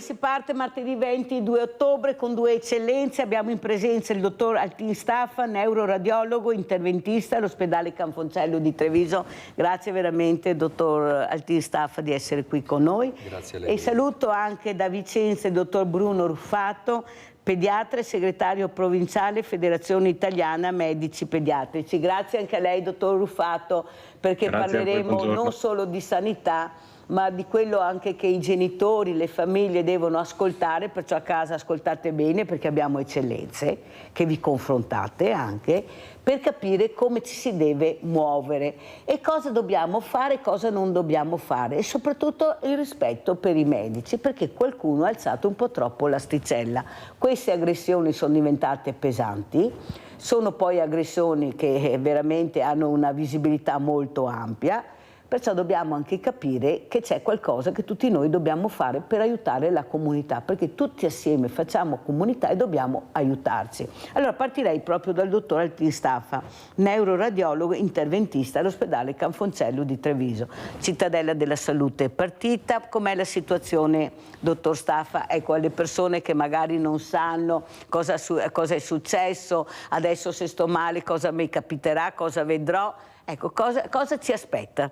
si parte martedì 22 ottobre con due eccellenze. Abbiamo in presenza il dottor Altin Staffa, neuroradiologo, interventista all'ospedale Canfoncello di Treviso. Grazie veramente, dottor Altin Staffa, di essere qui con noi. Grazie a lei. E saluto anche da Vicenza il dottor Bruno Ruffato, pediatra e segretario provinciale Federazione Italiana Medici Pediatrici. Grazie anche a lei, dottor Ruffato, perché parleremo non solo di sanità, ma di quello anche che i genitori, le famiglie devono ascoltare, perciò a casa ascoltate bene, perché abbiamo eccellenze che vi confrontate anche per capire come ci si deve muovere e cosa dobbiamo fare e cosa non dobbiamo fare, e soprattutto il rispetto per i medici, perché qualcuno ha alzato un po' troppo l'asticella. Queste aggressioni sono diventate pesanti, sono poi aggressioni che veramente hanno una visibilità molto ampia. Perciò dobbiamo anche capire che c'è qualcosa che tutti noi dobbiamo fare per aiutare la comunità, perché tutti assieme facciamo comunità e dobbiamo aiutarci. Allora partirei proprio dal dottor Altin Staffa, neuroradiologo interventista all'ospedale Canfoncello di Treviso, cittadella della salute. Partita, com'è la situazione, dottor Staffa? Ecco, alle persone che magari non sanno cosa è successo, adesso se sto male cosa mi capiterà, cosa vedrò. Ecco, cosa ci aspetta?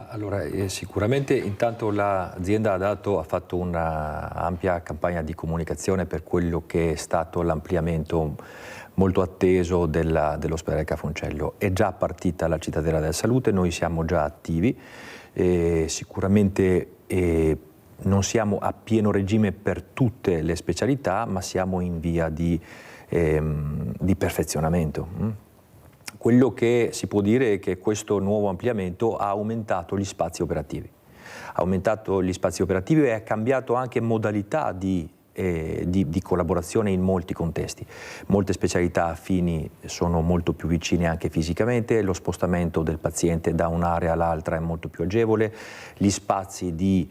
Allora, sicuramente intanto l'azienda ha fatto un'ampia campagna di comunicazione per quello che è stato l'ampliamento molto atteso dell'ospedale Canfoncello. È già partita la cittadella della salute, noi siamo già attivi, sicuramente non siamo a pieno regime per tutte le specialità, ma siamo in via di perfezionamento. Quello che si può dire è che questo nuovo ampliamento ha aumentato gli spazi operativi. Ha aumentato gli spazi operativi e ha cambiato anche modalità di collaborazione in molti contesti. Molte specialità affini sono molto più vicine anche fisicamente, lo spostamento del paziente da un'area all'altra è molto più agevole, gli spazi di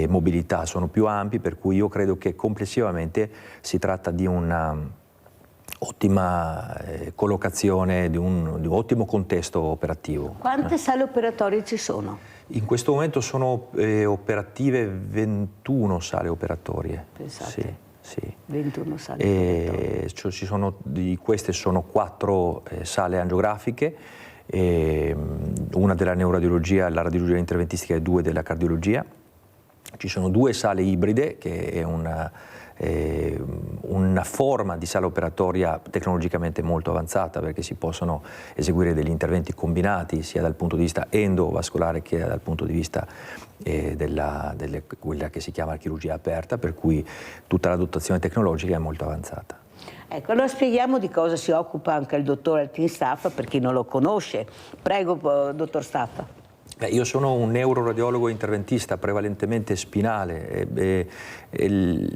mobilità sono più ampi, per cui io credo che complessivamente si tratta di una ottima collocazione, di un ottimo contesto operativo. Quante sale operatorie ci sono? In questo momento sono operative 21 sale operatorie. Pensate, sì. 21 sale operatorie. Di queste sono 4 sale angiografiche, una della neuroradiologia, la radiologia interventistica, e 2 della cardiologia. Ci sono 2 sale ibride, che è una forma di sala operatoria tecnologicamente molto avanzata, perché si possono eseguire degli interventi combinati sia dal punto di vista endovascolare che dal punto di vista quella che si chiama chirurgia aperta, per cui tutta la dotazione tecnologica è molto avanzata. Ecco, allora spieghiamo di cosa si occupa anche il dottor Altin Staffa per chi non lo conosce. Prego, dottor Staffa. Io sono un neuroradiologo interventista prevalentemente spinale.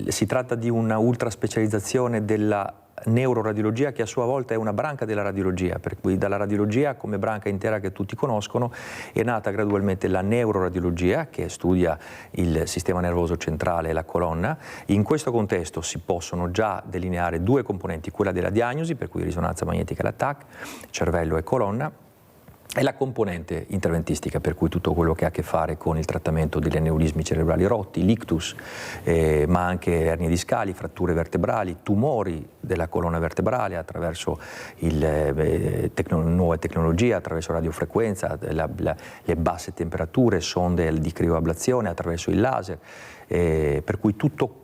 Si tratta di una ultraspecializzazione della neuroradiologia, che a sua volta è una branca della radiologia, per cui dalla radiologia come branca intera che tutti conoscono è nata gradualmente la neuroradiologia, che studia il sistema nervoso centrale e la colonna. In questo contesto si possono già delineare 2 componenti, quella della diagnosi, per cui risonanza magnetica e l'attacco, cervello e colonna, e la componente interventistica, per cui tutto quello che ha a che fare con il trattamento degli aneurismi cerebrali rotti, l'ictus, ma anche ernie discali, fratture vertebrali, tumori della colonna vertebrale attraverso nuove tecnologie, attraverso radiofrequenza, le basse temperature, sonde di crioablazione, attraverso il laser, per cui tutto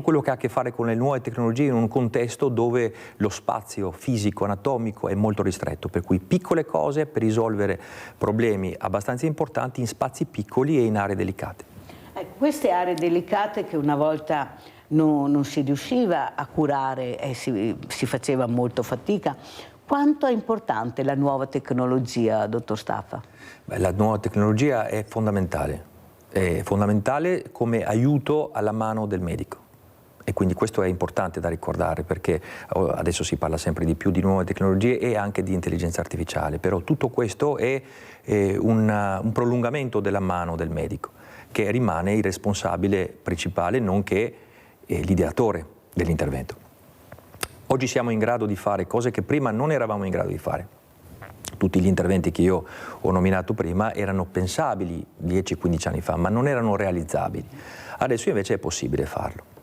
quello che ha a che fare con le nuove tecnologie in un contesto dove lo spazio fisico, anatomico è molto ristretto, per cui piccole cose per risolvere problemi abbastanza importanti in spazi piccoli e in aree delicate. Queste aree delicate che una volta non si riusciva a curare e si faceva molto fatica, quanto è importante la nuova tecnologia, dottor Staffa? La nuova tecnologia è fondamentale come aiuto alla mano del medico, e quindi questo è importante da ricordare, perché adesso si parla sempre di più di nuove tecnologie e anche di intelligenza artificiale, però tutto questo è un prolungamento della mano del medico, che rimane il responsabile principale, nonché l'ideatore dell'intervento. Oggi siamo in grado di fare cose che prima non eravamo in grado di fare. Tutti gli interventi che io ho nominato prima erano pensabili 10-15 anni fa, ma non erano realizzabili. Adesso invece è possibile farlo.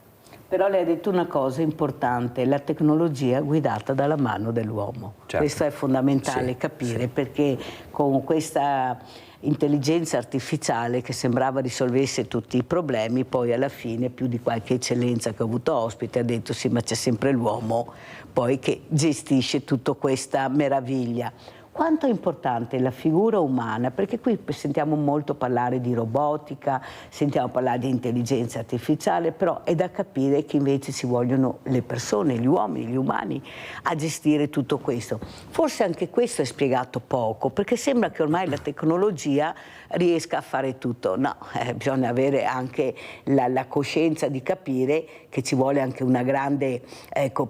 Però lei ha detto una cosa importante, la tecnologia guidata dalla mano dell'uomo. Certo. Questo è fondamentale capire, perché con questa intelligenza artificiale che sembrava risolvesse tutti i problemi, poi alla fine più di qualche eccellenza che ho avuto ospite ha detto sì, ma c'è sempre l'uomo poi che gestisce tutta questa meraviglia. Quanto è importante la figura umana, perché qui sentiamo molto parlare di robotica, sentiamo parlare di intelligenza artificiale, però è da capire che invece ci vogliono le persone, gli uomini, gli umani a gestire tutto questo. Forse anche questo è spiegato poco, perché sembra che ormai la tecnologia riesca a fare tutto. No, bisogna avere anche la coscienza di capire che ci vuole anche una grande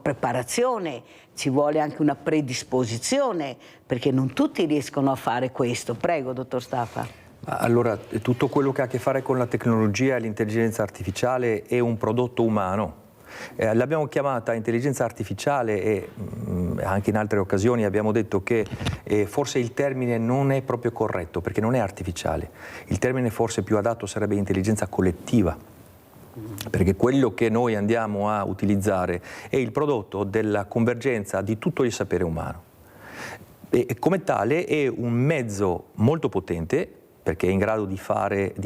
preparazione, ci vuole anche una predisposizione, perché non tutti riescono a fare questo. Prego, dottor Staffa. Allora, tutto quello che ha a che fare con la tecnologia e l'intelligenza artificiale è un prodotto umano. L'abbiamo chiamata intelligenza artificiale e anche in altre occasioni abbiamo detto che forse il termine non è proprio corretto, perché non è artificiale. Il termine forse più adatto sarebbe intelligenza collettiva, perché quello che noi andiamo a utilizzare è il prodotto della convergenza di tutto il sapere umano e come tale è un mezzo molto potente, perché è in grado di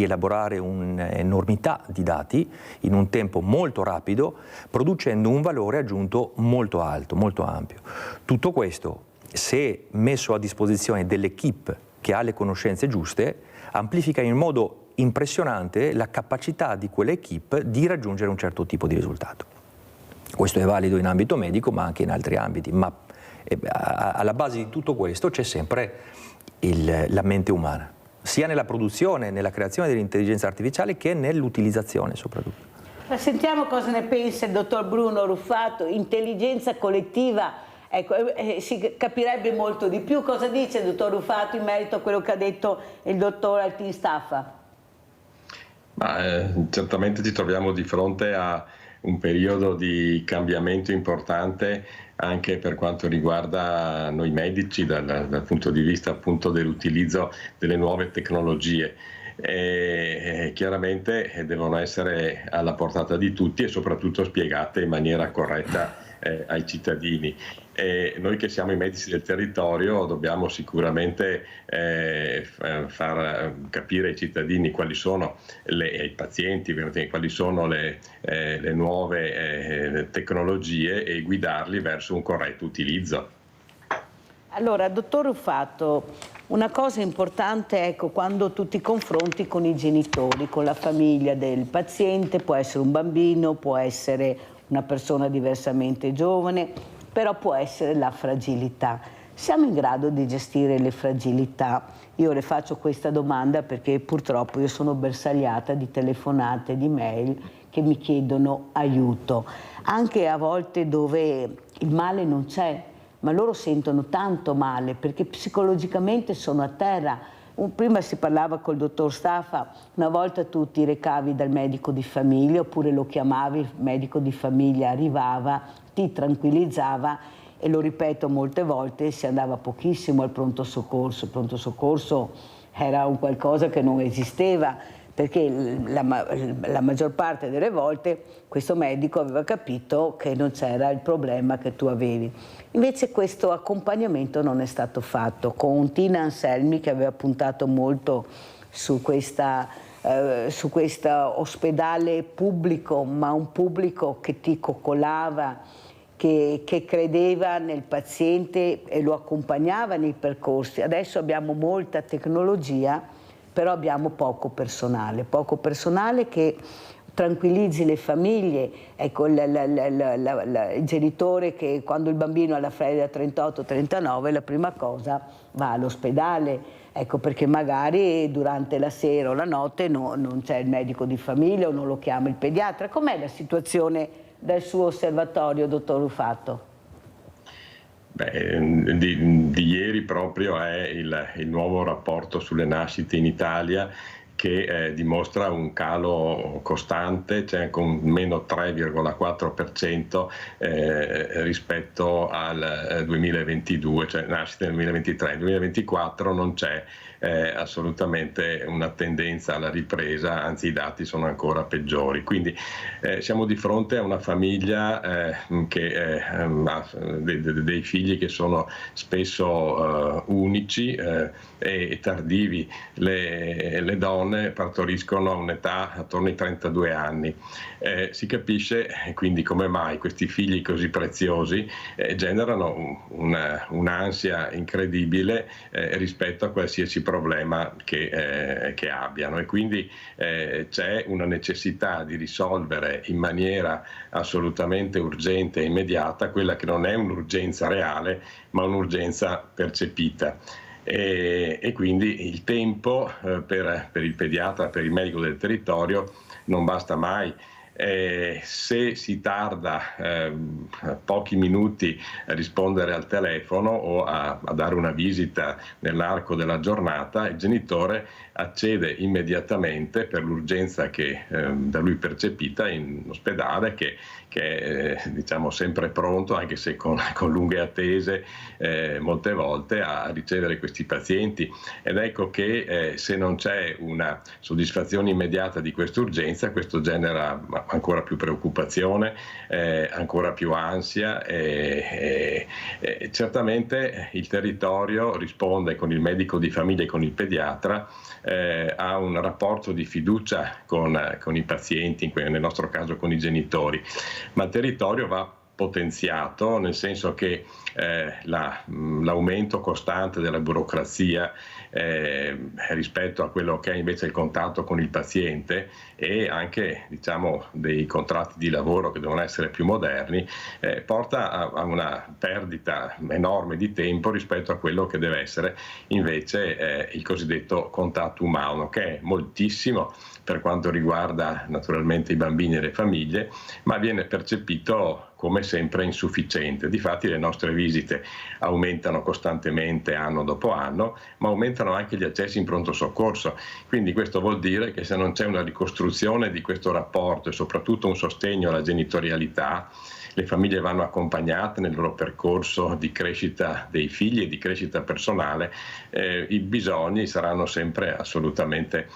elaborare un'enormità di dati in un tempo molto rapido, producendo un valore aggiunto molto alto, molto ampio. Tutto questo, se messo a disposizione dell'equipe che ha le conoscenze giuste, amplifica in modo impressionante la capacità di quell'equipe di raggiungere un certo tipo di risultato. Questo è valido in ambito medico, ma anche in altri ambiti, ma alla base di tutto questo c'è sempre la mente umana, sia nella produzione, nella creazione dell'intelligenza artificiale che nell'utilizzazione soprattutto. Ma sentiamo cosa ne pensa il dottor Bruno Ruffato, intelligenza collettiva. Ecco, si capirebbe molto di più. Cosa dice il dottor Ruffato in merito a quello che ha detto il dottor Altin Staffa? Certamente ci troviamo di fronte a un periodo di cambiamento importante anche per quanto riguarda noi medici dal punto di vista appunto dell'utilizzo delle nuove tecnologie. Chiaramente devono essere alla portata di tutti e soprattutto spiegate in maniera corretta ai cittadini. Noi che siamo i medici del territorio dobbiamo sicuramente far capire ai cittadini quali sono ai pazienti quali sono le nuove tecnologie e guidarli verso un corretto utilizzo. Allora, dottor Ruffato, una cosa importante, ecco, quando tu ti confronti con i genitori, con la famiglia del paziente, può essere un bambino, può essere una persona diversamente giovane, però può essere la fragilità. Siamo in grado di gestire le fragilità? Io le faccio questa domanda perché purtroppo io sono bersagliata di telefonate, di mail che mi chiedono aiuto, anche a volte dove il male non c'è, ma loro sentono tanto male perché psicologicamente sono a terra. Prima si parlava col dottor Staffa, una volta tu ti recavi dal medico di famiglia oppure lo chiamavi, il medico di famiglia arrivava, ti tranquillizzava e lo ripeto molte volte, si andava pochissimo al pronto soccorso. Il pronto soccorso era un qualcosa che non esisteva perché la maggior parte delle volte questo medico aveva capito che non c'era il problema che tu avevi. Invece questo accompagnamento non è stato fatto, con Tina Anselmi che aveva puntato molto su questo ospedale pubblico, ma un pubblico che ti coccolava, che credeva nel paziente e lo accompagnava nei percorsi. Adesso abbiamo molta tecnologia, però abbiamo poco personale che tranquillizzi le famiglie. Ecco, il genitore che quando il bambino ha la febbre da 38-39 la prima cosa va all'ospedale, ecco, perché magari durante la sera o la notte non c'è il medico di famiglia o non lo chiama il pediatra. Com'è la situazione dal suo osservatorio, dottor Ruffato? Di ieri proprio è il nuovo rapporto sulle nascite in Italia che dimostra un calo costante, cioè con meno 3,4% rispetto al 2022, cioè nascite nel 2023. Nel 2024 non c'è assolutamente una tendenza alla ripresa, anzi i dati sono ancora peggiori. Quindi siamo di fronte a una famiglia che ha dei figli che sono spesso unici e tardivi. Le donne partoriscono a un'età attorno ai 32 anni. Si capisce quindi come mai questi figli così preziosi generano un'ansia incredibile rispetto a qualsiasi problema che abbiano, e quindi c'è una necessità di risolvere in maniera assolutamente urgente e immediata quella che non è un'urgenza reale ma un'urgenza percepita. E quindi il tempo per il pediatra, per il medico del territorio non basta mai. Se si tarda pochi minuti a rispondere al telefono o a dare una visita nell'arco della giornata, il genitore accede immediatamente per l'urgenza che da lui percepita in ospedale, che è diciamo sempre pronto, anche se con lunghe attese molte volte, a ricevere questi pazienti. Ed ecco che se non c'è una soddisfazione immediata di questa urgenza, questo genera ancora più preoccupazione, ancora più ansia, certamente il territorio risponde con il medico di famiglia e con il pediatra a un rapporto di fiducia con i pazienti, nel nostro caso con i genitori, ma il territorio va potenziato, nel senso che l'aumento costante della burocrazia rispetto a quello che è invece il contatto con il paziente, e anche diciamo dei contratti di lavoro che devono essere più moderni, porta a una perdita enorme di tempo rispetto a quello che deve essere invece il cosiddetto contatto umano, che è moltissimo per quanto riguarda naturalmente i bambini e le famiglie, ma viene percepito come sempre insufficiente. Difatti le nostre visite aumentano costantemente anno dopo anno, ma aumentano anche gli accessi in pronto soccorso. Quindi questo vuol dire che se non c'è una ricostruzione di questo rapporto e soprattutto un sostegno alla genitorialità, le famiglie vanno accompagnate nel loro percorso di crescita dei figli e di crescita personale, i bisogni saranno sempre assolutamente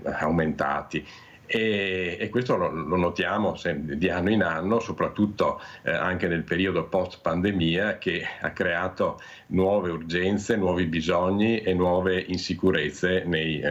aumentati. E questo lo notiamo di anno in anno, soprattutto anche nel periodo post pandemia, che ha creato nuove urgenze, nuovi bisogni e nuove insicurezze nei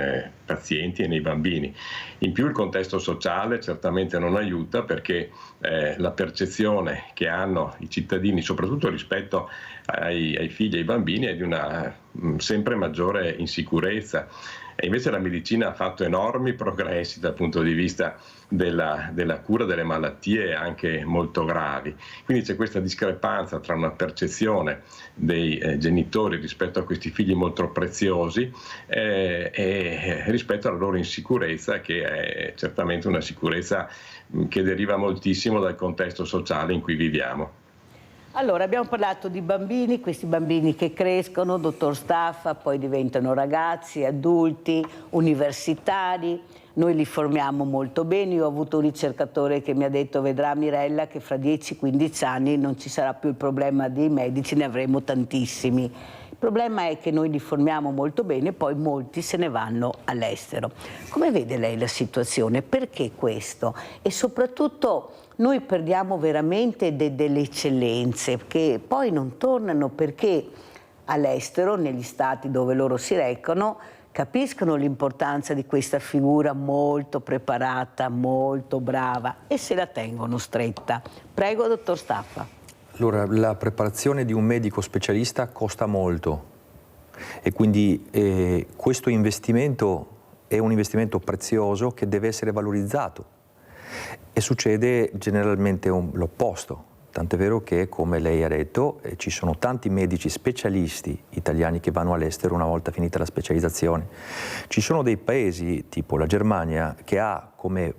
pazienti e nei bambini. In più il contesto sociale certamente non aiuta, perché la percezione che hanno i cittadini, soprattutto rispetto ai figli e ai bambini, è di una sempre maggiore insicurezza. E invece la medicina ha fatto enormi progressi dal punto di vista della cura delle malattie anche molto gravi. Quindi c'è questa discrepanza tra una percezione dei genitori rispetto a questi figli molto preziosi e rispetto alla loro insicurezza, che è certamente una sicurezza che deriva moltissimo dal contesto sociale in cui viviamo. Allora, abbiamo parlato di bambini, questi bambini che crescono, dottor Staffa, poi diventano ragazzi, adulti, universitari. Noi li formiamo molto bene. Io ho avuto un ricercatore che mi ha detto: vedrà Mirella che fra 10-15 anni non ci sarà più il problema dei medici, ne avremo tantissimi. Il problema è che noi li formiamo molto bene, poi molti se ne vanno all'estero. Come vede lei la situazione? Perché questo? E soprattutto noi perdiamo veramente delle eccellenze che poi non tornano, perché all'estero, negli stati dove loro si recano, capiscono l'importanza di questa figura molto preparata, molto brava, e se la tengono stretta. Prego, dottor Staffa. Allora, la preparazione di un medico specialista costa molto, e quindi questo investimento è un investimento prezioso che deve essere valorizzato, e succede generalmente l'opposto. Tant'è vero che, come lei ha detto, ci sono tanti medici specialisti italiani che vanno all'estero una volta finita la specializzazione. Ci sono dei paesi, tipo la Germania, che ha come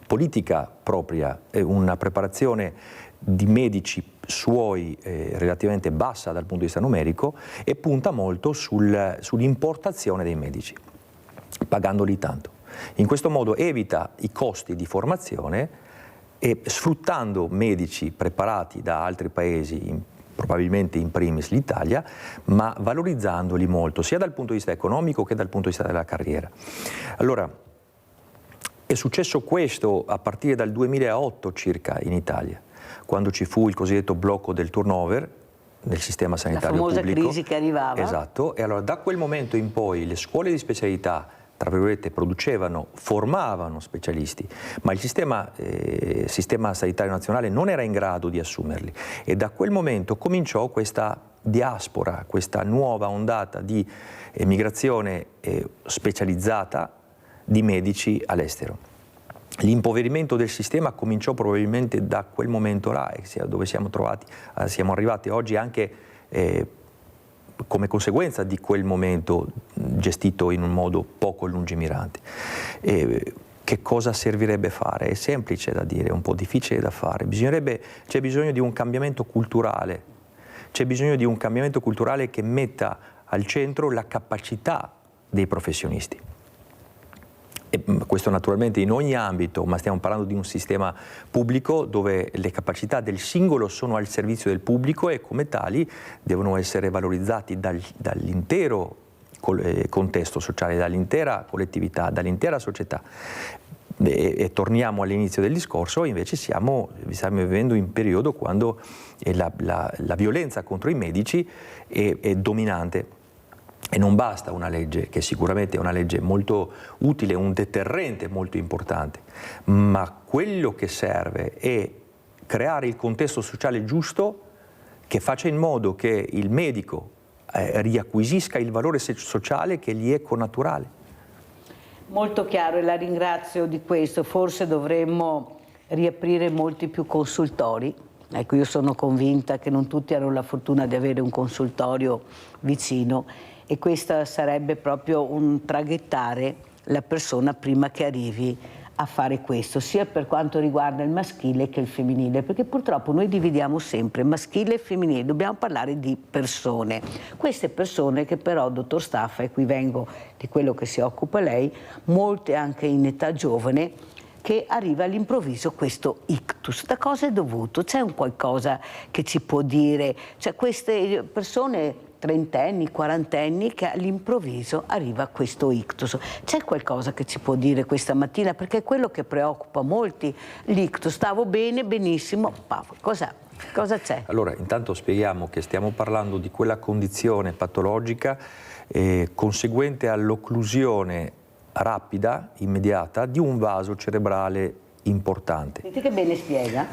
politica propria una preparazione di medici suoi relativamente bassa dal punto di vista numerico, e punta molto sull'importazione dei medici. pagandoli tanto. In questo modo evita i costi di formazione e sfruttando medici preparati da altri paesi, probabilmente in primis l'Italia, ma valorizzandoli molto, sia dal punto di vista economico che dal punto di vista della carriera. Allora, è successo questo a partire dal 2008 circa in Italia, quando ci fu il cosiddetto blocco del turnover nel sistema sanitario pubblico. La famosa crisi che arrivava. Esatto, e allora da quel momento in poi le scuole di specialità, tra virgolette, formavano specialisti, ma il sistema sanitario nazionale non era in grado di assumerli, e da quel momento cominciò questa diaspora, questa nuova ondata di emigrazione specializzata di medici all'estero. L'impoverimento del sistema cominciò probabilmente da quel momento là, dove siamo arrivati oggi anche come conseguenza di quel momento gestito in un modo poco lungimirante. Che cosa servirebbe fare? È semplice da dire, è un po' difficile da fare. C'è bisogno di un cambiamento culturale, c'è bisogno di un cambiamento culturale che metta al centro la capacità dei professionisti. E questo naturalmente in ogni ambito, ma stiamo parlando di un sistema pubblico dove le capacità del singolo sono al servizio del pubblico e come tali devono essere valorizzati dall'intero contesto sociale, dall'intera collettività, dall'intera società. E torniamo all'inizio del discorso, invece stiamo vivendo un periodo quando la violenza contro i medici è dominante. E non basta una legge, che sicuramente è una legge molto utile, un deterrente molto importante, ma quello che serve è creare il contesto sociale giusto che faccia in modo che il medico riacquisisca il valore sociale che gli è connaturale. Molto chiaro, e la ringrazio di questo. Forse dovremmo riaprire molti più consultori. Ecco, io sono convinta che non tutti hanno la fortuna di avere un consultorio vicino, e questo sarebbe proprio un traghettare la persona prima che arrivi a fare questo, sia per quanto riguarda il maschile che il femminile, perché purtroppo noi dividiamo sempre maschile e femminile, dobbiamo parlare di persone. Queste persone che però, dottor Staffa, e qui vengo di quello che si occupa lei, molte anche in età giovane, che arriva all'improvviso questo ictus. Da cosa è dovuto? C'è un qualcosa che ci può dire? Cioè queste persone trentenni, quarantenni, che all'improvviso arriva questo ictus. C'è qualcosa che ci può dire questa mattina? Perché è quello che preoccupa molti, l'ictus. Stavo bene, benissimo, cosa c'è? Allora, intanto spieghiamo che stiamo parlando di quella condizione patologica conseguente all'occlusione rapida, immediata, di un vaso cerebrale importante. Senti che bene spiega?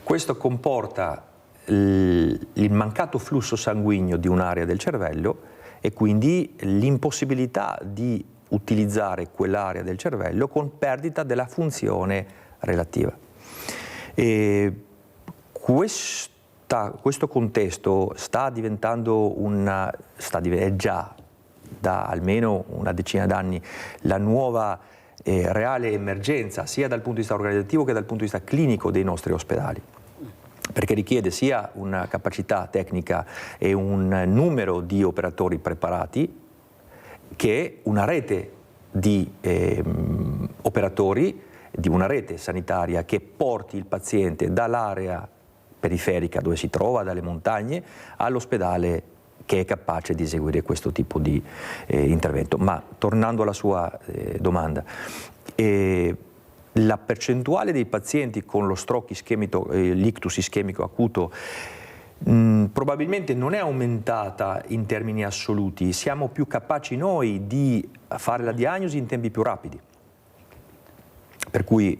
Questo comporta il mancato flusso sanguigno di un'area del cervello e quindi l'impossibilità di utilizzare quell'area del cervello con perdita della funzione relativa. E questo contesto è già da almeno una decina d'anni la nuova reale emergenza, sia dal punto di vista organizzativo che dal punto di vista clinico dei nostri ospedali, perché richiede sia una capacità tecnica e un numero di operatori preparati che una rete di operatori, di una rete sanitaria che porti il paziente dall'area periferica dove si trova, dalle montagne, all'ospedale che è capace di eseguire questo tipo di intervento. Ma tornando alla sua domanda, la percentuale dei pazienti con lo stroke ischemico, l'ictus ischemico acuto, probabilmente non è aumentata in termini assoluti, siamo più capaci noi di fare la diagnosi in tempi più rapidi. Per cui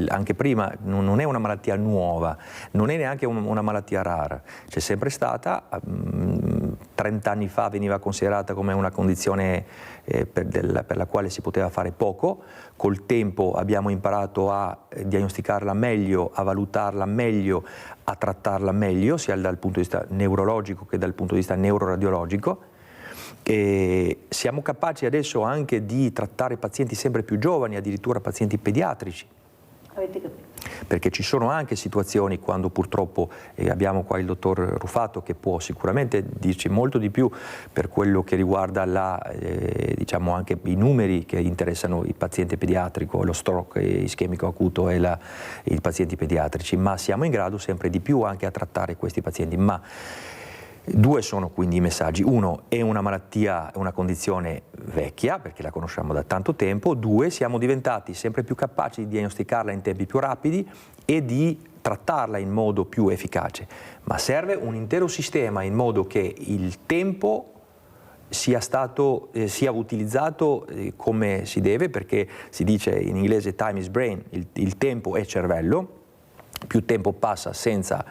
anche prima non è una malattia nuova, non è neanche una malattia rara, c'è sempre stata, 30 anni fa veniva considerata come una condizione per la quale si poteva fare poco, col tempo abbiamo imparato a diagnosticarla meglio, a valutarla meglio, a trattarla meglio, sia dal punto di vista neurologico che dal punto di vista neuroradiologico. E siamo capaci adesso anche di trattare pazienti sempre più giovani, addirittura pazienti pediatrici. Avete capito? Perché ci sono anche situazioni quando purtroppo, abbiamo qua il dottor Rufato che può sicuramente dirci molto di più per quello che riguarda diciamo anche i numeri che interessano il paziente pediatrico, lo stroke ischemico acuto e i pazienti pediatrici, ma siamo in grado sempre di più anche a trattare questi pazienti. Ma due sono quindi i messaggi: uno, è una malattia, una condizione vecchia perché la conosciamo da tanto tempo; due, siamo diventati sempre più capaci di diagnosticarla in tempi più rapidi e di trattarla in modo più efficace, ma serve un intero sistema in modo che il tempo sia utilizzato come si deve, perché si dice in inglese time is brain, il tempo è cervello, più tempo passa senza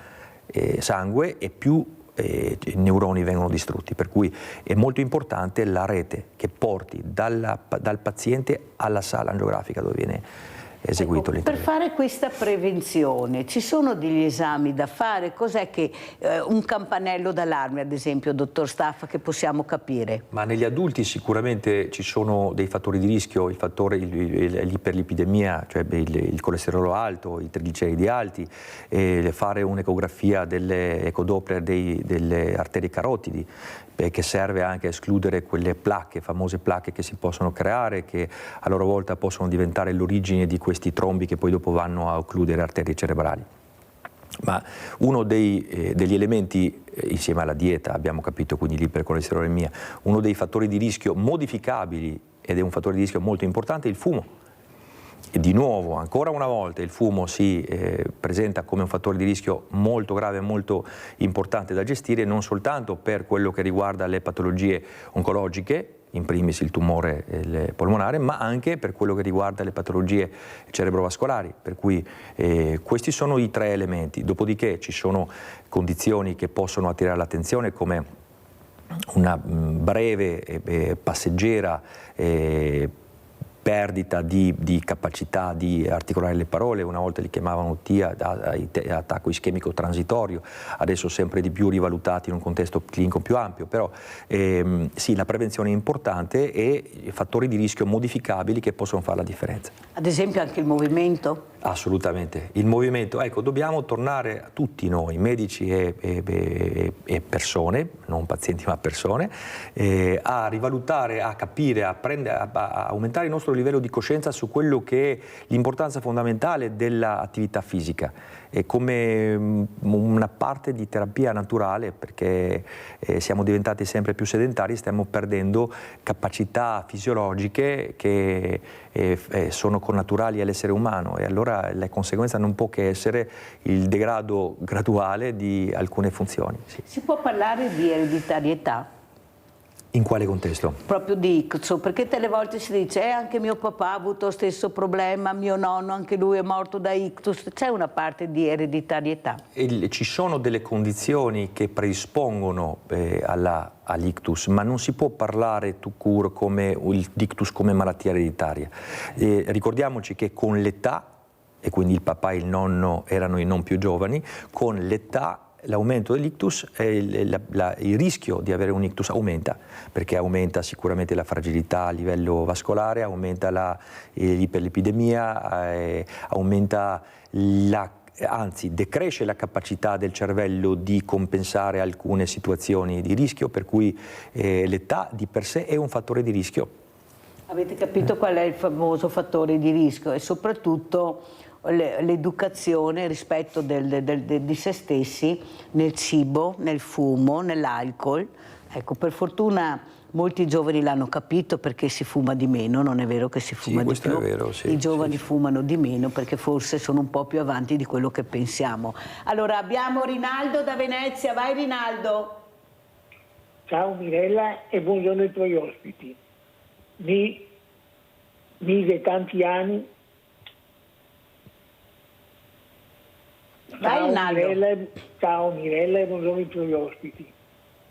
sangue e più i neuroni vengono distrutti, per cui è molto importante la rete che porti dal paziente alla sala angiografica dove viene eseguito l'intervento. Per fare questa prevenzione ci sono degli esami da fare? Cos'è che un campanello d'allarme, ad esempio, dottor Staffa, che possiamo capire? Ma negli adulti sicuramente ci sono dei fattori di rischio, l'iperlipidemia, cioè il colesterolo alto, i trigliceridi alti, fare un'ecografia dell'ecodoppler delle arterie carotidi, che serve anche a escludere quelle placche, famose placche che si possono creare, che a loro volta possono diventare l'origine di questi trombi che poi dopo vanno a occludere arterie cerebrali. Ma uno degli elementi, insieme alla dieta, abbiamo capito, quindi l'ipercolesterolemia, uno dei fattori di rischio modificabili, ed è un fattore di rischio molto importante, è il fumo. E di nuovo, ancora una volta, il fumo si presenta come un fattore di rischio molto grave e molto importante da gestire, non soltanto per quello che riguarda le patologie oncologiche, in primis il tumore polmonare, ma anche per quello che riguarda le patologie cerebrovascolari, per cui questi sono i tre elementi. Dopodiché ci sono condizioni che possono attirare l'attenzione, come una breve passeggera perdita di capacità di articolare le parole, una volta li chiamavano TIA, attacco ischemico transitorio, adesso sempre di più rivalutati in un contesto clinico più ampio, però sì, la prevenzione è importante e fattori di rischio modificabili che possono fare la differenza. Ad esempio anche il movimento? Assolutamente, il movimento, ecco, dobbiamo tornare tutti noi, medici e persone, non pazienti ma persone, a rivalutare, a capire, a aumentare il nostro livello di coscienza su quello che è l'importanza fondamentale dell'attività fisica, è come una parte di terapia naturale, perché siamo diventati sempre più sedentari, stiamo perdendo capacità fisiologiche che sono connaturali all'essere umano, e allora la conseguenza non può che essere il degrado graduale di alcune funzioni. Sì. Si può parlare di ereditarietà? In quale contesto? Proprio di ictus, perché tante volte si dice anche mio papà ha avuto lo stesso problema, mio nonno anche lui è morto da ictus. C'è una parte di ereditarietà? Ci sono delle condizioni che predispongono all'ictus, ma non si può parlare tout court come l'ictus come malattia ereditaria. Ricordiamoci che con l'età, e quindi il papà e il nonno erano i non più giovani, con l'età l'aumento dell'ictus, il rischio di avere un ictus aumenta, perché aumenta sicuramente la fragilità a livello vascolare, aumenta l'iperlipidemia, aumenta anzi decresce la capacità del cervello di compensare alcune situazioni di rischio, per cui l'età di per sé è un fattore di rischio. Avete capito qual è il famoso fattore di rischio, e soprattutto l'educazione rispetto di se stessi nel cibo, nel fumo, nell'alcol. Ecco, per fortuna molti giovani l'hanno capito, perché si fuma di meno, non è vero che si fuma di più. È vero, sì, I giovani sì. Fumano di meno perché forse sono un po' più avanti di quello che pensiamo. Allora abbiamo Rinaldo da Venezia, vai Rinaldo. Ciao Mirella e buongiorno ai tuoi ospiti. Vive tanti anni. Ciao Mirella e buongiorno ai tuoi ospiti.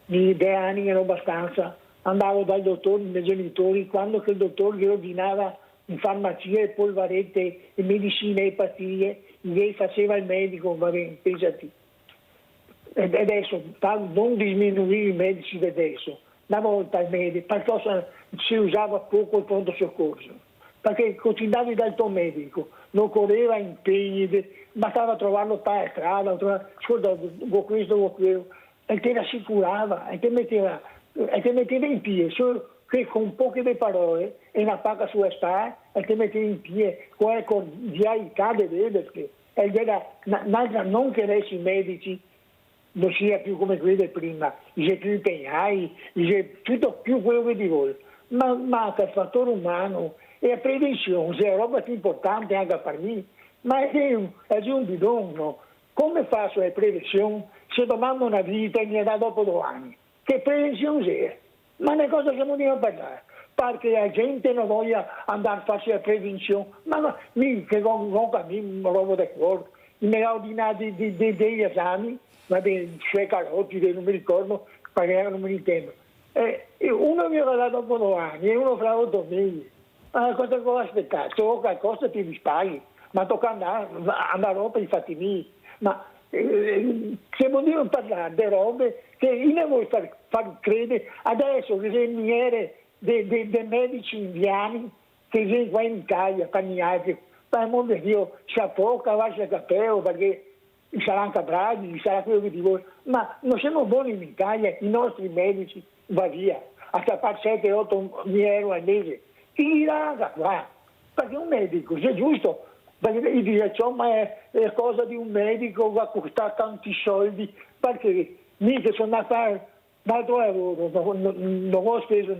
3 anni ero abbastanza. Andavo dal dottore, dai genitori, quando che il dottore gli ordinava in farmacia e polvarette e medicine e pastiglie, gli faceva il medico, va bene, pensati. E adesso, non diminuire i medici di adesso, una volta il medico, qualcosa si usava poco il pronto soccorso. perché cucinavi dal tuo medico, non correva impegni, bastava trovarlo per strada, scusa, vuoi questo, vuoi quello, e te l'assicurava, e te metteva in piedi, solo che con poche parole, e una pacca sulla spalla, e te metteva in piedi, con la cordialità di vederti. Ed era non che adesso i medici non sia più come quelli di prima, c'è più impegnati, c'è tutto più quello che di voi, ma manca il fattore umano e la prevenzione, è roba più importante anche per me, ma è un bidonno. Come faccio la prevenzione se domani una vita e mi dà dopo 2 anni? Che prevenzione è? Ma è una cosa che non devo parlare, perché la gente non voglia andare a farsi la prevenzione, ma che non cammino, roba da cuore, mi ha ordinato degli esami, va bene, c'è calotti, non mi ricordo, perché non mi intendo. Uno mi aveva dato dopo 2 anni e uno fra 8 mesi. Ma cosa devo aspettare? Solo qualcosa ti rispaghi, ma tocca andare per i fatti miei. Ma se vogliamo parlare di robe che io non voglio far credere adesso che le miniere dei medici indiani che sono qua in Italia, caminati, per il mondo di Dio, chapeau, cavallo a capello, perché saranno bravi, sarà quello che ti vuole, ma non siamo buoni in Italia, i nostri medici va via, a fare 7-8 mila euro al mese, chi dirà da qua? Perché un medico, se è giusto, perché io dico, ma è cosa di un medico, va a costare tanti soldi, perché mica sono andato a fare un altro lavoro, non ho speso,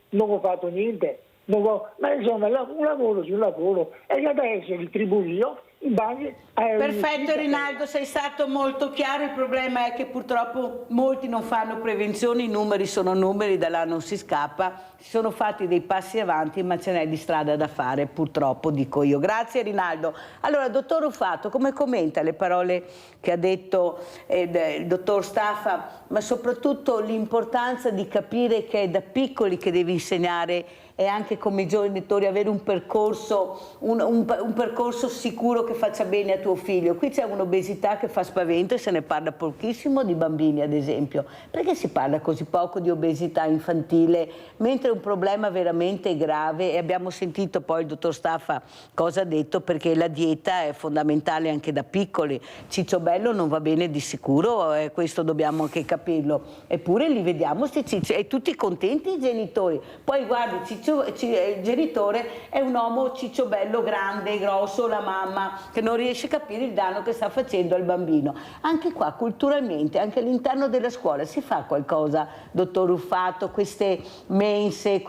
non ho fatto niente, ma insomma un lavoro su un lavoro, e adesso ritribuio in bagni. Perfetto Rinaldo, sei stato molto chiaro, il problema è che purtroppo molti non fanno prevenzione, i numeri sono numeri, da là non si scappa, si sono fatti dei passi avanti ma ce n'è di strada da fare, purtroppo, dico io. Grazie Rinaldo. Allora, dottor Ruffato, come commenta le parole che ha detto il dottor Staffa, ma soprattutto l'importanza di capire che è da piccoli che devi insegnare e anche come genitori avere un percorso, un percorso sicuro che faccia bene a tuo figlio. Qui c'è un'obesità che fa spavento e se ne parla pochissimo di bambini, ad esempio. Perché si parla così poco di obesità infantile, mentre è un problema veramente grave, e abbiamo sentito poi il dottor Staffa cosa ha detto, perché la dieta è fondamentale anche da piccoli. Ciccio Bello non va bene di sicuro, questo dobbiamo anche capirlo. Eppure li vediamo sti cicci, e tutti contenti i genitori. Poi guardi, il genitore è un uomo cicciobello grande, grosso, la mamma che non riesce a capire il danno che sta facendo al bambino. Anche qua culturalmente, anche all'interno della scuola si fa qualcosa, dottor Ruffato, queste mense,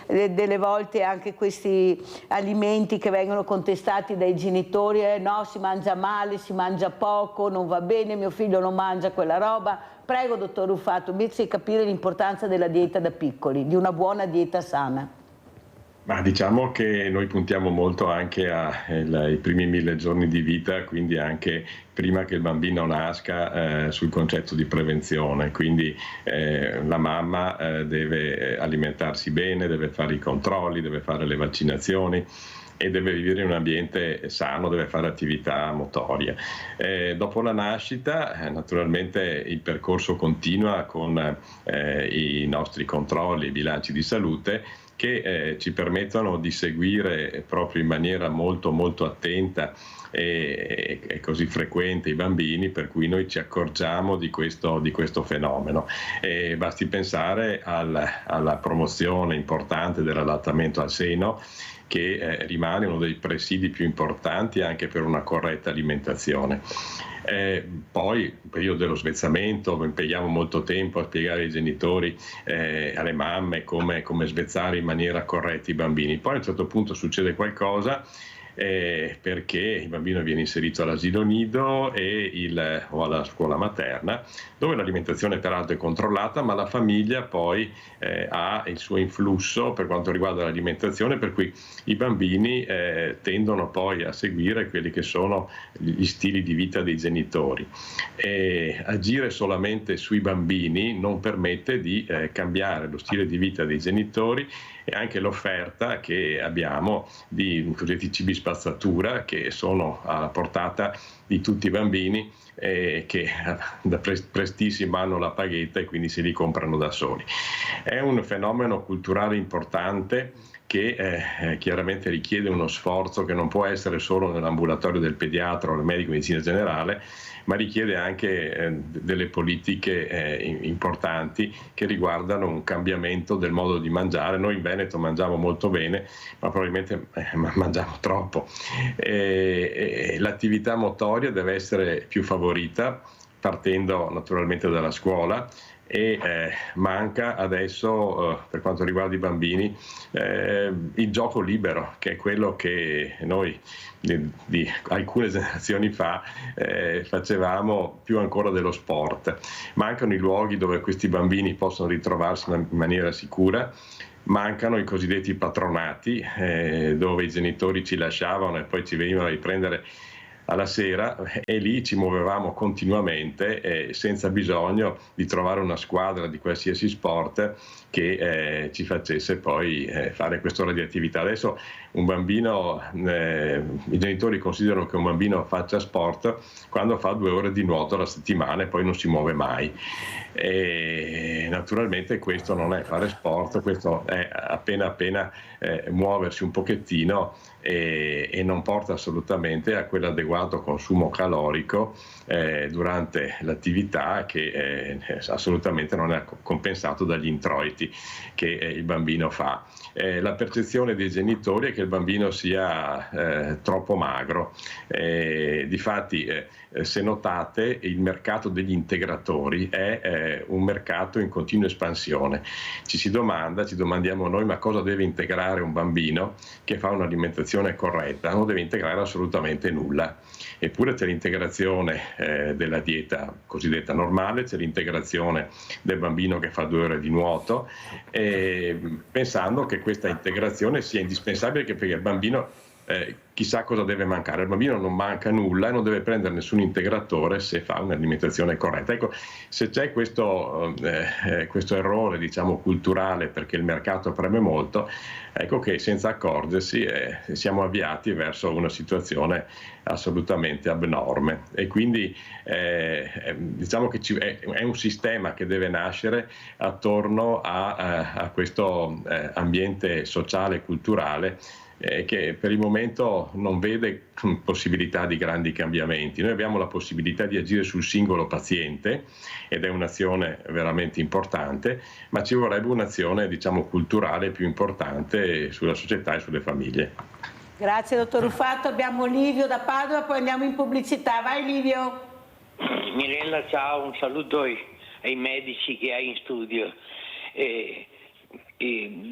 delle volte anche questi alimenti che vengono contestati dai genitori, no, si mangia male, si mangia poco, non va bene, mio figlio non mangia quella roba. Prego, dottor Ruffato, invece di capire l'importanza della dieta da piccoli, di una buona dieta sana. Ma diciamo che noi puntiamo molto anche ai primi 1000 giorni di vita, quindi anche prima che il bambino nasca, sul concetto di prevenzione. Quindi la mamma deve alimentarsi bene, deve fare i controlli, deve fare le vaccinazioni e deve vivere in un ambiente sano, deve fare attività motoria. Dopo la nascita naturalmente il percorso continua con i nostri controlli, i bilanci di salute che ci permettono di seguire proprio in maniera molto molto attenta e così frequente i bambini, per cui noi ci accorgiamo di questo fenomeno. Basti pensare alla promozione importante dell'allattamento al seno, che rimane uno dei presidi più importanti anche per una corretta alimentazione. Poi, il periodo dello svezzamento, impegniamo molto tempo a spiegare ai genitori, alle mamme, come svezzare in maniera corretta i bambini. Poi a un certo punto succede qualcosa, perché il bambino viene inserito all'asilo nido o alla scuola materna, dove l'alimentazione peraltro è controllata, ma la famiglia poi ha il suo influsso per quanto riguarda l'alimentazione, per cui i bambini tendono poi a seguire quelli che sono gli stili di vita dei genitori. Agire solamente sui bambini non permette di cambiare lo stile di vita dei genitori e anche l'offerta che abbiamo di cosiddetti cibi spazzatura che sono alla portata di tutti i bambini che da prestissimo hanno la paghetta e quindi se li comprano da soli. È un fenomeno culturale importante che chiaramente richiede uno sforzo che non può essere solo nell'ambulatorio del pediatra o del medico di medicina generale, ma richiede anche delle politiche importanti che riguardano un cambiamento del modo di mangiare. Noi in Veneto mangiamo molto bene, ma probabilmente mangiamo troppo. L'attività motoria deve essere più favorita, partendo naturalmente dalla scuola, e manca adesso, per quanto riguarda i bambini, il gioco libero, che è quello che noi di alcune generazioni fa facevamo più ancora dello sport. Mancano i luoghi dove questi bambini possono ritrovarsi in maniera sicura. Mancano i cosiddetti patronati, dove i genitori ci lasciavano e poi ci venivano a riprendere alla sera, e lì ci muovevamo continuamente senza bisogno di trovare una squadra di qualsiasi sport che ci facesse poi fare quest'ora di attività. Adesso un bambino, i genitori considerano che un bambino faccia sport quando fa 2 ore di nuoto alla settimana e poi non si muove mai. E naturalmente questo non è fare sport, questo è appena muoversi un pochettino e non porta assolutamente a quell'adeguato consumo calorico durante l'attività, che assolutamente non è compensato dagli introiti che il bambino fa. La percezione dei genitori è che il bambino sia troppo magro. Difatti, se notate, il mercato degli integratori è un mercato in continua espansione. Ci domandiamo noi, ma cosa deve integrare un bambino che fa un'alimentazione corretta? Non deve integrare assolutamente nulla. Eppure c'è l'integrazione della dieta cosiddetta normale, c'è l'integrazione del bambino che fa 2 ore di nuoto, pensando che questa integrazione sia indispensabile, perché il bambino chissà cosa deve mancare. Il bambino non manca nulla e non deve prendere nessun integratore se fa un'alimentazione corretta. Ecco, se c'è questo errore, diciamo, culturale, perché il mercato preme molto, ecco che senza accorgersi siamo avviati verso una situazione assolutamente abnorme. E quindi diciamo che è un sistema che deve nascere attorno a questo ambiente sociale e culturale che per il momento non vede possibilità di grandi cambiamenti. Noi abbiamo la possibilità di agire sul singolo paziente, ed è un'azione veramente importante, ma ci vorrebbe un'azione, diciamo, culturale più importante sulla società e sulle famiglie. Grazie dottor Ruffato. Abbiamo Livio da Padova, poi andiamo in pubblicità. Vai Livio. Mirella, ciao, un saluto ai medici che hai in studio.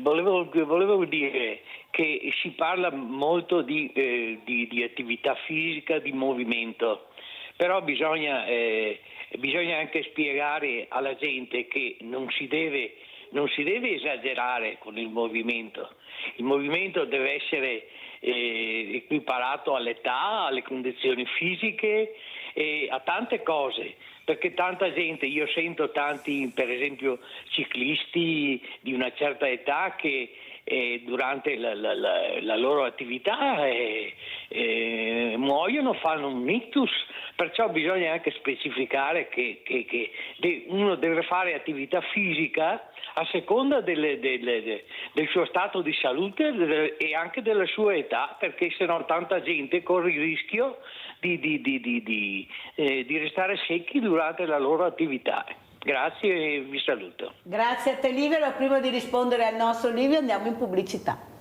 Volevo dire che si parla molto di attività fisica, di movimento, però bisogna anche spiegare alla gente che non si deve esagerare con il movimento. Il movimento deve essere equiparato all'età, alle condizioni fisiche e a tante cose, perché tanta gente, io sento tanti, per esempio ciclisti di una certa età, che durante la loro attività muoiono, fanno un ictus. Perciò bisogna anche specificare che uno deve fare attività fisica a seconda del suo stato di salute e anche della sua età, perché sennò tanta gente corre il rischio di restare secchi durante la loro attività. Grazie e vi saluto. Grazie a te Livio. Prima di rispondere al nostro Livio andiamo in pubblicità.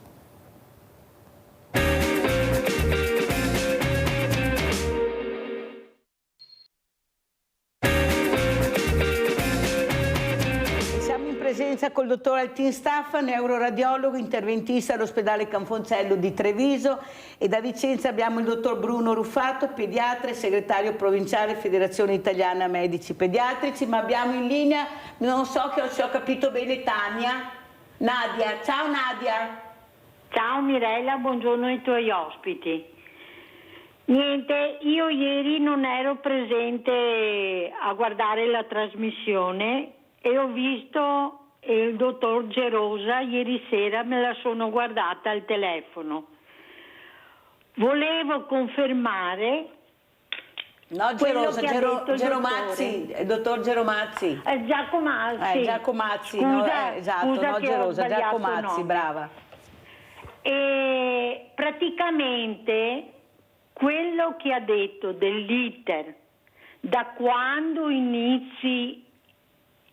Presenza col dottor Altin Staffa, neuroradiologo, interventista all'ospedale Canfoncello di Treviso, e da Vicenza abbiamo il dottor Bruno Ruffato, pediatra e segretario provinciale Federazione Italiana Medici Pediatrici, ma abbiamo in linea, non so se ho capito bene, Nadia. Ciao Nadia. Ciao Mirella, buongiorno ai tuoi ospiti. Niente, io ieri non ero presente a guardare la trasmissione e ho visto il dottor Gerosa, ieri sera me la sono guardata al telefono. volevo confermare No, quello Gerosa, che ha detto il Geromazzi, il dottor Geromazzi. Giacomazzi. Giacomazzi, Scusa, no, esatto, scusa no che ho Gerosa, sbagliato Giacomazzi, nome. brava. E praticamente quello che ha detto dell'iter, da quando inizi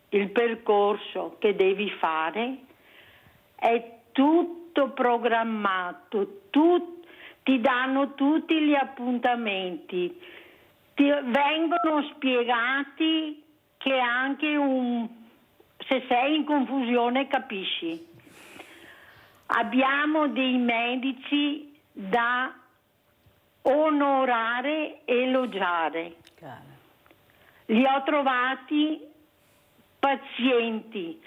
il percorso che devi fare, è tutto programmato, ti danno tutti gli appuntamenti, ti vengono spiegati che anche se sei in confusione capisci. Abbiamo dei medici da onorare e elogiare. Li ho trovati pazienti.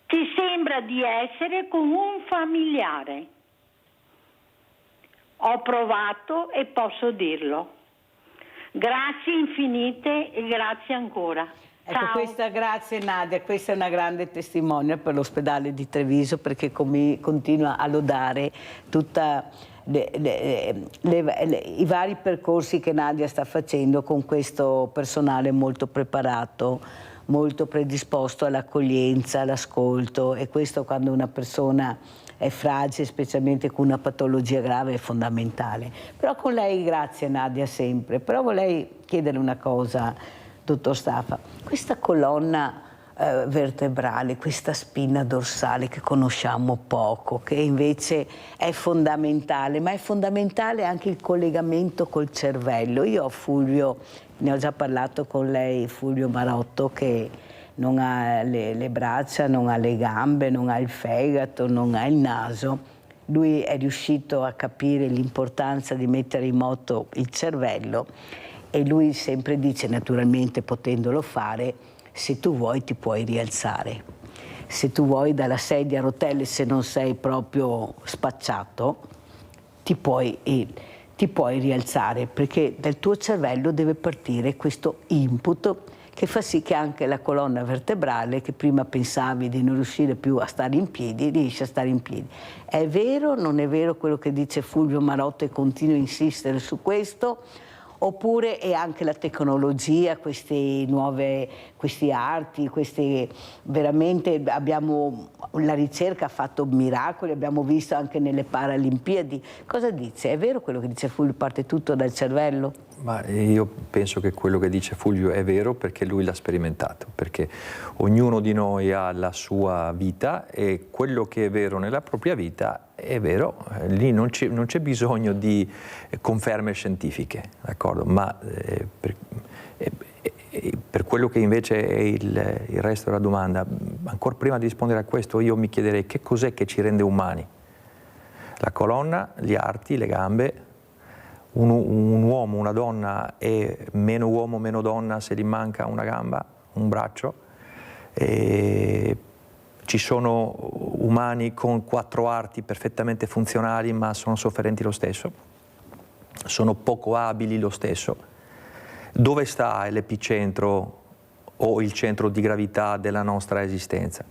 Ti sembra di essere con un familiare. Ho provato e posso dirlo. Grazie infinite e grazie ancora. Ecco, grazie Nadia, questa è una grande testimone per l'ospedale di Treviso, perché continua a lodare tutti i vari percorsi che Nadia sta facendo con questo personale molto preparato, molto predisposto all'accoglienza, all'ascolto, e questo quando una persona è fragile, specialmente con una patologia grave, è fondamentale. Però con lei, grazie Nadia sempre, però vorrei chiedere una cosa, dottor Staffa, questa colonna vertebrale, questa spina dorsale che conosciamo poco, che invece è fondamentale, ma è fondamentale anche il collegamento col cervello. Io ho Fulvio, ne ho già parlato con lei, Fulvio Marotto, che non ha le braccia, non ha le gambe, non ha il fegato, non ha il naso. Lui è riuscito a capire l'importanza di mettere in moto il cervello, e lui sempre dice, naturalmente potendolo fare, se tu vuoi ti puoi rialzare. Se tu vuoi dalla sedia a rotelle, se non sei proprio spacciato, ti puoi rialzare, perché dal tuo cervello deve partire questo input che fa sì che anche la colonna vertebrale, che prima pensavi di non riuscire più a stare in piedi, riesce a stare in piedi. È vero o non è vero quello che dice Fulvio Marotto, e continuo a insistere su questo? Oppure è anche la tecnologia, questi arti, veramente la ricerca ha fatto miracoli, abbiamo visto anche nelle Paralimpiadi. Cosa dice? È vero quello che dice Fulvio, parte tutto dal cervello? Ma io penso che quello che dice Fulvio è vero, perché lui l'ha sperimentato, perché ognuno di noi ha la sua vita e quello che è vero nella propria vita è vero, lì non c'è bisogno di conferme scientifiche, d'accordo? Ma per quello che invece è il resto della domanda, ancora prima di rispondere a questo, io mi chiederei che cos'è che ci rende umani? La colonna, gli arti, le gambe. Un uomo, una donna è meno uomo, meno donna se gli manca una gamba, un braccio. Ci sono umani con 4 arti perfettamente funzionali, ma sono sofferenti lo stesso, sono poco abili lo stesso. Dove sta l'epicentro o il centro di gravità della nostra esistenza?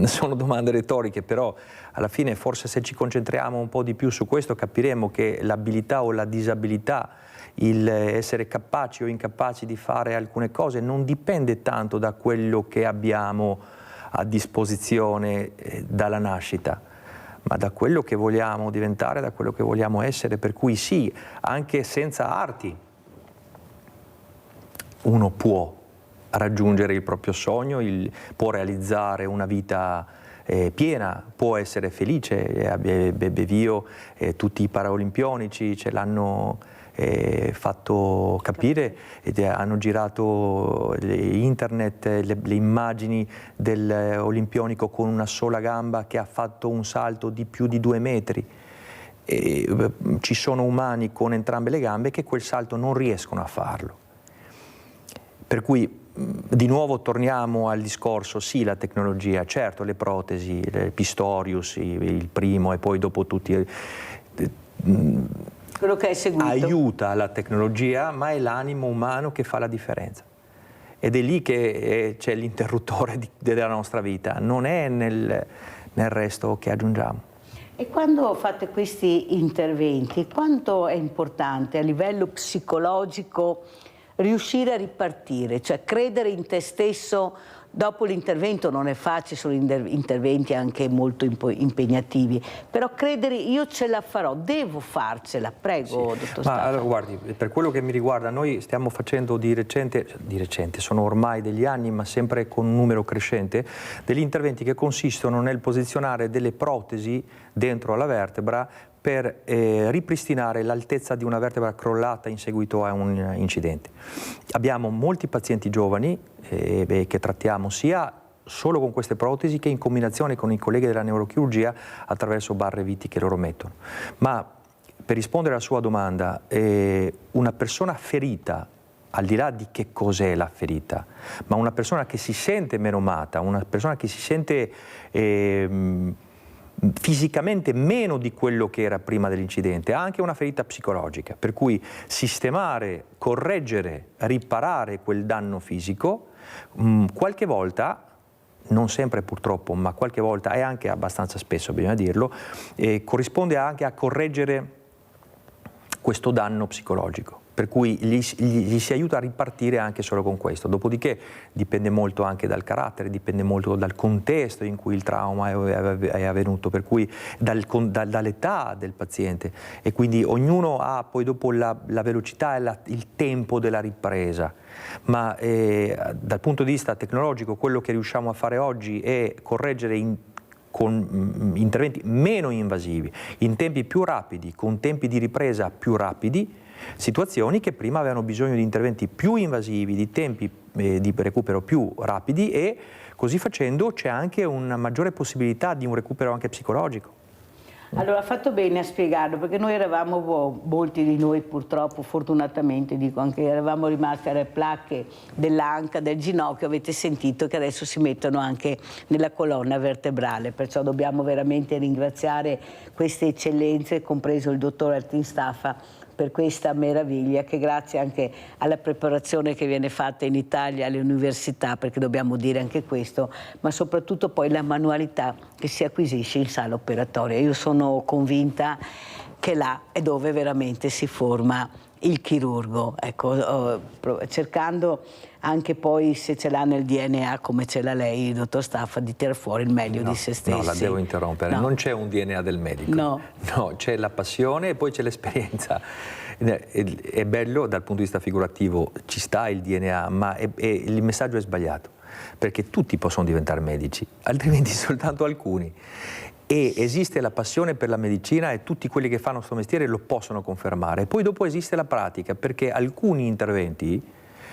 Sono domande retoriche, però alla fine forse se ci concentriamo un po' di più su questo capiremo che l'abilità o la disabilità, il essere capaci o incapaci di fare alcune cose non dipende tanto da quello che abbiamo a disposizione dalla nascita, ma da quello che vogliamo diventare, da quello che vogliamo essere. Per cui sì, anche senza arti uno può raggiungere il proprio sogno, può realizzare una vita piena, può essere felice. Bevio, tutti i paraolimpionici ce l'hanno fatto capire, ed hanno girato internet, le immagini dell'olimpionico con una sola gamba che ha fatto un salto di più di 2 metri. Ci sono umani con entrambe le gambe che quel salto non riescono a farlo. Per cui di nuovo torniamo al discorso, sì, la tecnologia, certo, le protesi, il Pistorius, il primo e poi dopo tutti, quello che hai seguito. Aiuta la tecnologia, ma è l'animo umano che fa la differenza. Ed è lì che c'è l'interruttore della nostra vita, non è nel resto che aggiungiamo. E quando fate questi interventi, quanto è importante a livello psicologico riuscire a ripartire, cioè credere in te stesso dopo l'intervento? Non è facile, sono interventi anche molto impegnativi, però credere io ce la farò, devo farcela, prego, sì. dottor Ma allora, guardi, per quello che mi riguarda, noi stiamo facendo di recente, sono ormai degli anni, ma sempre con un numero crescente, degli interventi che consistono nel posizionare delle protesi dentro alla vertebra per ripristinare l'altezza di una vertebra crollata in seguito a un incidente. Abbiamo molti pazienti giovani che trattiamo sia solo con queste protesi che in combinazione con i colleghi della neurochirurgia attraverso barre viti che loro mettono. Ma per rispondere alla sua domanda, una persona ferita, al di là di che cos'è la ferita, ma una persona che si sente menomata, una persona che si sente fisicamente meno di quello che era prima dell'incidente, ha anche una ferita psicologica, per cui sistemare, correggere, riparare quel danno fisico, qualche volta, non sempre purtroppo, ma qualche volta, e anche abbastanza spesso bisogna dirlo, corrisponde anche a correggere questo danno psicologico, per cui gli si aiuta a ripartire anche solo con questo. Dopodiché dipende molto anche dal carattere, dipende molto dal contesto in cui il trauma è avvenuto, per cui dall'età del paziente, e quindi ognuno ha poi dopo la velocità e il tempo della ripresa. Ma dal punto di vista tecnologico quello che riusciamo a fare oggi è correggere con interventi meno invasivi, in tempi più rapidi, con tempi di ripresa più rapidi, situazioni che prima avevano bisogno di interventi più invasivi, di tempi di recupero più rapidi, e così facendo c'è anche una maggiore possibilità di un recupero anche psicologico. Allora, ha fatto bene a spiegarlo, perché noi eravamo, molti di noi purtroppo, fortunatamente dico, anche eravamo rimasti alle placche dell'anca, del ginocchio, avete sentito che adesso si mettono anche nella colonna vertebrale, perciò dobbiamo veramente ringraziare queste eccellenze, compreso il dottor Artinstaffa, per questa meraviglia, che grazie anche alla preparazione che viene fatta in Italia alle università, perché dobbiamo dire anche questo, ma soprattutto poi la manualità che si acquisisce in sala operatoria. Io sono convinta che là è dove veramente si forma il chirurgo, ecco, cercando anche poi, se ce l'ha nel DNA come ce l'ha lei, dottor Staffa, di tirare fuori il meglio di se stessi. No, la devo interrompere, non c'è un DNA del medico, no, c'è la passione e poi c'è l'esperienza. È bello dal punto di vista figurativo, ci sta il DNA, ma il messaggio è sbagliato, perché tutti possono diventare medici, altrimenti soltanto alcuni. E esiste la passione per la medicina e tutti quelli che fanno questo mestiere lo possono confermare. E poi dopo esiste la pratica, perché alcuni interventi,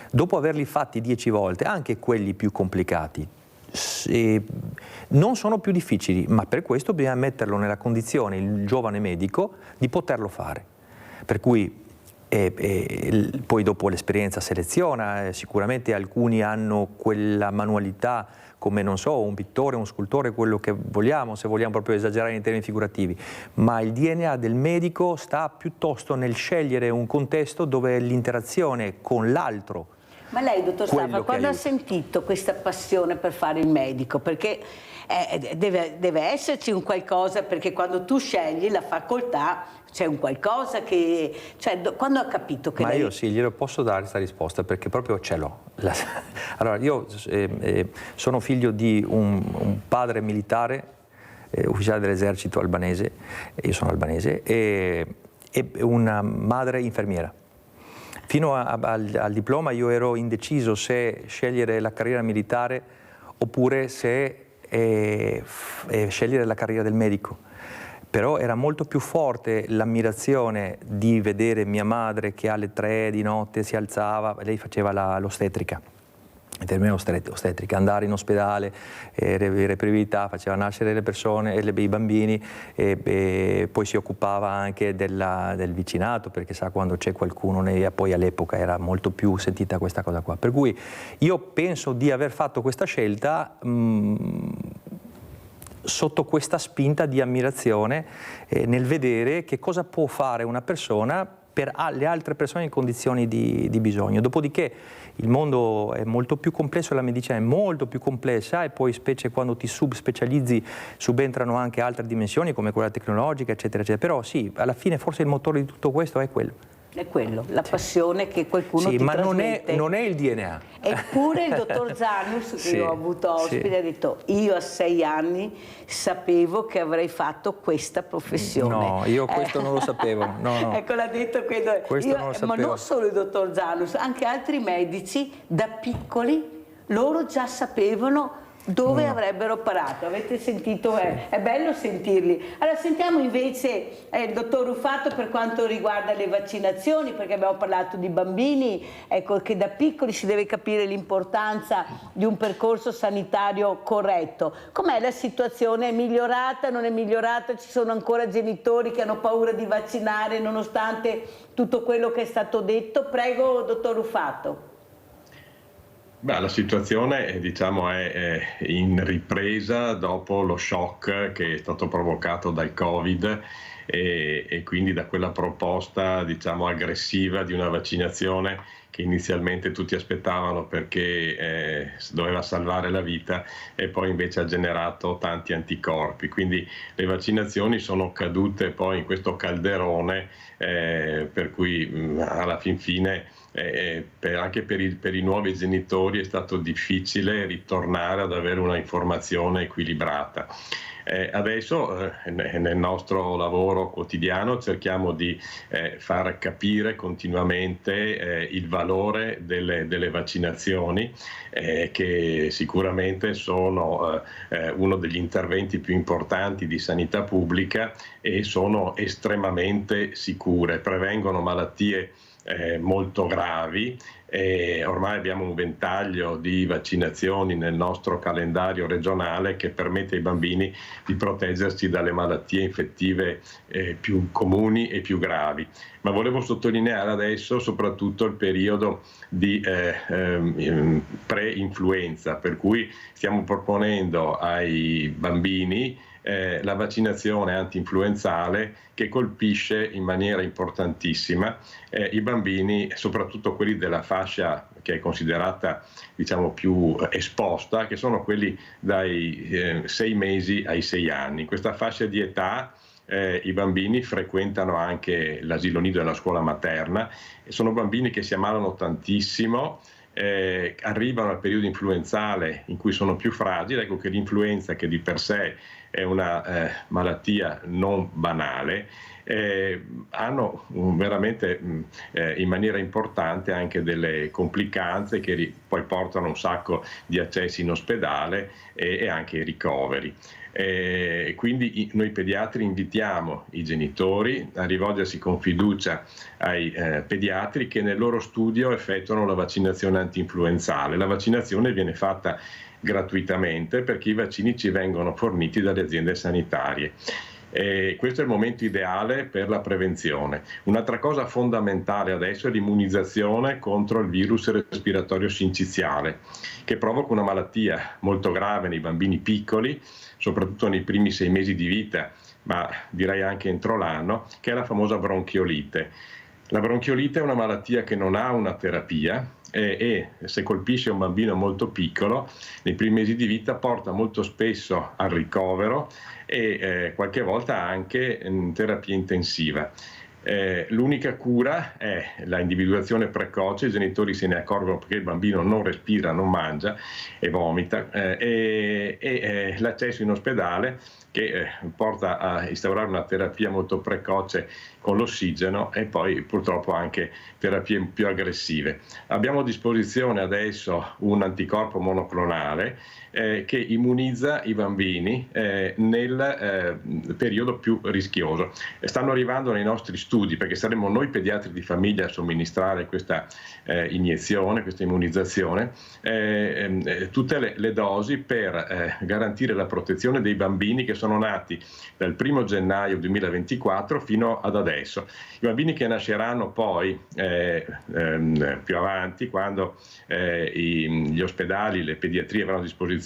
dopo averli fatti 10 volte, anche quelli più complicati, non sono più difficili, ma per questo bisogna metterlo nella condizione, il giovane medico, di poterlo fare. Per cui poi dopo l'esperienza seleziona, sicuramente alcuni hanno quella manualità come, non so, un pittore, un scultore, quello che vogliamo, se vogliamo proprio esagerare in termini figurativi, ma il DNA del medico sta piuttosto nel scegliere un contesto dove l'interazione con l'altro. Ma lei, dottor Staffa, quando ha sentito questa passione per fare il medico? Perché deve esserci un qualcosa, perché quando tu scegli la facoltà c'è un qualcosa che... Cioè, quando ha capito che Ma io sì, glielo posso dare questa risposta, perché proprio ce l'ho. Allora, io sono figlio di un padre militare, ufficiale dell'esercito albanese, io sono albanese, e una madre infermiera. Fino al diploma io ero indeciso se scegliere la carriera militare oppure se scegliere la carriera del medico. Però era molto più forte l'ammirazione di vedere mia madre che alle 3 di notte si alzava, lei faceva l'ostetrica, andare in ospedale, reperibilità, faceva nascere le persone, i bambini, e poi si occupava anche del vicinato, perché sa, quando c'è qualcuno, poi all'epoca era molto più sentita questa cosa qua. Per cui io penso di aver fatto questa scelta sotto questa spinta di ammirazione, nel vedere che cosa può fare una persona per le altre persone in condizioni di bisogno. Dopodiché il mondo è molto più complesso, la medicina è molto più complessa, e poi specie quando ti subspecializzi subentrano anche altre dimensioni come quella tecnologica, eccetera, eccetera. Però sì, alla fine forse il motore di tutto questo è quello. È quello, la passione che qualcuno ti trasmette. Sì, ma non è il DNA. Eppure il dottor Zanus, che Sì, io ho avuto ospite, sì. ha detto: io a 6 anni sapevo che avrei fatto questa professione. No, io questo non lo sapevo. No. Ecco, l'ha detto Questo non lo sapevo. ma non solo il dottor Zanus, anche altri medici da piccoli, loro già sapevano dove avrebbero parato. Avete sentito? È bello sentirli. Allora sentiamo invece il dottor Ruffato per quanto riguarda le vaccinazioni, perché abbiamo parlato di bambini, ecco, che da piccoli si deve capire l'importanza di un percorso sanitario corretto. Com'è la situazione? È migliorata? Non è migliorata? Ci sono ancora genitori che hanno paura di vaccinare nonostante tutto quello che è stato detto? Prego, dottor Ruffato. Beh, la situazione diciamo, è in ripresa dopo lo shock che è stato provocato dal Covid e quindi da quella proposta diciamo, aggressiva di una vaccinazione che inizialmente tutti aspettavano perché doveva salvare la vita e poi invece ha generato tanti anticorpi. Quindi le vaccinazioni sono cadute poi in questo calderone per cui alla fin fine anche per i nuovi genitori è stato difficile ritornare ad avere una informazione equilibrata. Adesso nel nostro lavoro quotidiano cerchiamo di far capire continuamente il valore delle vaccinazioni che sicuramente sono uno degli interventi più importanti di sanità pubblica e sono estremamente sicure, prevengono malattie molto gravi. Ormai abbiamo un ventaglio di vaccinazioni nel nostro calendario regionale che permette ai bambini di proteggersi dalle malattie infettive più comuni e più gravi. Ma volevo sottolineare adesso soprattutto il periodo di pre-influenza, per cui stiamo proponendo ai bambini la vaccinazione anti-influenzale che colpisce in maniera importantissima i bambini, soprattutto quelli della fascia che è considerata diciamo, più esposta, che sono quelli dai 6 mesi ai 6 anni. In questa fascia di età i bambini frequentano anche l'asilo nido e la scuola materna e sono bambini che si ammalano tantissimo. Arrivano al periodo influenzale in cui sono più fragili. Ecco che l'influenza, che di per sé è una malattia non banale, hanno veramente in maniera importante anche delle complicanze che poi portano un sacco di accessi in ospedale e anche i ricoveri. Quindi noi pediatri invitiamo i genitori a rivolgersi con fiducia ai pediatri che nel loro studio effettuano la vaccinazione antinfluenzale. La vaccinazione viene fatta gratuitamente perché i vaccini ci vengono forniti dalle aziende sanitarie. Questo è il momento ideale per la prevenzione. Un'altra cosa fondamentale adesso è l'immunizzazione contro il virus respiratorio sinciziale, che provoca una malattia molto grave nei bambini piccoli, soprattutto nei primi 6 mesi di vita, ma direi anche entro l'anno, che è la famosa bronchiolite. La bronchiolite è una malattia che non ha una terapia e se colpisce un bambino molto piccolo, nei primi mesi di vita porta molto spesso al ricovero e qualche volta anche in terapia intensiva. L'unica cura è la individuazione precoce, i genitori se ne accorgono perché il bambino non respira, non mangia e vomita e l'accesso in ospedale che porta a instaurare una terapia molto precoce con l'ossigeno e poi purtroppo anche terapie più aggressive. Abbiamo a disposizione adesso un anticorpo monoclonale che immunizza i bambini nel periodo più rischioso. Stanno arrivando nei nostri studi perché saremo noi pediatri di famiglia a somministrare questa iniezione, questa immunizzazione, tutte le dosi per garantire la protezione dei bambini che sono nati dal 1 gennaio 2024 fino ad adesso. I bambini che nasceranno poi più avanti, quando gli ospedali, le pediatrie avranno a disposizione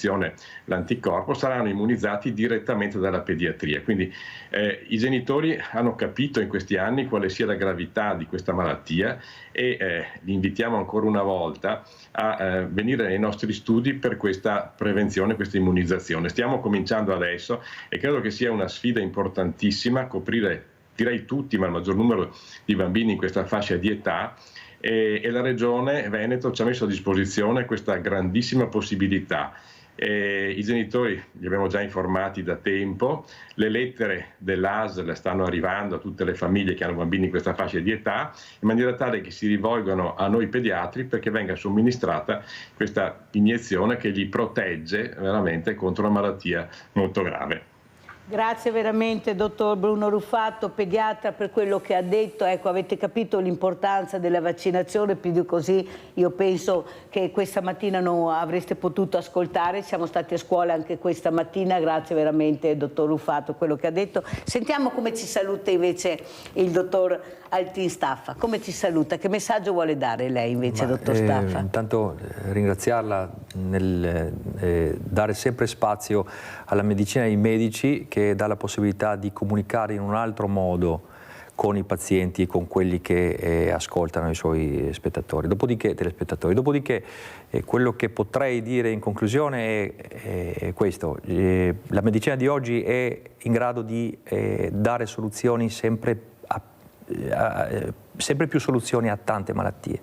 l'anticorpo, saranno immunizzati direttamente dalla pediatria. Quindi i genitori hanno capito in questi anni anni quale sia la gravità di questa malattia e li invitiamo ancora una volta a venire nei nostri studi per questa prevenzione, questa immunizzazione. Stiamo cominciando adesso e credo che sia una sfida importantissima coprire, direi tutti, ma il maggior numero di bambini in questa fascia di età, e la Regione Veneto ci ha messo a disposizione questa grandissima possibilità. I genitori li abbiamo già informati da tempo, le lettere dell'ASL stanno arrivando a tutte le famiglie che hanno bambini in questa fascia di età, in maniera tale che si rivolgano a noi pediatri perché venga somministrata questa iniezione che li protegge veramente contro una malattia molto grave. Grazie veramente dottor Bruno Ruffatto, pediatra, per quello che ha detto. Ecco, avete capito l'importanza della vaccinazione, più di così io penso che questa mattina non avreste potuto ascoltare, siamo stati a scuola anche questa mattina, grazie veramente dottor Ruffatto quello che ha detto. Sentiamo come ci saluta invece il dottor Altin Staffa, come ci saluta, che messaggio vuole dare lei invece dottor Staffa? Intanto ringraziarla nel dare sempre spazio alla medicina e ai medici, che dà la possibilità di comunicare in un altro modo con i pazienti e con quelli che ascoltano i suoi spettatori. Dopodiché, quello che potrei dire in conclusione è questo: la medicina di oggi è in grado di dare soluzioni sempre più soluzioni a tante malattie.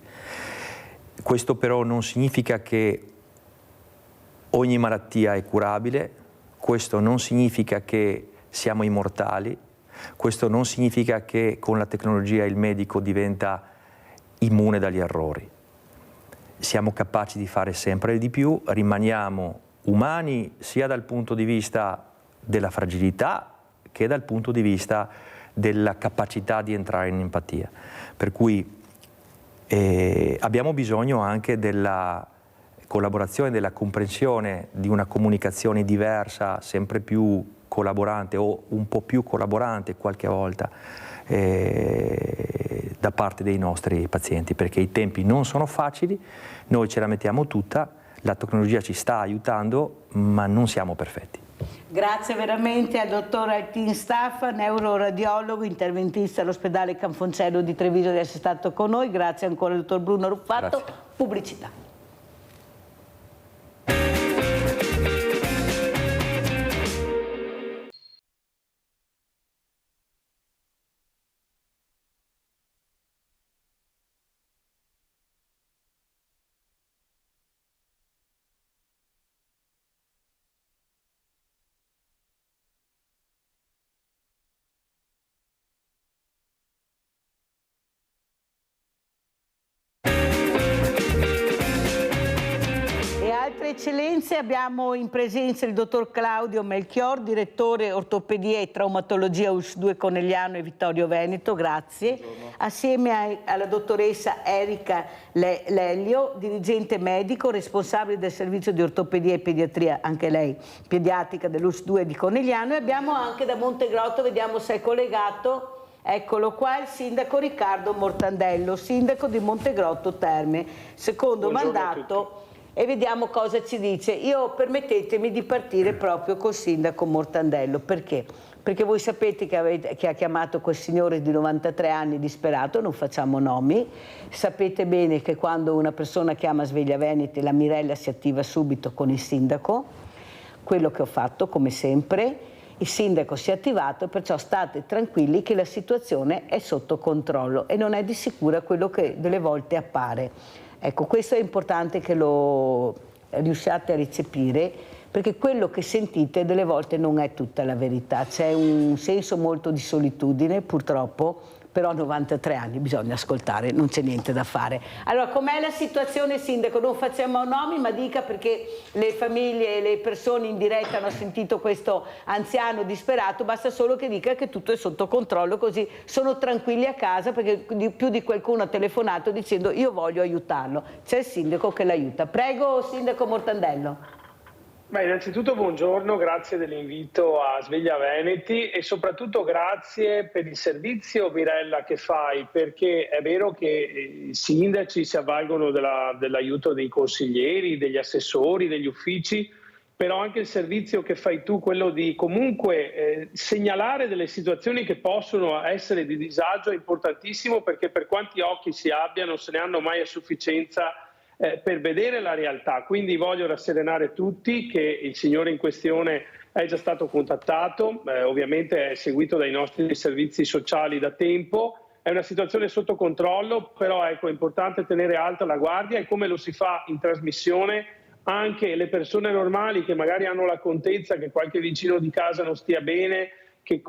Questo però non significa che ogni malattia è curabile. Questo non significa che siamo immortali, questo non significa che con la tecnologia il medico diventa immune dagli errori. Siamo capaci di fare sempre di più, rimaniamo umani sia dal punto di vista della fragilità che dal punto di vista della capacità di entrare in empatia. Per cui abbiamo bisogno anche della collaborazione, della comprensione di una comunicazione diversa, sempre più collaborante o un po' più collaborante qualche volta da parte dei nostri pazienti, perché i tempi non sono facili, noi ce la mettiamo tutta, la tecnologia ci sta aiutando, ma non siamo perfetti. Grazie veramente al dottor Altin Staffa, neuroradiologo, interventista all'ospedale Canfoncello di Treviso, di essere stato con noi. Grazie ancora al dottor Bruno Ruffatto. Grazie. Pubblicità. Eccellenze, abbiamo in presenza il dottor Claudio Melchior, direttore ortopedia e traumatologia ULSS-2 Conegliano e Vittorio Veneto, grazie. Buongiorno. Assieme alla dottoressa Erika Lelio, dirigente medico, responsabile del servizio di ortopedia e pediatria, anche lei pediatrica dell'ULSS-2 di Conegliano, e abbiamo anche da Montegrotto, vediamo se è collegato, eccolo qua, il sindaco Riccardo Mortandello, sindaco di Montegrotto Terme, secondo mandato. E vediamo cosa ci dice. Io permettetemi di partire proprio col sindaco Mortandello. Perché? Perché voi sapete che ha chiamato quel signore di 93 anni disperato, non facciamo nomi. Sapete bene che quando una persona chiama Sveglia Veneti, la Mirella si attiva subito con il sindaco. Quello che ho fatto, come sempre, il sindaco si è attivato, perciò state tranquilli che la situazione è sotto controllo e non è di sicuro quello che delle volte appare. Ecco, questo è importante che lo riusciate a recepire, perché quello che sentite delle volte non è tutta la verità, c'è un senso molto di solitudine purtroppo, però a 93 anni bisogna ascoltare, non c'è niente da fare. Allora, com'è la situazione, sindaco? Non facciamo nomi, ma dica, perché le famiglie e le persone in diretta hanno sentito questo anziano disperato, basta solo che dica che tutto è sotto controllo, così sono tranquilli a casa, perché più di qualcuno ha telefonato dicendo io voglio aiutarlo. C'è il sindaco che l'aiuta. Prego, sindaco Mortandello. Beh, innanzitutto buongiorno, grazie dell'invito a Sveglia Veneti e soprattutto grazie per il servizio, Mirella, che fai, perché è vero che i sindaci si avvalgono dell'aiuto dei consiglieri, degli assessori, degli uffici, però anche il servizio che fai tu, quello di comunque segnalare delle situazioni che possono essere di disagio, è importantissimo, perché per quanti occhi si abbia non se ne hanno mai a sufficienza per vedere la realtà. Quindi voglio rasserenare tutti che il signore in questione è già stato contattato, ovviamente è seguito dai nostri servizi sociali da tempo, è una situazione sotto controllo, però ecco, è importante tenere alta la guardia, e come lo si fa in trasmissione, anche le persone normali che magari hanno la contezza che qualche vicino di casa non stia bene, che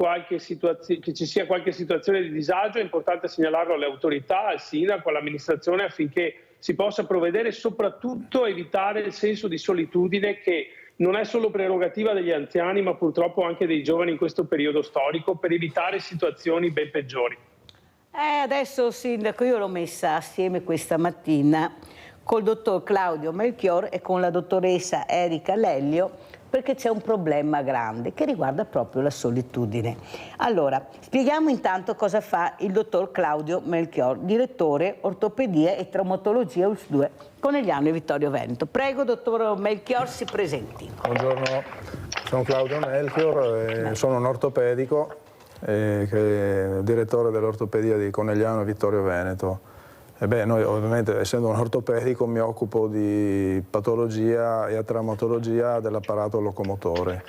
ci sia qualche situazione di disagio, è importante segnalarlo alle autorità, al sindaco, all'amministrazione, affinché si possa provvedere e soprattutto evitare il senso di solitudine, che non è solo prerogativa degli anziani, ma purtroppo anche dei giovani in questo periodo storico, per evitare situazioni ben peggiori. Adesso, Sindaco, io l'ho messa assieme questa mattina col dottor Claudio Melchior e con la dottoressa Erika Lellio, perché c'è un problema grande che riguarda proprio la solitudine. Allora, spieghiamo intanto cosa fa il dottor Claudio Melchior, direttore ortopedia e traumatologia ULSS 2 Conegliano e Vittorio Veneto. Prego, dottor Melchior, si presenti. Buongiorno, sono Claudio Melchior, sono un ortopedico, direttore dell'ortopedia di Conegliano e Vittorio Veneto. Noi ovviamente, essendo un ortopedico, mi occupo di patologia e traumatologia dell'apparato locomotore,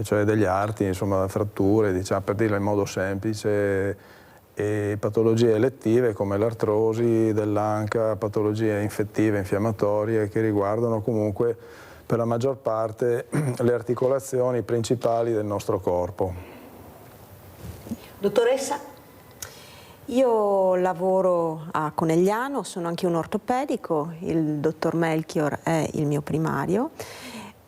cioè degli arti, insomma fratture, diciamo, per dirlo in modo semplice, e patologie elettive come l'artrosi dell'anca, patologie infettive, infiammatorie, che riguardano comunque per la maggior parte le articolazioni principali del nostro corpo. Dottoressa? Io lavoro a Conegliano, sono anche un ortopedico, il dottor Melchior è il mio primario,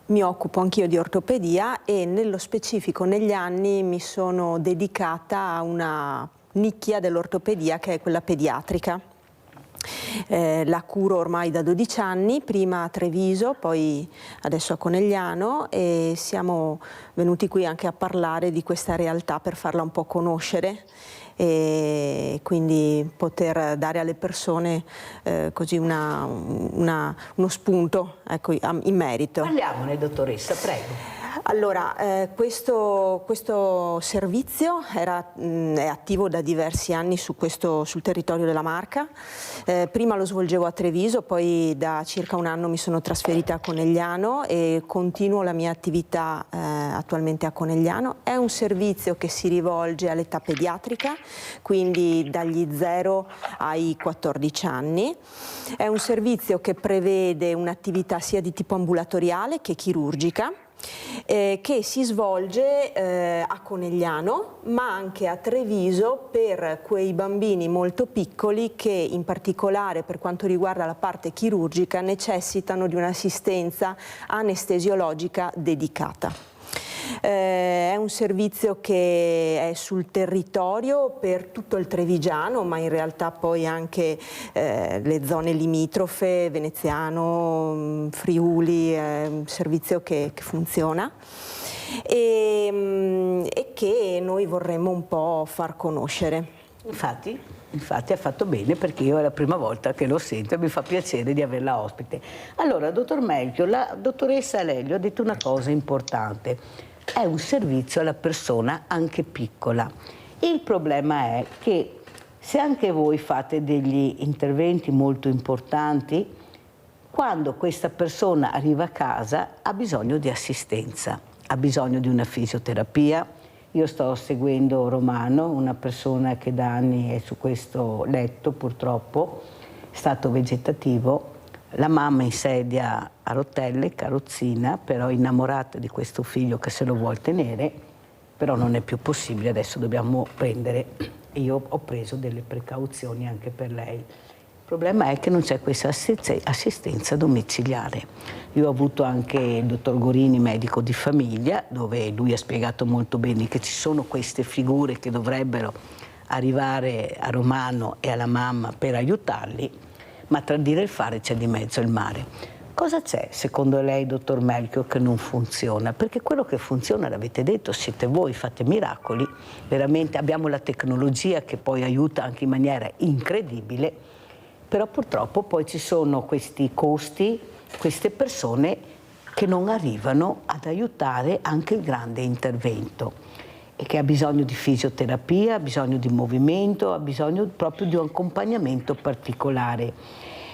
mi occupo anch'io di ortopedia e nello specifico negli anni mi sono dedicata a una nicchia dell'ortopedia che è quella pediatrica. La curo ormai da 12 anni, prima a Treviso, poi adesso a Conegliano, e siamo venuti qui anche a parlare di questa realtà per farla un po' conoscere e quindi poter dare alle persone così uno spunto, ecco, in merito. Parliamone, dottoressa, prego. Allora, questo servizio è attivo da diversi anni sul territorio della Marca. Prima lo svolgevo a Treviso, poi da circa un anno mi sono trasferita a Conegliano e continuo la mia attività attualmente a Conegliano. È un servizio che si rivolge all'età pediatrica, quindi dagli 0 ai 14 anni. È un servizio che prevede un'attività sia di tipo ambulatoriale che chirurgica, che si svolge a Conegliano ma anche a Treviso per quei bambini molto piccoli che in particolare per quanto riguarda la parte chirurgica necessitano di un'assistenza anestesiologica dedicata. È un servizio che è sul territorio per tutto il Trevigiano, ma in realtà poi anche le zone limitrofe, Veneziano, Friuli, è un servizio che funziona e che noi vorremmo un po' far conoscere. Infatti ha fatto bene, perché io è la prima volta che lo sento e mi fa piacere di averla ospite. Allora, dottor Melchior, la dottoressa Lellio ha detto una cosa importante. È un servizio alla persona anche piccola. Il problema è che se anche voi fate degli interventi molto importanti, quando questa persona arriva a casa ha bisogno di assistenza, ha bisogno di una fisioterapia. Io sto seguendo Romano, una persona che da anni è su questo letto, purtroppo, stato vegetativo. La mamma in sedia a rotelle, carrozzina, però innamorata di questo figlio che se lo vuol tenere, però non è più possibile, adesso dobbiamo prendere, io ho preso delle precauzioni anche per lei. Il problema è che non c'è questa assistenza domiciliare. Io ho avuto anche il dottor Gorini, medico di famiglia, dove lui ha spiegato molto bene che ci sono queste figure che dovrebbero arrivare a Romano e alla mamma per aiutarli, ma tra il dire e il fare c'è di mezzo il mare. Cosa c'è secondo lei, dottor Melchior, che non funziona? Perché quello che funziona, l'avete detto, siete voi, fate miracoli, veramente abbiamo la tecnologia che poi aiuta anche in maniera incredibile, però purtroppo poi ci sono questi costi, queste persone che non arrivano ad aiutare anche il grande intervento e che ha bisogno di fisioterapia, ha bisogno di movimento, ha bisogno proprio di un accompagnamento particolare.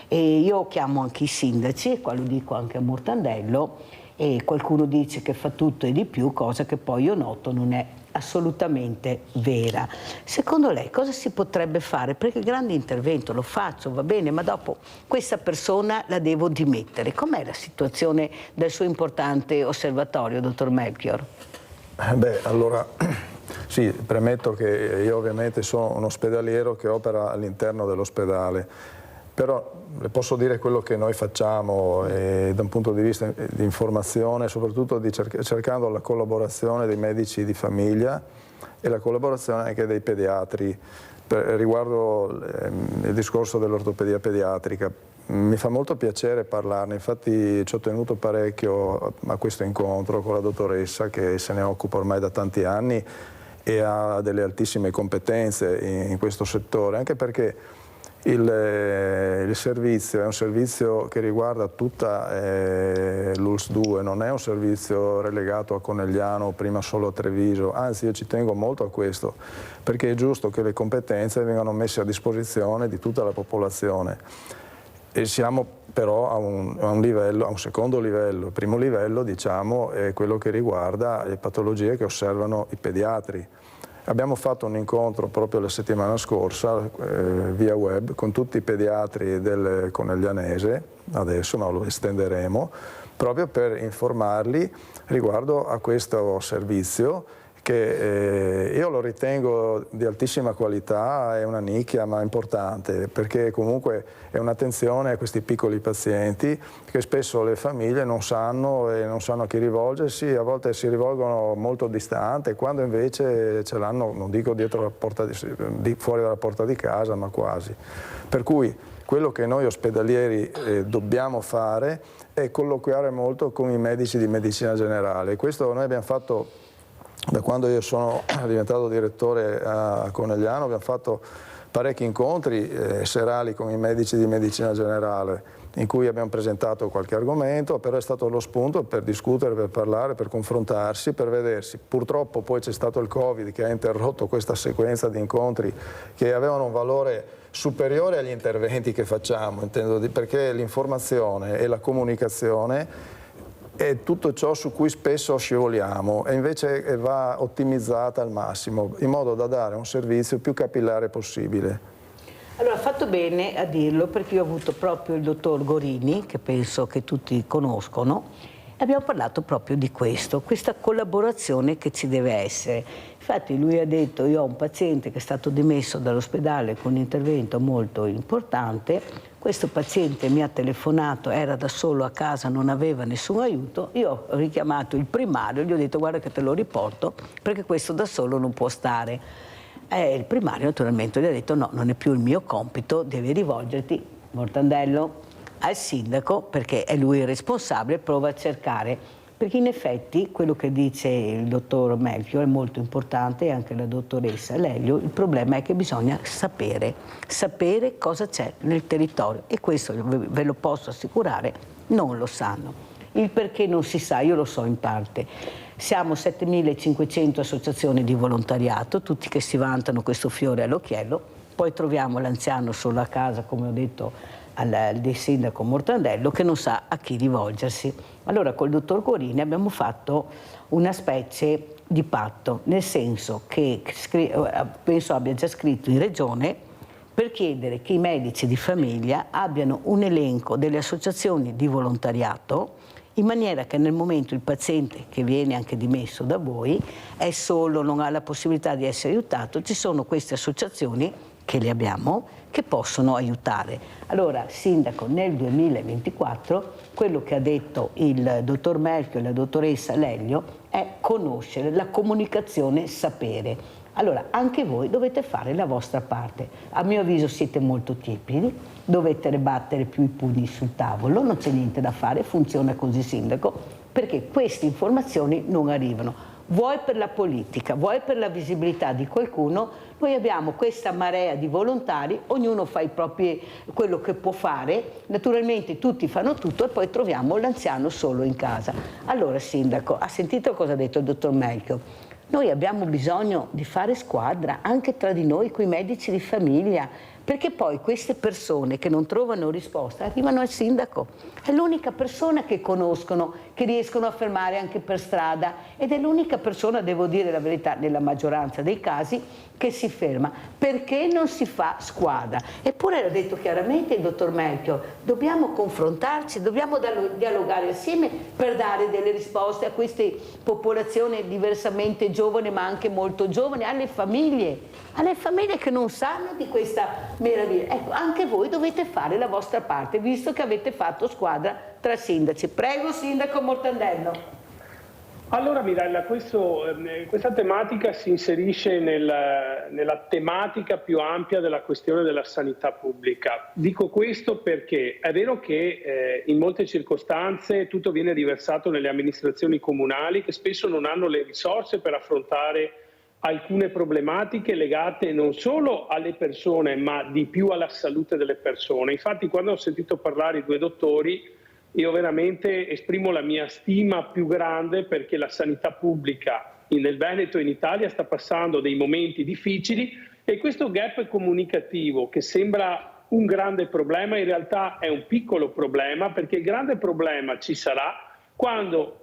E io chiamo anche i sindaci, e qua lo dico anche a Mortandello, e qualcuno dice che fa tutto e di più, cosa che poi io noto non è assolutamente vera. Secondo lei cosa si potrebbe fare? Perché il grande intervento lo faccio, va bene, ma dopo questa persona la devo dimettere. Com'è la situazione del suo importante osservatorio, dottor Melchior? Beh, allora, sì, premetto che io ovviamente sono un ospedaliero che opera all'interno dell'ospedale, però le posso dire quello che noi facciamo da un punto di vista di informazione, soprattutto cercando la collaborazione dei medici di famiglia e la collaborazione anche dei pediatri riguardo il discorso dell'ortopedia pediatrica. Mi fa molto piacere parlarne, infatti ci ho tenuto parecchio a questo incontro con la dottoressa che se ne occupa ormai da tanti anni e ha delle altissime competenze in questo settore, anche perché il servizio è un servizio che riguarda tutta l'ULSS 2, non è un servizio relegato a Conegliano o prima solo a Treviso, anzi io ci tengo molto a questo, perché è giusto che le competenze vengano messe a disposizione di tutta la popolazione. E siamo però a un secondo livello. Il primo livello, diciamo, è quello che riguarda le patologie che osservano i pediatri. Abbiamo fatto un incontro proprio la settimana scorsa via web con tutti i pediatri del Coneglianese, adesso ma lo estenderemo, proprio per informarli riguardo a questo servizio che io lo ritengo di altissima qualità, è una nicchia ma importante, perché comunque è un'attenzione a questi piccoli pazienti che spesso le famiglie non sanno a chi rivolgersi, a volte si rivolgono molto distante, quando invece ce l'hanno, non dico dietro la porta fuori dalla porta di casa, ma quasi. Per cui quello che noi ospedalieri dobbiamo fare è colloquiare molto con i medici di medicina generale. Questo noi abbiamo fatto da quando io sono diventato direttore a Conegliano, abbiamo fatto parecchi incontri serali con i medici di medicina generale in cui abbiamo presentato qualche argomento, però è stato lo spunto per discutere, per parlare, per confrontarsi, per vedersi. Purtroppo poi c'è stato il Covid che ha interrotto questa sequenza di incontri che avevano un valore superiore agli interventi che facciamo, perché l'informazione e la comunicazione è tutto ciò su cui spesso scivoliamo e invece va ottimizzata al massimo in modo da dare un servizio più capillare possibile. Allora, ha fatto bene a dirlo perché io ho avuto proprio il dottor Gorini, che penso che tutti conoscono, e abbiamo parlato proprio di questo, questa collaborazione che ci deve essere. Infatti lui ha detto: io ho un paziente che è stato dimesso dall'ospedale con un intervento molto importante, questo paziente mi ha telefonato, era da solo a casa, non aveva nessun aiuto, io ho richiamato il primario, gli ho detto: guarda che te lo riporto perché questo da solo non può stare. Il primario naturalmente gli ha detto: no, non è più il mio compito, devi rivolgerti, Mortandello, al sindaco perché è lui il responsabile, prova a cercare. Perché in effetti quello che dice il dottor Melchior è molto importante, e anche la dottoressa Lelio, il problema è che bisogna sapere cosa c'è nel territorio, e questo ve lo posso assicurare, non lo sanno. Il perché non si sa, io lo so in parte. Siamo 7.500 associazioni di volontariato, tutti che si vantano questo fiore all'occhiello, poi troviamo l'anziano solo a casa, come ho detto del sindaco Mortandello, che non sa a chi rivolgersi. Allora col dottor Gorini abbiamo fatto una specie di patto, nel senso che penso abbia già scritto in regione per chiedere che i medici di famiglia abbiano un elenco delle associazioni di volontariato, in maniera che nel momento il paziente che viene anche dimesso da voi è solo, non ha la possibilità di essere aiutato, ci sono queste associazioni che le abbiamo, che possono aiutare. Allora, sindaco, nel 2024 quello che ha detto il dottor Melchior e la dottoressa Lelio è conoscere, la comunicazione, sapere. Allora, anche voi dovete fare la vostra parte. A mio avviso siete molto tiepidi, dovete battere più i pugni sul tavolo, non c'è niente da fare, funziona così, sindaco, perché queste informazioni non arrivano. vuoi per la politica, vuoi per la visibilità di qualcuno, noi abbiamo questa marea di volontari, ognuno fa quello che può fare, naturalmente tutti fanno tutto e poi troviamo l'anziano solo in casa. Allora, Sindaco, ha sentito cosa ha detto il dottor Melchior? Noi abbiamo bisogno di fare squadra anche tra di noi, coi medici di famiglia, perché poi queste persone che non trovano risposta arrivano al sindaco. È l'unica persona che conoscono, che riescono a fermare anche per strada, ed è l'unica persona, devo dire la verità, nella maggioranza dei casi, che si ferma. Perché non si fa squadra? Eppure l'ha detto chiaramente il dottor Melchior, dobbiamo confrontarci, dobbiamo dialogare assieme per dare delle risposte a queste popolazioni diversamente giovani, ma anche molto giovani, alle famiglie che non sanno di questa meraviglia. Ecco, anche voi dovete fare la vostra parte, visto che avete fatto squadra tra sindaci. Prego, Sindaco Mortandello. Allora Mirella, questa tematica si inserisce nella tematica più ampia della questione della sanità pubblica. Dico questo perché è vero che in molte circostanze tutto viene riversato nelle amministrazioni comunali, che spesso non hanno le risorse per affrontare alcune problematiche legate non solo alle persone, ma di più alla salute delle persone. Infatti, quando ho sentito parlare i due dottori, io veramente esprimo la mia stima più grande, perché la sanità pubblica nel Veneto e in Italia sta passando dei momenti difficili, e questo gap comunicativo, che sembra un grande problema, in realtà è un piccolo problema, perché il grande problema ci sarà quando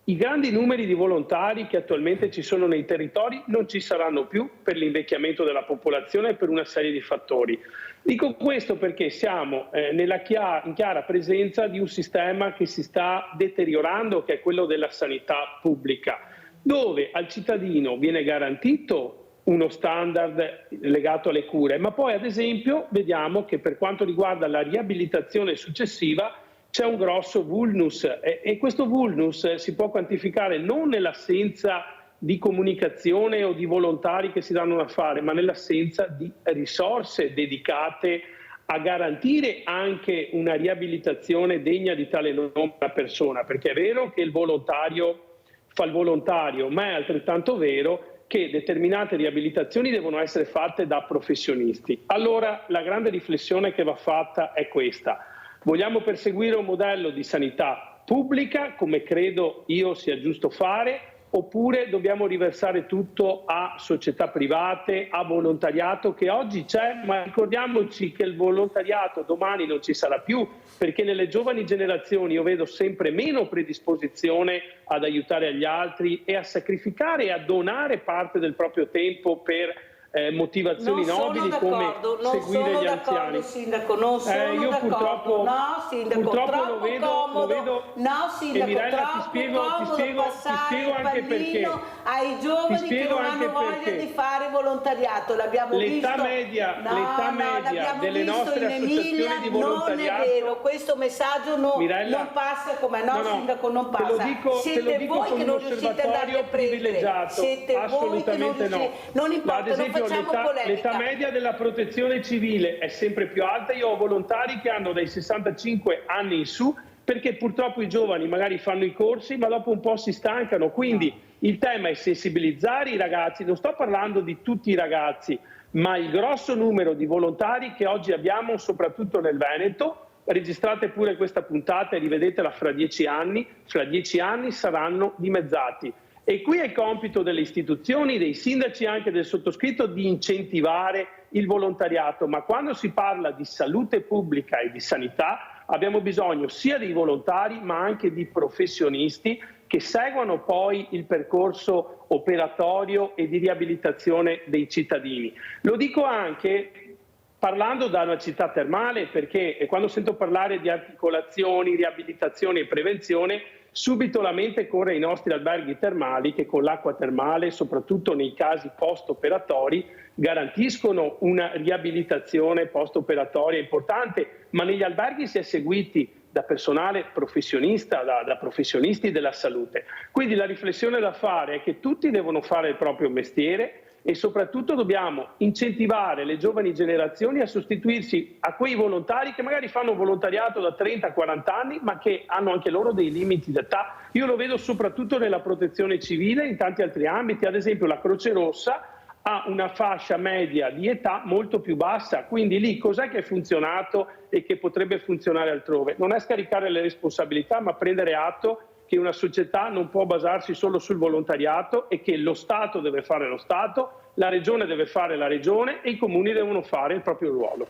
i grandi numeri di volontari che attualmente ci sono nei territori non ci saranno più per l'invecchiamento della popolazione e per una serie di fattori. Dico questo perché siamo in chiara presenza di un sistema che si sta deteriorando, che è quello della sanità pubblica, dove al cittadino viene garantito uno standard legato alle cure, ma poi ad esempio vediamo che per quanto riguarda la riabilitazione successiva c'è un grosso vulnus, e questo vulnus si può quantificare non nell'assenza di comunicazione o di volontari che si danno da fare, ma nell'assenza di risorse dedicate a garantire anche una riabilitazione degna di tale nome alla persona, perché è vero che il volontario fa il volontario, ma è altrettanto vero che determinate riabilitazioni devono essere fatte da professionisti. Allora la grande riflessione che va fatta è questa: vogliamo perseguire un modello di sanità pubblica, come credo io sia giusto fare, oppure dobbiamo riversare tutto a società private, a volontariato che oggi c'è, ma ricordiamoci che il volontariato domani non ci sarà più, perché nelle giovani generazioni io vedo sempre meno predisposizione ad aiutare gli altri e a sacrificare e a donare parte del proprio tempo per motivazioni nobili come seguire gli anziani. Sindaco, non sono io d'accordo. purtroppo lo vedo. No, Sindaco, Mirella, ti spiego anche perché. Ai giovani che non hanno voglia di fare volontariato, l'abbiamo visto. L'età media delle nostre associazioni di volontariato. Non è vero, questo messaggio non passa come Sindaco, non passa. Siete voi che non riuscite ad andare a prendere. Siete voi che non riuscite. Non importa, non facciamo polemica. L'età media della protezione civile è sempre più alta. Io ho volontari che hanno dai 65 anni in su, perché purtroppo i giovani magari fanno i corsi ma dopo un po' si stancano, quindi il tema è sensibilizzare i ragazzi. Non sto parlando di tutti i ragazzi, ma il grosso numero di volontari che oggi abbiamo soprattutto nel Veneto. Registrate pure questa puntata e rivedetela fra 10 anni saranno dimezzati. E qui è il compito delle istituzioni, dei sindaci e anche del sottoscritto di incentivare il volontariato, ma quando si parla di salute pubblica e di sanità abbiamo bisogno sia di volontari ma anche di professionisti che seguano poi il percorso operatorio e di riabilitazione dei cittadini. Lo dico anche parlando da una città termale, perché quando sento parlare di articolazioni, riabilitazione e prevenzione, subito la mente corre ai nostri alberghi termali che con l'acqua termale, soprattutto nei casi post-operatori, garantiscono una riabilitazione post-operatoria importante, ma negli alberghi si è seguiti da personale professionista, da professionisti della salute. Quindi la riflessione da fare è che tutti devono fare il proprio mestiere e soprattutto dobbiamo incentivare le giovani generazioni a sostituirsi a quei volontari che magari fanno volontariato da 30-40 anni ma che hanno anche loro dei limiti d'età. Io lo vedo soprattutto nella protezione civile e in tanti altri ambiti, ad esempio la Croce Rossa ha una fascia media di età molto più bassa, quindi lì cos'è che è funzionato e che potrebbe funzionare altrove? Non è scaricare le responsabilità ma prendere atto che una società non può basarsi solo sul volontariato e che lo Stato deve fare lo Stato, la Regione deve fare la Regione e i comuni devono fare il proprio ruolo.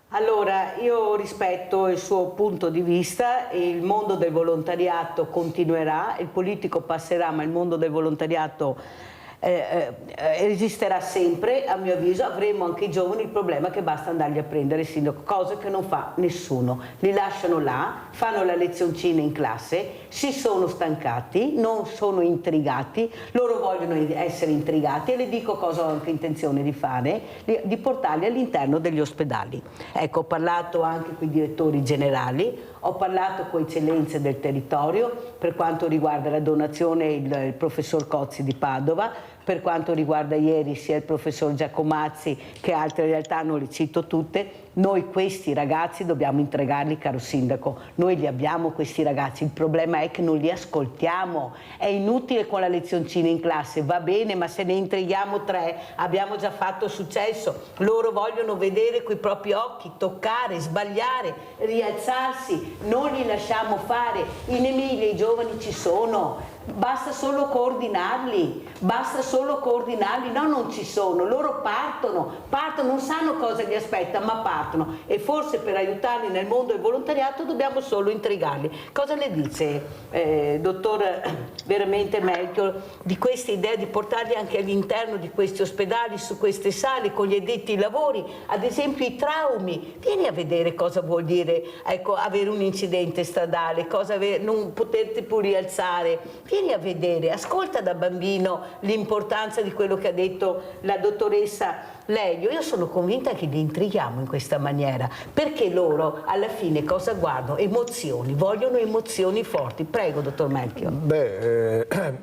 Allora, io rispetto il suo punto di vista, il mondo del volontariato continuerà, il politico passerà, ma il mondo del volontariato esisterà sempre. A mio avviso avremo anche i giovani il problema che basta andarli a prendere, sindaco, cosa che non fa nessuno, li lasciano là, fanno la lezioncina in classe, si sono stancati, non sono intrigati, loro vogliono essere intrigati e le dico cosa ho anche intenzione di fare, di portarli all'interno degli ospedali. Ecco, ho parlato anche con i direttori generali, ho parlato con eccellenze del territorio, per quanto riguarda la donazione il professor Cozzi di Padova, per quanto riguarda ieri sia il professor Giacomazzi che altre realtà, non le cito tutte. Noi questi ragazzi dobbiamo integrarli, caro sindaco, noi li abbiamo questi ragazzi, il problema è che non li ascoltiamo, è inutile con la lezioncina in classe, va bene, ma se ne intrighiamo 3 abbiamo già fatto successo, loro vogliono vedere coi propri occhi, toccare, sbagliare, rialzarsi, non li lasciamo fare, in Emilia i giovani ci sono, basta solo coordinarli, no, non ci sono, loro partono, non sanno cosa li aspetta, ma partono e forse per aiutarli nel mondo del volontariato dobbiamo solo intrigarli. Cosa le dice, dottor veramente Melchior, di questa idea di portarli anche all'interno di questi ospedali, su queste sale, con gli addetti ai lavori, ad esempio i traumi? Vieni a vedere cosa vuol dire, ecco, avere un incidente stradale, non poterti più rialzare. Vieni a vedere, ascolta da bambino l'importanza di quello che ha detto la dottoressa Leglio. Io sono convinta che li intrighiamo in questa maniera, perché loro alla fine cosa guardano? Emozioni, vogliono emozioni forti. Prego, dottor Melchior.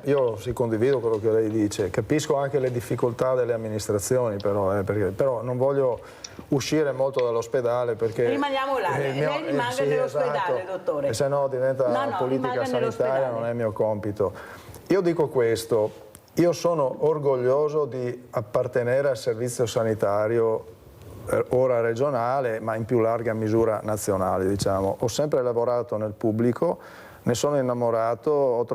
Io sì, condivido quello che lei dice, capisco anche le difficoltà delle amministrazioni, però non voglio uscire molto dall'ospedale perché rimaniamo là, lei rimanga nell'ospedale, esatto, dottore, e se no diventa politica sanitaria, non è il mio compito. Io dico questo: io sono orgoglioso di appartenere al servizio sanitario ora regionale, ma in più larga misura nazionale, diciamo. Ho sempre lavorato nel pubblico, ne sono innamorato,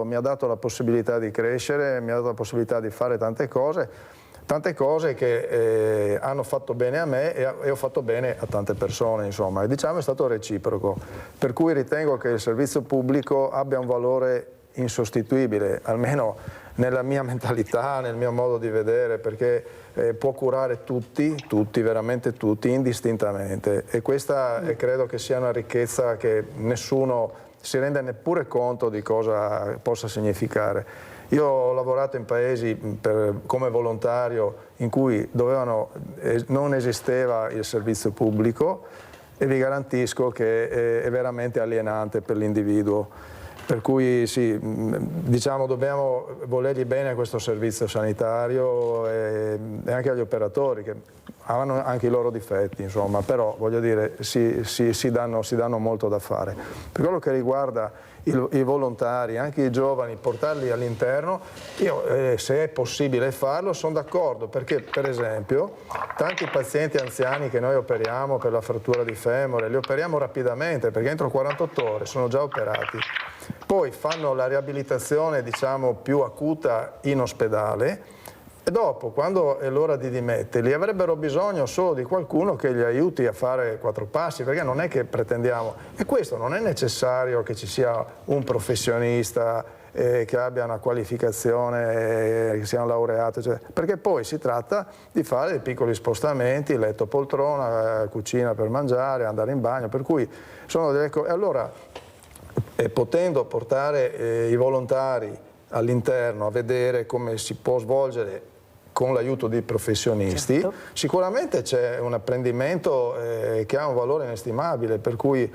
mi ha dato la possibilità di crescere, mi ha dato la possibilità di fare tante cose che hanno fatto bene a me e ho fatto bene a tante persone, insomma, e diciamo è stato reciproco, per cui ritengo che il servizio pubblico abbia un valore insostituibile, almeno nella mia mentalità, nel mio modo di vedere, perché può curare tutti, veramente tutti, indistintamente, e questa credo che sia una ricchezza che nessuno si rende neppure conto di cosa possa significare. Io ho lavorato in paesi come volontario in cui non esisteva il servizio pubblico e vi garantisco che è veramente alienante per l'individuo. Per cui sì, diciamo dobbiamo volergli bene a questo servizio sanitario e anche agli operatori che hanno anche i loro difetti, insomma, però voglio dire si danno molto da fare. Per quello che riguarda i volontari, anche i giovani, portarli all'interno, io se è possibile farlo sono d'accordo, perché per esempio tanti pazienti anziani che noi operiamo per la frattura di femore, li operiamo rapidamente perché entro 48 ore sono già operati, poi fanno la riabilitazione diciamo più acuta in ospedale e dopo, quando è l'ora di dimetterli, avrebbero bisogno solo di qualcuno che gli aiuti a fare 4 passi, perché non è che pretendiamo, e questo non è necessario che ci sia un professionista che abbia una qualificazione, che sia un laureato, cioè, perché poi si tratta di fare dei piccoli spostamenti, letto poltrona, cucina per mangiare, andare in bagno, per cui sono delle cose. Allora, potendo portare i volontari all'interno a vedere come si può svolgere con l'aiuto di professionisti, certo. Sicuramente c'è un apprendimento che ha un valore inestimabile, per cui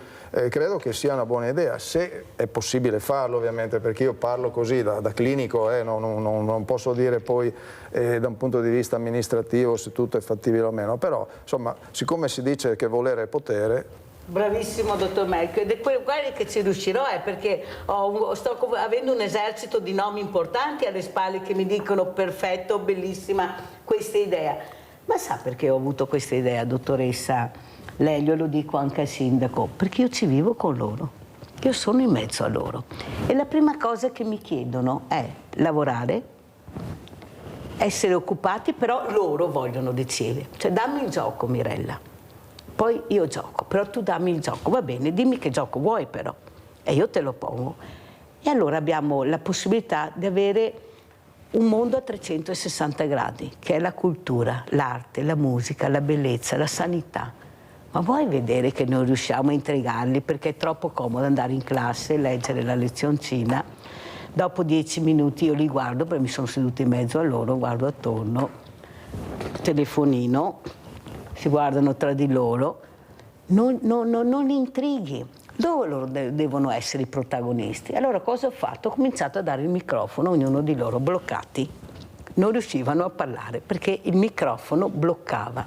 credo che sia una buona idea, se è possibile farlo ovviamente, perché io parlo così da clinico, non posso dire poi da un punto di vista amministrativo se tutto è fattibile o meno, però insomma, siccome si dice che volere è potere. Bravissimo dottor Melchior, ed è quello che ci riuscirò, perché sto avendo un esercito di nomi importanti alle spalle che mi dicono perfetto, bellissima questa idea. Ma sa perché ho avuto questa idea, dottoressa Lelio, lo dico anche al sindaco? Perché io ci vivo con loro, io sono in mezzo a loro e la prima cosa che mi chiedono è lavorare, essere occupati, però loro vogliono decidere, cioè dammi il gioco Mirella. Poi io gioco, però tu dammi il gioco, va bene, dimmi che gioco vuoi però, e io te lo pongo. E allora abbiamo la possibilità di avere un mondo a 360 gradi, che è la cultura, l'arte, la musica, la bellezza, la sanità. Ma vuoi vedere che noi riusciamo a intrigarli, perché è troppo comodo andare in classe, leggere la lezioncina, dopo 10 minuti io li guardo, perché mi sono seduta in mezzo a loro, guardo attorno, telefonino, si guardano tra di loro, non li intrighi, loro devono essere i protagonisti. Allora cosa ho fatto? Ho cominciato a dare il microfono a ognuno di loro, bloccati, non riuscivano a parlare perché il microfono bloccava.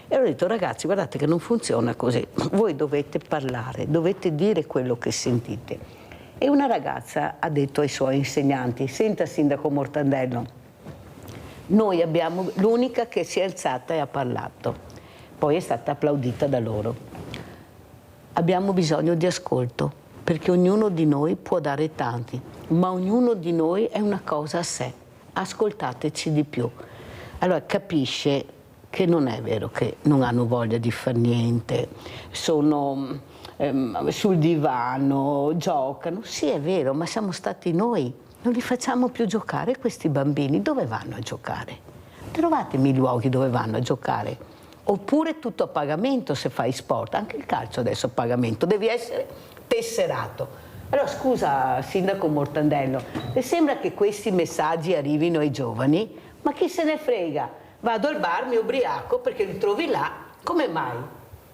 E ho detto ragazzi guardate che non funziona così, voi dovete parlare, dovete dire quello che sentite. E una ragazza ha detto ai suoi insegnanti, senta sindaco Mortandello, noi abbiamo l'unica che si è alzata e ha parlato. Poi è stata applaudita da loro. Abbiamo bisogno di ascolto, perché ognuno di noi può dare tanti, ma ognuno di noi è una cosa a sé. Ascoltateci di più. Allora capisce che non è vero che non hanno voglia di far niente, sono sul divano, giocano. Sì, è vero, ma siamo stati noi. Non li facciamo più giocare questi bambini. Dove vanno a giocare? Trovatemi i luoghi dove vanno a giocare. Oppure tutto a pagamento se fai sport, anche il calcio adesso a pagamento, devi essere tesserato. Allora scusa sindaco Mortandello, le sembra che questi messaggi arrivino ai giovani? Ma chi se ne frega? Vado al bar, mi ubriaco perché li trovi là, come mai?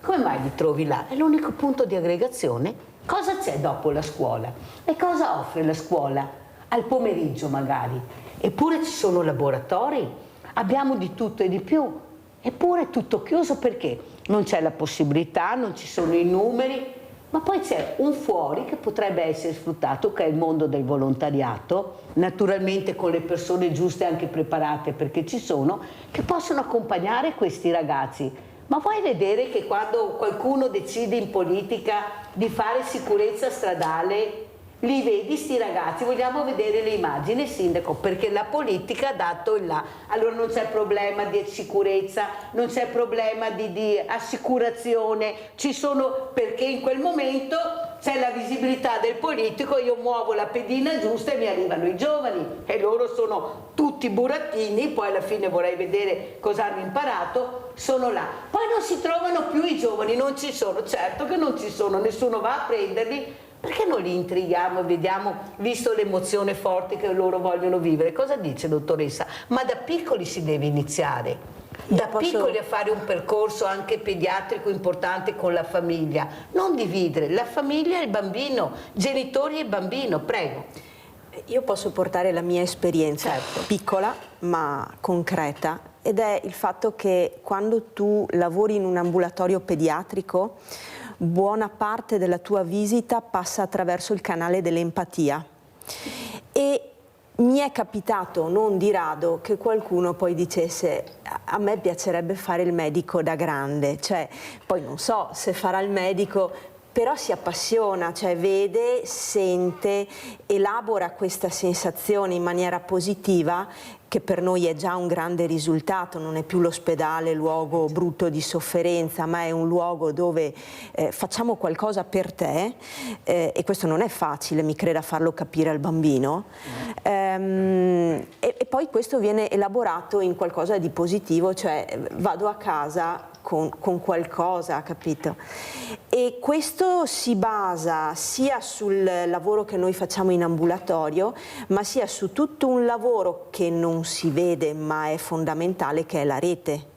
Come mai li trovi là? È l'unico punto di aggregazione. Cosa c'è dopo la scuola? E cosa offre la scuola? Al pomeriggio magari. Eppure ci sono laboratori, abbiamo di tutto e di più. Eppure è tutto chiuso perché non c'è la possibilità, non ci sono i numeri, ma poi c'è un fuori che potrebbe essere sfruttato, che è il mondo del volontariato, naturalmente con le persone giuste e anche preparate perché ci sono, che possono accompagnare questi ragazzi. Ma vuoi vedere che quando qualcuno decide in politica di fare sicurezza stradale, li vedi sti ragazzi, vogliamo vedere le immagini sindaco, perché la politica ha dato il là, allora non c'è problema di sicurezza, non c'è problema di assicurazione, ci sono, perché in quel momento c'è la visibilità del politico, io muovo la pedina giusta e mi arrivano i giovani e loro sono tutti burattini, poi alla fine vorrei vedere cosa hanno imparato, sono là, poi non si trovano più i giovani, non ci sono, certo che non ci sono, nessuno va a prenderli. Perché non li intrighiamo e vediamo, visto l'emozione forte che loro vogliono vivere? Cosa dice dottoressa? Ma da piccoli si deve iniziare, da piccoli a fare un percorso anche pediatrico importante con la famiglia, non dividere la famiglia e il bambino, genitori e bambino, prego. Io posso portare la mia esperienza, certo, piccola ma concreta, ed è il fatto che quando tu lavori in un ambulatorio pediatrico, buona parte della tua visita passa attraverso il canale dell'empatia e mi è capitato non di rado che qualcuno poi dicesse a me piacerebbe fare il medico da grande, cioè poi non so se farà il medico, però si appassiona, cioè vede, sente, elabora questa sensazione in maniera positiva che per noi è già un grande risultato, non è più l'ospedale luogo brutto di sofferenza, ma è un luogo dove facciamo qualcosa per te e questo non è facile, mi creda, farlo capire al bambino. E poi questo viene elaborato in qualcosa di positivo, cioè vado a casa con qualcosa, capito? E questo si basa sia sul lavoro che noi facciamo in ambulatorio, ma sia su tutto un lavoro che non si vede ma è fondamentale, che è la rete.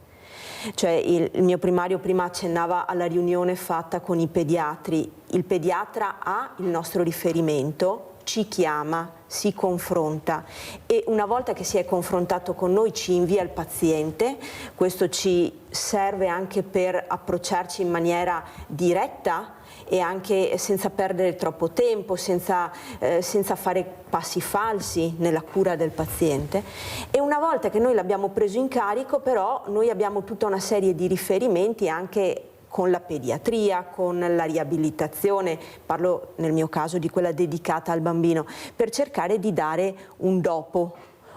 Cioè il mio primario prima accennava alla riunione fatta con i pediatri. Il pediatra ha il nostro riferimento, ci chiama, si confronta e una volta che si è confrontato con noi ci invia il paziente. Questo ci serve anche per approcciarci in maniera diretta e anche senza perdere troppo tempo, senza fare passi falsi nella cura del paziente. E una volta che noi l'abbiamo preso in carico, però, noi abbiamo tutta una serie di riferimenti anche con la pediatria, con la riabilitazione, parlo nel mio caso di quella dedicata al bambino, per cercare di dare un dopo.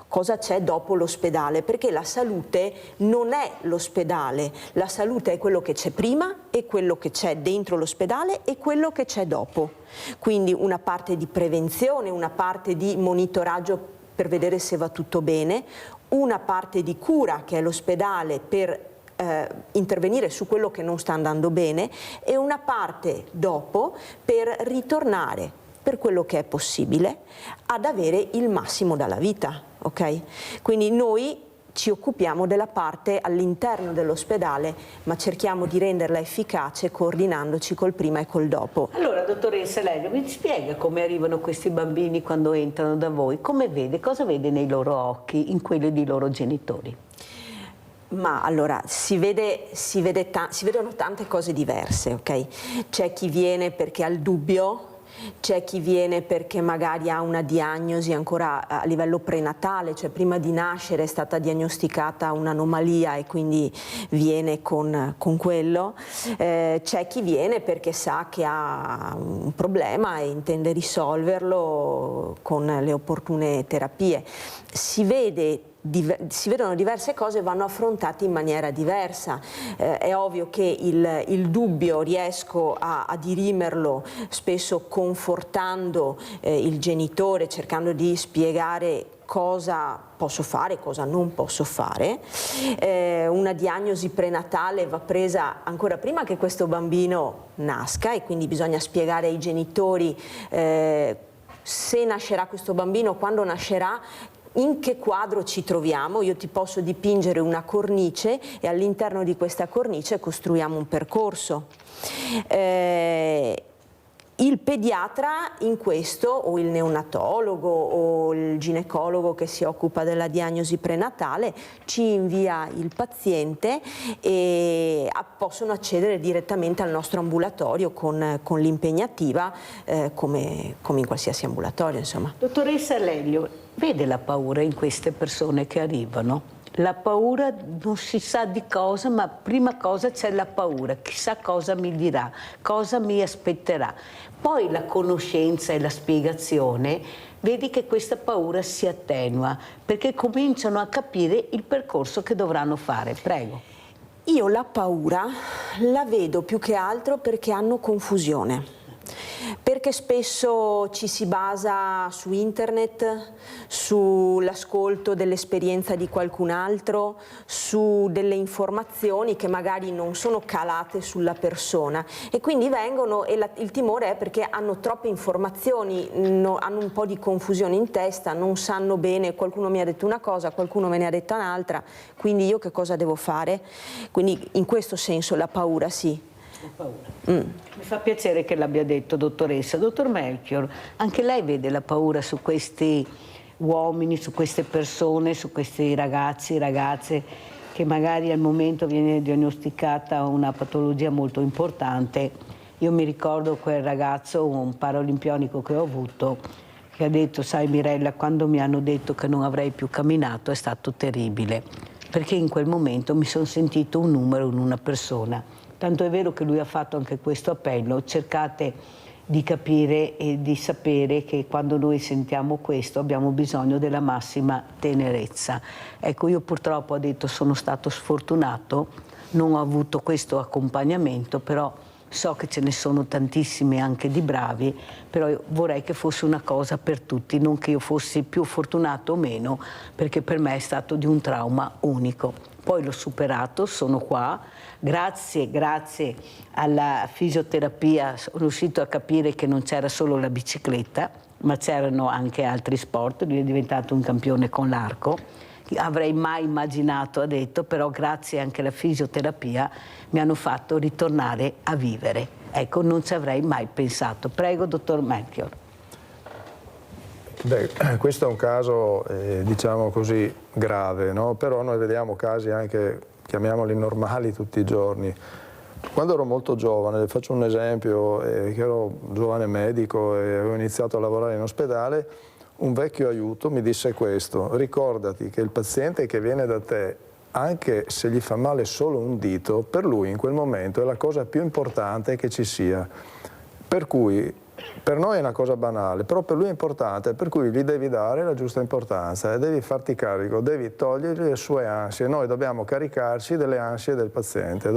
Cosa c'è dopo l'ospedale? Perché la salute non è l'ospedale, la salute è quello che c'è prima e quello che c'è dentro l'ospedale e quello che c'è dopo. Quindi una parte di prevenzione, una parte di monitoraggio per vedere se va tutto bene, una parte di cura che è l'ospedale per intervenire su quello che non sta andando bene e una parte dopo per ritornare, per quello che è possibile, ad avere il massimo dalla vita, ok? Quindi noi ci occupiamo della parte all'interno dell'ospedale, ma cerchiamo di renderla efficace coordinandoci col prima e col dopo. Allora, dottoressa Lelio, mi spiega come arrivano questi bambini quando entrano da voi? Come vede? Cosa vede nei loro occhi, in quelli dei loro genitori? Ma allora si vedono tante cose diverse, ok? C'è chi viene perché ha il dubbio, c'è chi viene perché magari ha una diagnosi ancora a livello prenatale, cioè prima di nascere è stata diagnosticata un'anomalia e quindi viene con quello, c'è chi viene perché sa che ha un problema e intende risolverlo con le opportune terapie. Si vedono diverse cose e vanno affrontate in maniera diversa. È ovvio che il dubbio riesco a dirimerlo spesso confortando il genitore, cercando di spiegare cosa posso fare, cosa non posso fare. Una diagnosi prenatale va presa ancora prima che questo bambino nasca e quindi bisogna spiegare ai genitori se nascerà questo bambino, quando nascerà, in che quadro ci troviamo. Io ti posso dipingere una cornice e all'interno di questa cornice costruiamo un percorso. Il pediatra in questo, o il neonatologo o il ginecologo che si occupa della diagnosi prenatale, ci invia il paziente e possono accedere direttamente al nostro ambulatorio con l'impegnativa come in qualsiasi ambulatorio, insomma. Dottoressa Lelio, vede la paura in queste persone che arrivano? La paura non si sa di cosa, ma prima cosa c'è la paura, chissà cosa mi dirà, cosa mi aspetterà. Poi la conoscenza e la spiegazione, vedi che questa paura si attenua, perché cominciano a capire il percorso che dovranno fare. Prego. Io la paura la vedo più che altro perché hanno confusione. Perché spesso ci si basa su internet, sull'ascolto dell'esperienza di qualcun altro, su delle informazioni che magari non sono calate sulla persona e quindi vengono, e il timore è perché hanno troppe informazioni, hanno un po' di confusione in testa, non sanno bene, qualcuno mi ha detto una cosa, qualcuno me ne ha detta un'altra, quindi io che cosa devo fare? Quindi in questo senso la paura sì. Paura. Mi fa piacere che l'abbia detto, dottoressa. Dottor Melchior, anche lei vede la paura su questi uomini, su queste persone, su questi ragazzi, ragazze che magari al momento viene diagnosticata una patologia molto importante. Io mi ricordo quel ragazzo, un paraolimpionico che ho avuto, che ha detto: sai Mirella, quando mi hanno detto che non avrei più camminato è stato terribile, perché in quel momento mi sono sentito un numero in una persona. Tanto è vero che lui ha fatto anche questo appello: cercate di capire e di sapere che quando noi sentiamo questo abbiamo bisogno della massima tenerezza. Ecco, io purtroppo, ha detto, sono stato sfortunato, non ho avuto questo accompagnamento, però so che ce ne sono tantissimi anche di bravi, però io vorrei che fosse una cosa per tutti, non che io fossi più fortunato o meno, perché per me è stato di un trauma unico. Poi l'ho superato, sono qua, grazie alla fisioterapia sono riuscito a capire che non c'era solo la bicicletta, ma c'erano anche altri sport, lui è diventato un campione con l'arco. Avrei mai immaginato, ha detto, però grazie anche alla fisioterapia mi hanno fatto ritornare a vivere. Ecco, non ci avrei mai pensato. Prego, dottor Melchior. Beh, questo è un caso, diciamo così, grave, no? Però noi vediamo casi anche, chiamiamoli normali, tutti i giorni. Quando ero molto giovane, faccio un esempio, che ero giovane medico e avevo iniziato a lavorare in ospedale, un vecchio aiuto mi disse questo: ricordati che il paziente che viene da te, anche se gli fa male solo un dito, per lui in quel momento è la cosa più importante che ci sia. Per cui, per noi è una cosa banale, però per lui è importante, per cui gli devi dare la giusta importanza e devi farti carico, devi togliergli le sue ansie. Noi dobbiamo caricarci delle ansie del paziente,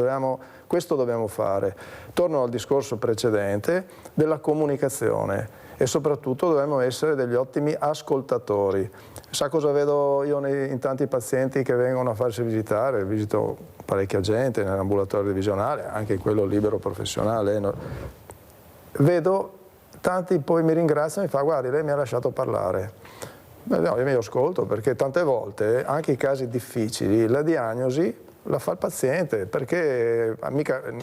questo dobbiamo fare. Torno al discorso precedente della comunicazione. E soprattutto dobbiamo essere degli ottimi ascoltatori. Sa cosa vedo io in tanti pazienti che vengono a farsi visitare? Visito parecchia gente nell'ambulatorio divisionale, anche in quello libero professionale. Vedo tanti, poi mi ringraziano e mi fa: guardi, lei mi ha lasciato parlare. No, io mi ascolto, perché tante volte, anche i casi difficili, la diagnosi la fa il paziente, perché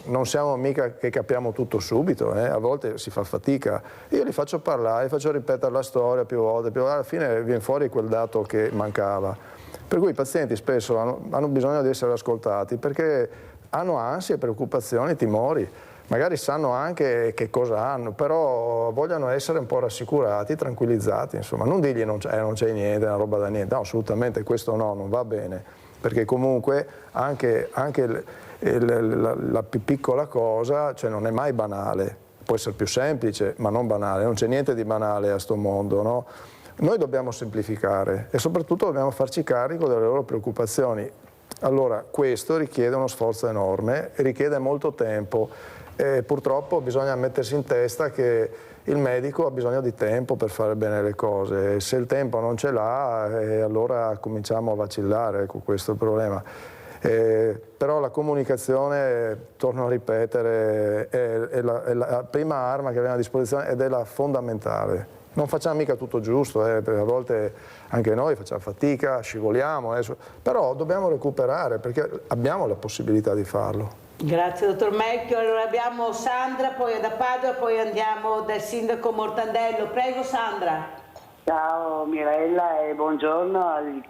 non siamo mica che capiamo tutto subito, a volte si fa fatica. Io li faccio parlare, faccio ripetere la storia più volte, alla fine viene fuori quel dato che mancava. Per cui i pazienti spesso hanno bisogno di essere ascoltati, perché hanno ansie, preoccupazioni, timori. Magari sanno anche che cosa hanno, però vogliono essere un po' rassicurati, tranquillizzati, insomma. Non dirgli non c'è niente, è una roba da niente. No, assolutamente questo no, non va bene. Perché comunque anche la più piccola cosa, cioè, non è mai banale, può essere più semplice ma non banale, non c'è niente di banale a sto mondo, no? Noi dobbiamo semplificare e soprattutto dobbiamo farci carico delle loro preoccupazioni. Allora questo richiede uno sforzo enorme, richiede molto tempo e purtroppo bisogna mettersi in testa che il medico ha bisogno di tempo per fare bene le cose. Se il tempo non ce l'ha, allora cominciamo a vacillare, ecco, questo è il problema. Però la comunicazione, torno a ripetere, è la prima arma che abbiamo a disposizione ed è la fondamentale. Non facciamo mica tutto giusto, perché a volte anche noi facciamo fatica, scivoliamo, però dobbiamo recuperare perché abbiamo la possibilità di farlo. Grazie dottor Melchior. Allora abbiamo Sandra, poi da Padova, poi andiamo dal sindaco Mortandello. Prego Sandra. Ciao Mirella e buongiorno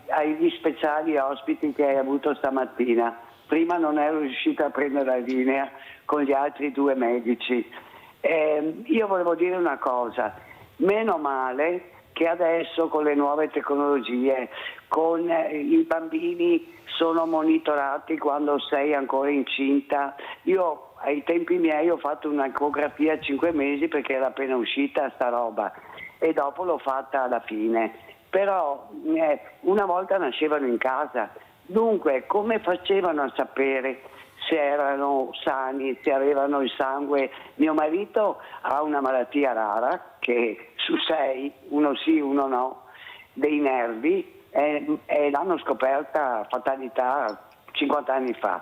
agli speciali ospiti che hai avuto stamattina. Prima non ero riuscita a prendere la linea con gli altri due medici. Io volevo dire una cosa, meno male che adesso con le nuove tecnologie, con i bambini sono monitorati quando sei ancora incinta. Io ai tempi miei ho fatto un'ecografia a 5 mesi perché era appena uscita sta roba e dopo l'ho fatta alla fine. Però una volta nascevano in casa, dunque come facevano a sapere se erano sani, se avevano il sangue? Mio marito ha una malattia rara che su 6, uno sì, uno no, dei nervi, e l'hanno scoperta, fatalità, 50 anni fa.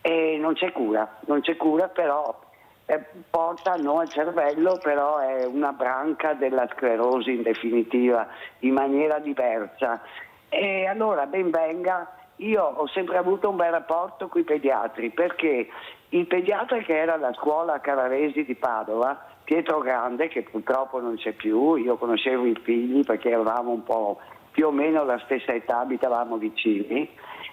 E non c'è cura, però porta non al cervello, però è una branca della sclerosi in definitiva, in maniera diversa. E allora ben venga. Io ho sempre avuto un bel rapporto con i pediatri, perché il pediatra che era alla scuola Carraresi di Padova, Pietro Grande, che purtroppo non c'è più, io conoscevo i figli perché eravamo un po' più o meno la stessa età, abitavamo vicini,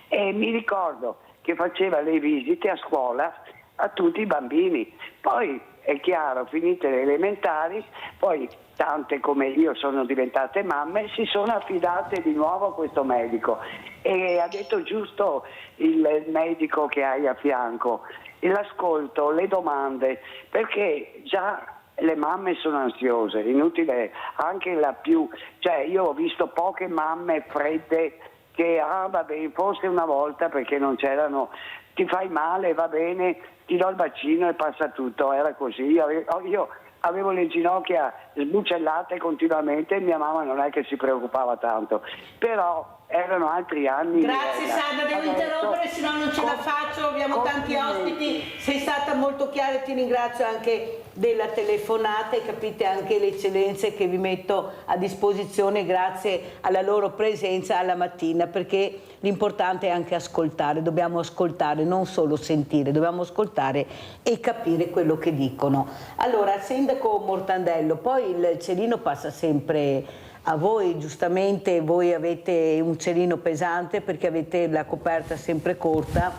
e mi ricordo che faceva le visite a scuola a tutti i bambini. Poi è chiaro, finite le elementari, poi tante come io sono diventate mamme, si sono affidate di nuovo a questo medico e ha detto giusto il medico che hai a fianco, l'ascolto, le domande, perché già le mamme sono ansiose, inutile, anche la più, cioè io ho visto poche mamme fredde che vabbè, forse una volta perché non c'erano ti fai male, va bene, ti do il bacino e passa tutto. Era così. Io avevo le ginocchia sbucellate continuamente e mia mamma non è che si preoccupava tanto, però erano altri anni. Grazie Sandra, devo interrompere, se no non ce la faccio, abbiamo tanti ospiti, sei stata molto chiara e ti ringrazio anche della telefonata e capite anche le eccellenze che vi metto a disposizione grazie alla loro presenza alla mattina, perché l'importante è anche ascoltare, dobbiamo ascoltare, non solo sentire, dobbiamo ascoltare e capire quello che dicono. Allora, Sindaco Mortandello, poi il cerino passa sempre a voi, giustamente voi avete un cerino pesante perché avete la coperta sempre corta,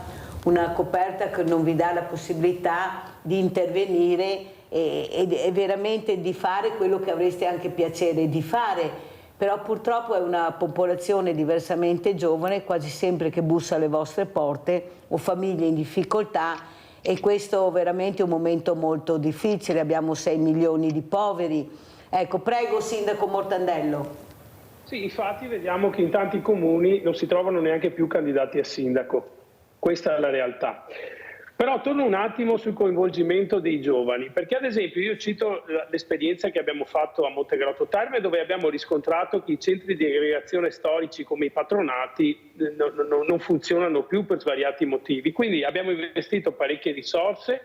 una coperta che non vi dà la possibilità di intervenire e veramente di fare quello che avreste anche piacere di fare, però purtroppo è una popolazione diversamente giovane, quasi sempre che bussa alle vostre porte, o famiglie in difficoltà, e questo veramente è un momento molto difficile, abbiamo 6 milioni di poveri. Ecco, prego Sindaco Mortandello. Sì, infatti vediamo che in tanti comuni non si trovano neanche più candidati a sindaco, questa è la realtà. Però torno un attimo sul coinvolgimento dei giovani, perché ad esempio io cito l'esperienza che abbiamo fatto a Montegrotto Terme, dove abbiamo riscontrato che i centri di aggregazione storici come i patronati non funzionano più per svariati motivi, quindi abbiamo investito parecchie risorse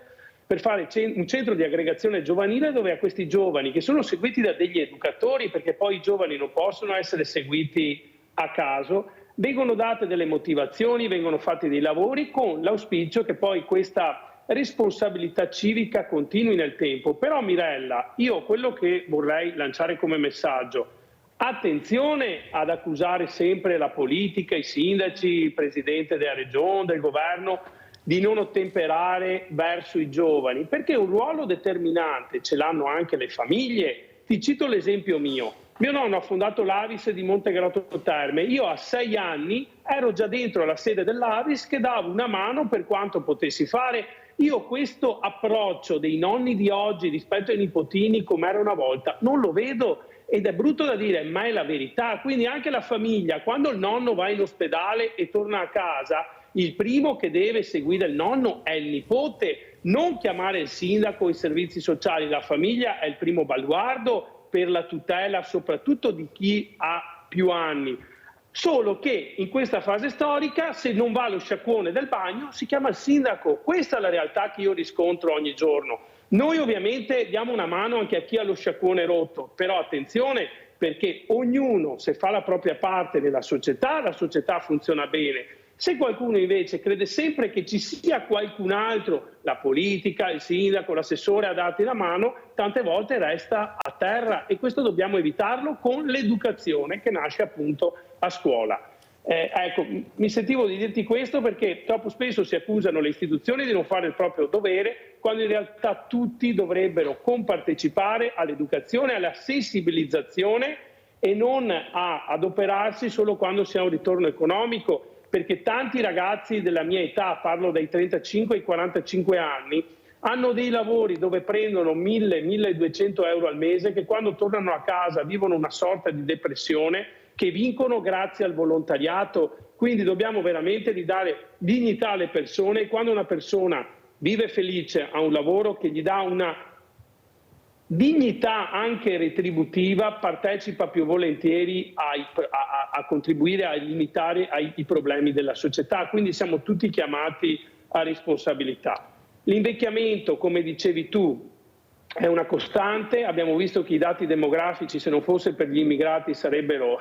per fare un centro di aggregazione giovanile dove a questi giovani, che sono seguiti da degli educatori, perché poi i giovani non possono essere seguiti a caso, vengono date delle motivazioni, vengono fatti dei lavori con l'auspicio che poi questa responsabilità civica continui nel tempo. Però Mirella, io quello che vorrei lanciare come messaggio, attenzione ad accusare sempre la politica, i sindaci, il presidente della regione, del governo, di non ottemperare verso i giovani, perché un ruolo determinante ce l'hanno anche le famiglie. Ti cito l'esempio mio. Mio nonno ha fondato l'Avis di Montegrotto Terme. Io a 6 anni ero già dentro alla sede dell'Avis che davo una mano per quanto potessi fare. Io questo approccio dei nonni di oggi rispetto ai nipotini come era una volta non lo vedo, ed è brutto da dire, ma è la verità. Quindi anche la famiglia, quando il nonno va in ospedale e torna a casa, il primo che deve seguire il nonno è il nipote, non chiamare il sindaco o i servizi sociali. La famiglia è il primo baluardo per la tutela soprattutto di chi ha più anni. Solo che in questa fase storica, se non va lo sciacquone del bagno, si chiama il sindaco. Questa è la realtà che io riscontro ogni giorno. Noi ovviamente diamo una mano anche a chi ha lo sciacquone rotto, però attenzione, perché ognuno, se fa la propria parte nella società, la società funziona bene. Se qualcuno invece crede sempre che ci sia qualcun altro, la politica, il sindaco, l'assessore a darti la mano, tante volte resta a terra, e questo dobbiamo evitarlo con l'educazione che nasce appunto a scuola. Ecco, mi sentivo di dirti questo perché troppo spesso si accusano le istituzioni di non fare il proprio dovere, quando in realtà tutti dovrebbero compartecipare all'educazione, alla sensibilizzazione e non a adoperarsi solo quando si ha un ritorno economico, perché tanti ragazzi della mia età, parlo dai 35 ai 45 anni, hanno dei lavori dove prendono 1.000-1.200 euro al mese, che quando tornano a casa vivono una sorta di depressione, che vincono grazie al volontariato. Quindi dobbiamo veramente ridare dignità alle persone, e quando una persona vive felice, ha un lavoro che gli dà una dignità anche retributiva, partecipa più volentieri a contribuire a limitare i problemi della società. Quindi siamo tutti chiamati a responsabilità. L'invecchiamento, come dicevi tu, è una costante. Abbiamo visto che i dati demografici, se non fosse per gli immigrati, sarebbero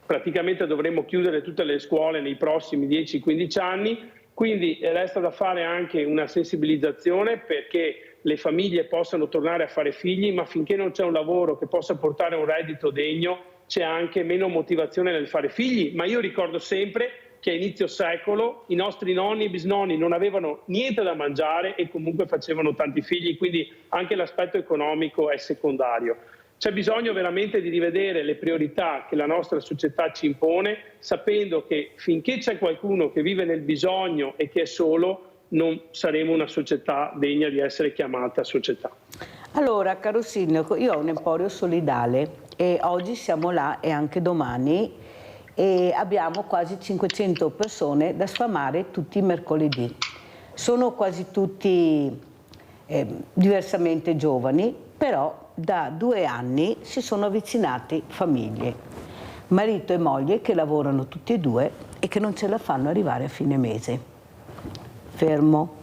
praticamente dovremmo chiudere tutte le scuole nei prossimi 10-15 anni. Quindi resta da fare anche una sensibilizzazione perché le famiglie possano tornare a fare figli, ma finché non c'è un lavoro che possa portare un reddito degno, c'è anche meno motivazione nel fare figli. Ma io ricordo sempre che a inizio secolo i nostri nonni e bisnonni non avevano niente da mangiare e comunque facevano tanti figli, quindi anche l'aspetto economico è secondario. C'è bisogno veramente di rivedere le priorità che la nostra società ci impone, sapendo che finché c'è qualcuno che vive nel bisogno e che è solo, non saremo una società degna di essere chiamata società. Allora, caro sindaco, io ho un emporio solidale e oggi siamo là e anche domani, e abbiamo quasi 500 persone da sfamare tutti i mercoledì. Sono quasi tutti diversamente giovani, però da 2 anni si sono avvicinati famiglie, marito e moglie che lavorano tutti e due e che non ce la fanno arrivare a fine mese. Fermo.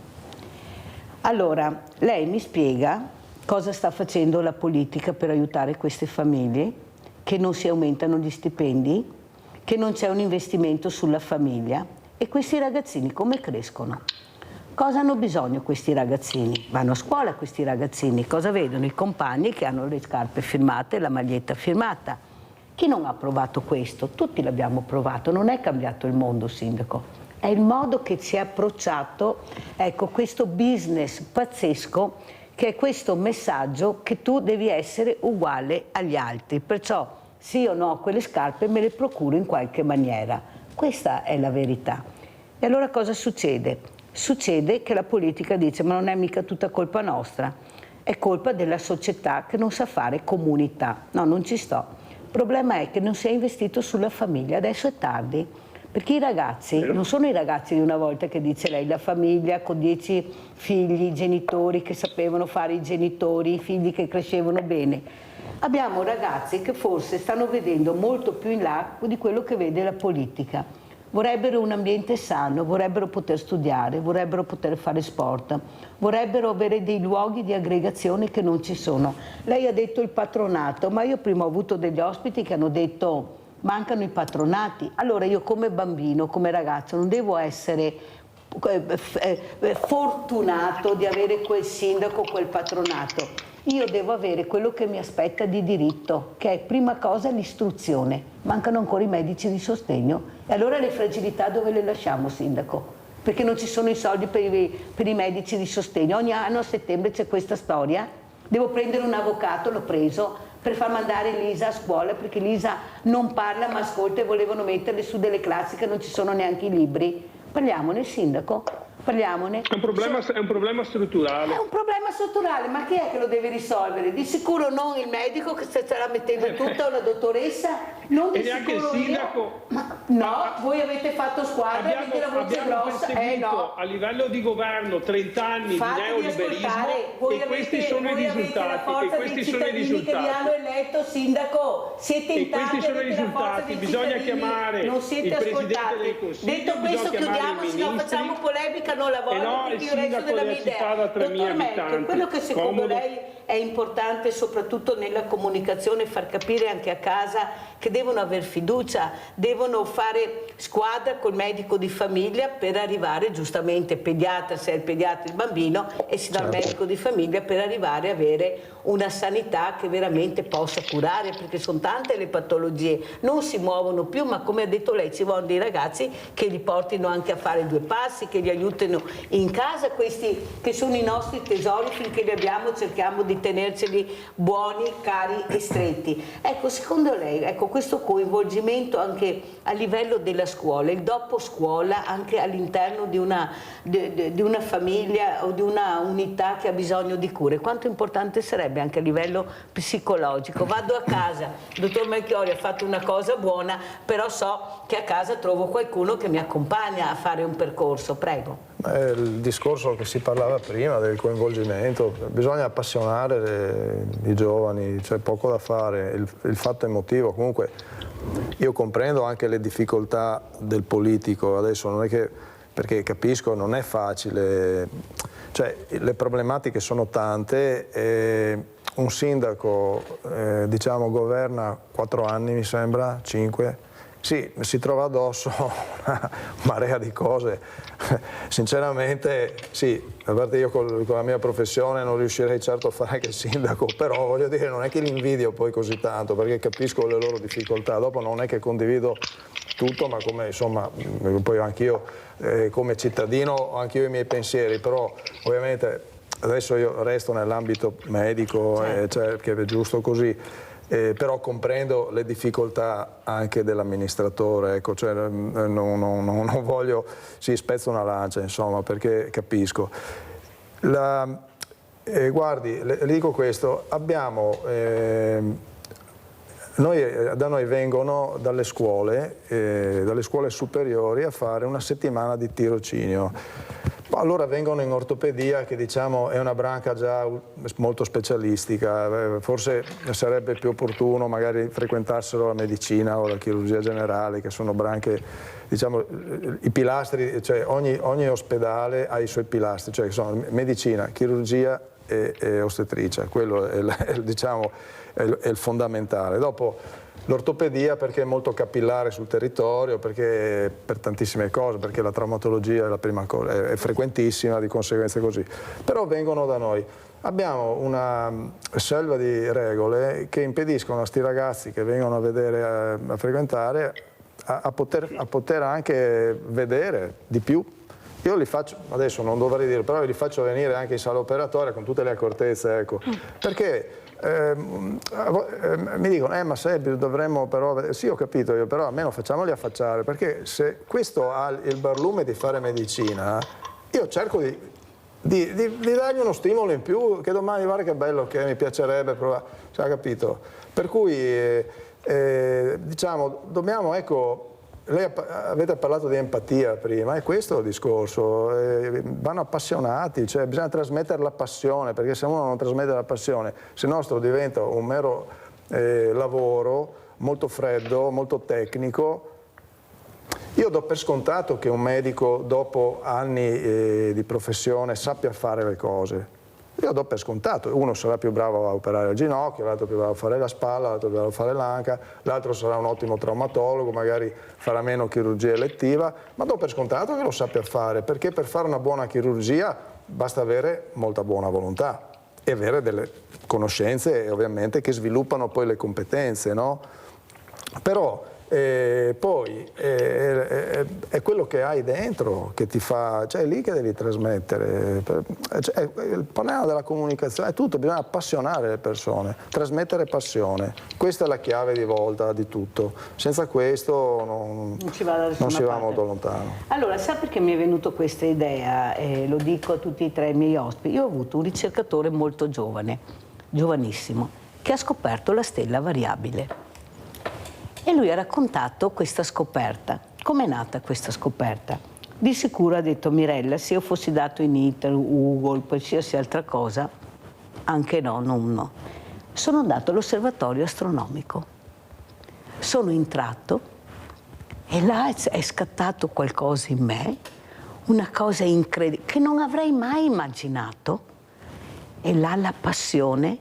Allora, lei mi spiega cosa sta facendo la politica per aiutare queste famiglie, che non si aumentano gli stipendi, che non c'è un investimento sulla famiglia, e questi ragazzini come crescono? Cosa hanno bisogno questi ragazzini? Vanno a scuola questi ragazzini, cosa vedono? I compagni che hanno le scarpe firmate, la maglietta firmata. Chi non ha provato questo? Tutti l'abbiamo provato, non è cambiato il mondo, sindaco. È il modo che ci è approcciato, ecco, questo business pazzesco, che è questo messaggio che tu devi essere uguale agli altri. Perciò se io no ho quelle scarpe me le procuro in qualche maniera. Questa è la verità. E allora cosa succede? Succede che la politica dice ma non è mica tutta colpa nostra, è colpa della società che non sa fare comunità. No, non ci sto. Il problema è che non si è investito sulla famiglia, adesso è tardi. Perché i ragazzi, non sono i ragazzi di una volta che dice lei, la famiglia con 10 figli, i genitori che sapevano fare i genitori, i figli che crescevano bene. Abbiamo ragazzi che forse stanno vedendo molto più in là di quello che vede la politica. Vorrebbero un ambiente sano, vorrebbero poter studiare, vorrebbero poter fare sport, vorrebbero avere dei luoghi di aggregazione che non ci sono. Lei ha detto il patronato, ma io prima ho avuto degli ospiti che hanno detto mancano i patronati. Allora io come bambino, come ragazzo, non devo essere fortunato di avere quel sindaco, quel patronato. Io devo avere quello che mi aspetta di diritto, che è prima cosa l'istruzione. Mancano ancora i medici di sostegno. E allora le fragilità dove le lasciamo, sindaco? Perché non ci sono i soldi per i medici di sostegno. Ogni anno a settembre c'è questa storia. Devo prendere un avvocato, l'ho preso, per far mandare Lisa a scuola, perché Lisa non parla ma ascolta e volevano metterle su delle classi che non ci sono neanche i libri. Parliamone, sindaco, parliamone. È un problema strutturale. È un problema strutturale, ma chi è che lo deve risolvere? Di sicuro non il medico che se starà mettendo tutta, o la dottoressa, non di e neanche il sindaco. Voi avete fatto squadra, avete la voce grossa. No. A livello di governo 30 anni di neoliberismo e questi sono i risultati. E questi sono i risultati che vi hanno eletto, sindaco. Siete in tanti, questi sono i risultati. Bisogna chiamare non siete il Presidente ascoltati. del Consiglio. Detto questo chiudiamo, se no facciamo polemica, non la voglio, perché io resto della mia idea. Dottor Merkel, quello che secondo lei è importante soprattutto nella comunicazione, far capire anche a casa che devono aver fiducia, devono fare squadra col medico di famiglia per arrivare, giustamente pediatra se è il pediatra il bambino, e si dà il medico di famiglia per arrivare a avere una sanità che veramente possa curare, perché sono tante le patologie, non si muovono più, ma come ha detto lei ci vogliono dei ragazzi che li portino anche a fare 2 passi, che li aiutino in casa, questi che sono i nostri tesori, finché li abbiamo cerchiamo di tenerceli buoni, cari e stretti. Ecco, secondo lei, ecco, questo coinvolgimento anche a livello della scuola, il dopo scuola anche all'interno di una famiglia o di una unità che ha bisogno di cure, quanto importante sarebbe anche a livello psicologico? Vado a casa, il dottor Melchiori ha fatto una cosa buona, però so che a casa trovo qualcuno che mi accompagna a fare un percorso, prego. Il discorso che si parlava prima del coinvolgimento, bisogna appassionare i giovani, c'è poco da fare, il fatto emotivo, comunque io comprendo anche le difficoltà del politico, adesso non è che, perché capisco, non è facile, cioè le problematiche sono tante, un sindaco diciamo governa 4 anni mi sembra, 5, sì, si trova addosso una marea di cose, sinceramente sì, a parte io con la mia professione non riuscirei certo a fare anche il sindaco, però voglio dire non è che li invidio poi così tanto, perché capisco le loro difficoltà, dopo non è che condivido tutto, ma come insomma, poi anch'io come cittadino ho anch'io i miei pensieri, però ovviamente adesso io resto nell'ambito medico, cioè, che è giusto così. Però comprendo le difficoltà anche dell'amministratore, ecco, cioè, non voglio, sì, spezzo una lancia, insomma, perché capisco. Guardi, le dico questo, abbiamo, da noi vengono dalle scuole superiori a fare una settimana di tirocinio. Allora vengono in ortopedia, che diciamo è una branca già molto specialistica, forse sarebbe più opportuno magari frequentassero la medicina o la chirurgia generale, che sono branche, diciamo, i pilastri, cioè ogni ospedale ha i suoi pilastri, cioè che sono medicina, chirurgia e ostetricia, quello è diciamo, è il fondamentale. Dopo l'ortopedia perché è molto capillare sul territorio, perché per tantissime cose, perché la traumatologia è la prima cosa, è frequentissima, di conseguenza così. Però vengono da noi. Abbiamo una selva di regole che impediscono a sti ragazzi che vengono a vedere, a frequentare, a poter anche vedere di più. Io li faccio, adesso non dovrei dire, però li faccio venire anche in sala operatoria con tutte le accortezze, ecco, perché mi dicono, ma Sebbi, dovremmo però, sì ho capito io, però almeno facciamoli affacciare, perché se questo ha il barlume di fare medicina, io cerco di dargli uno stimolo in più, che domani guarda che bello, che mi piacerebbe provare, cioè, capito? Per cui diciamo, dobbiamo, ecco, lei avete parlato di empatia prima, è questo il discorso, vanno appassionati, cioè bisogna trasmettere la passione, perché se uno non trasmette la passione, se il nostro diventa un mero lavoro molto freddo, molto tecnico. Io do per scontato che un medico dopo anni di professione sappia fare le cose. Io do per scontato, uno sarà più bravo a operare il ginocchio, l'altro più bravo a fare la spalla, l'altro più bravo a fare l'anca, l'altro sarà un ottimo traumatologo, magari farà meno chirurgia elettiva, ma do per scontato che lo sappia fare, perché per fare una buona chirurgia basta avere molta buona volontà e avere delle conoscenze ovviamente che sviluppano poi le competenze, no? Però poi è quello che hai dentro che ti fa, cioè è lì che devi trasmettere, cioè, il problema della comunicazione è tutto, bisogna appassionare le persone, trasmettere passione, questa è la chiave di volta di tutto, senza questo non si va molto lontano. Allora, sa perché mi è venuta questa idea, lo dico a tutti e tre i miei ospiti, io ho avuto un ricercatore molto giovane, giovanissimo, che ha scoperto la stella variabile. E lui ha raccontato questa scoperta. Com'è nata questa scoperta? Di sicuro ha detto Mirella, se io fossi dato in ITER, Google, qualsiasi altra cosa, anche no. Sono andato all'osservatorio astronomico. Sono entrato e là è scattato qualcosa in me, una cosa incredibile, che non avrei mai immaginato. E là la passione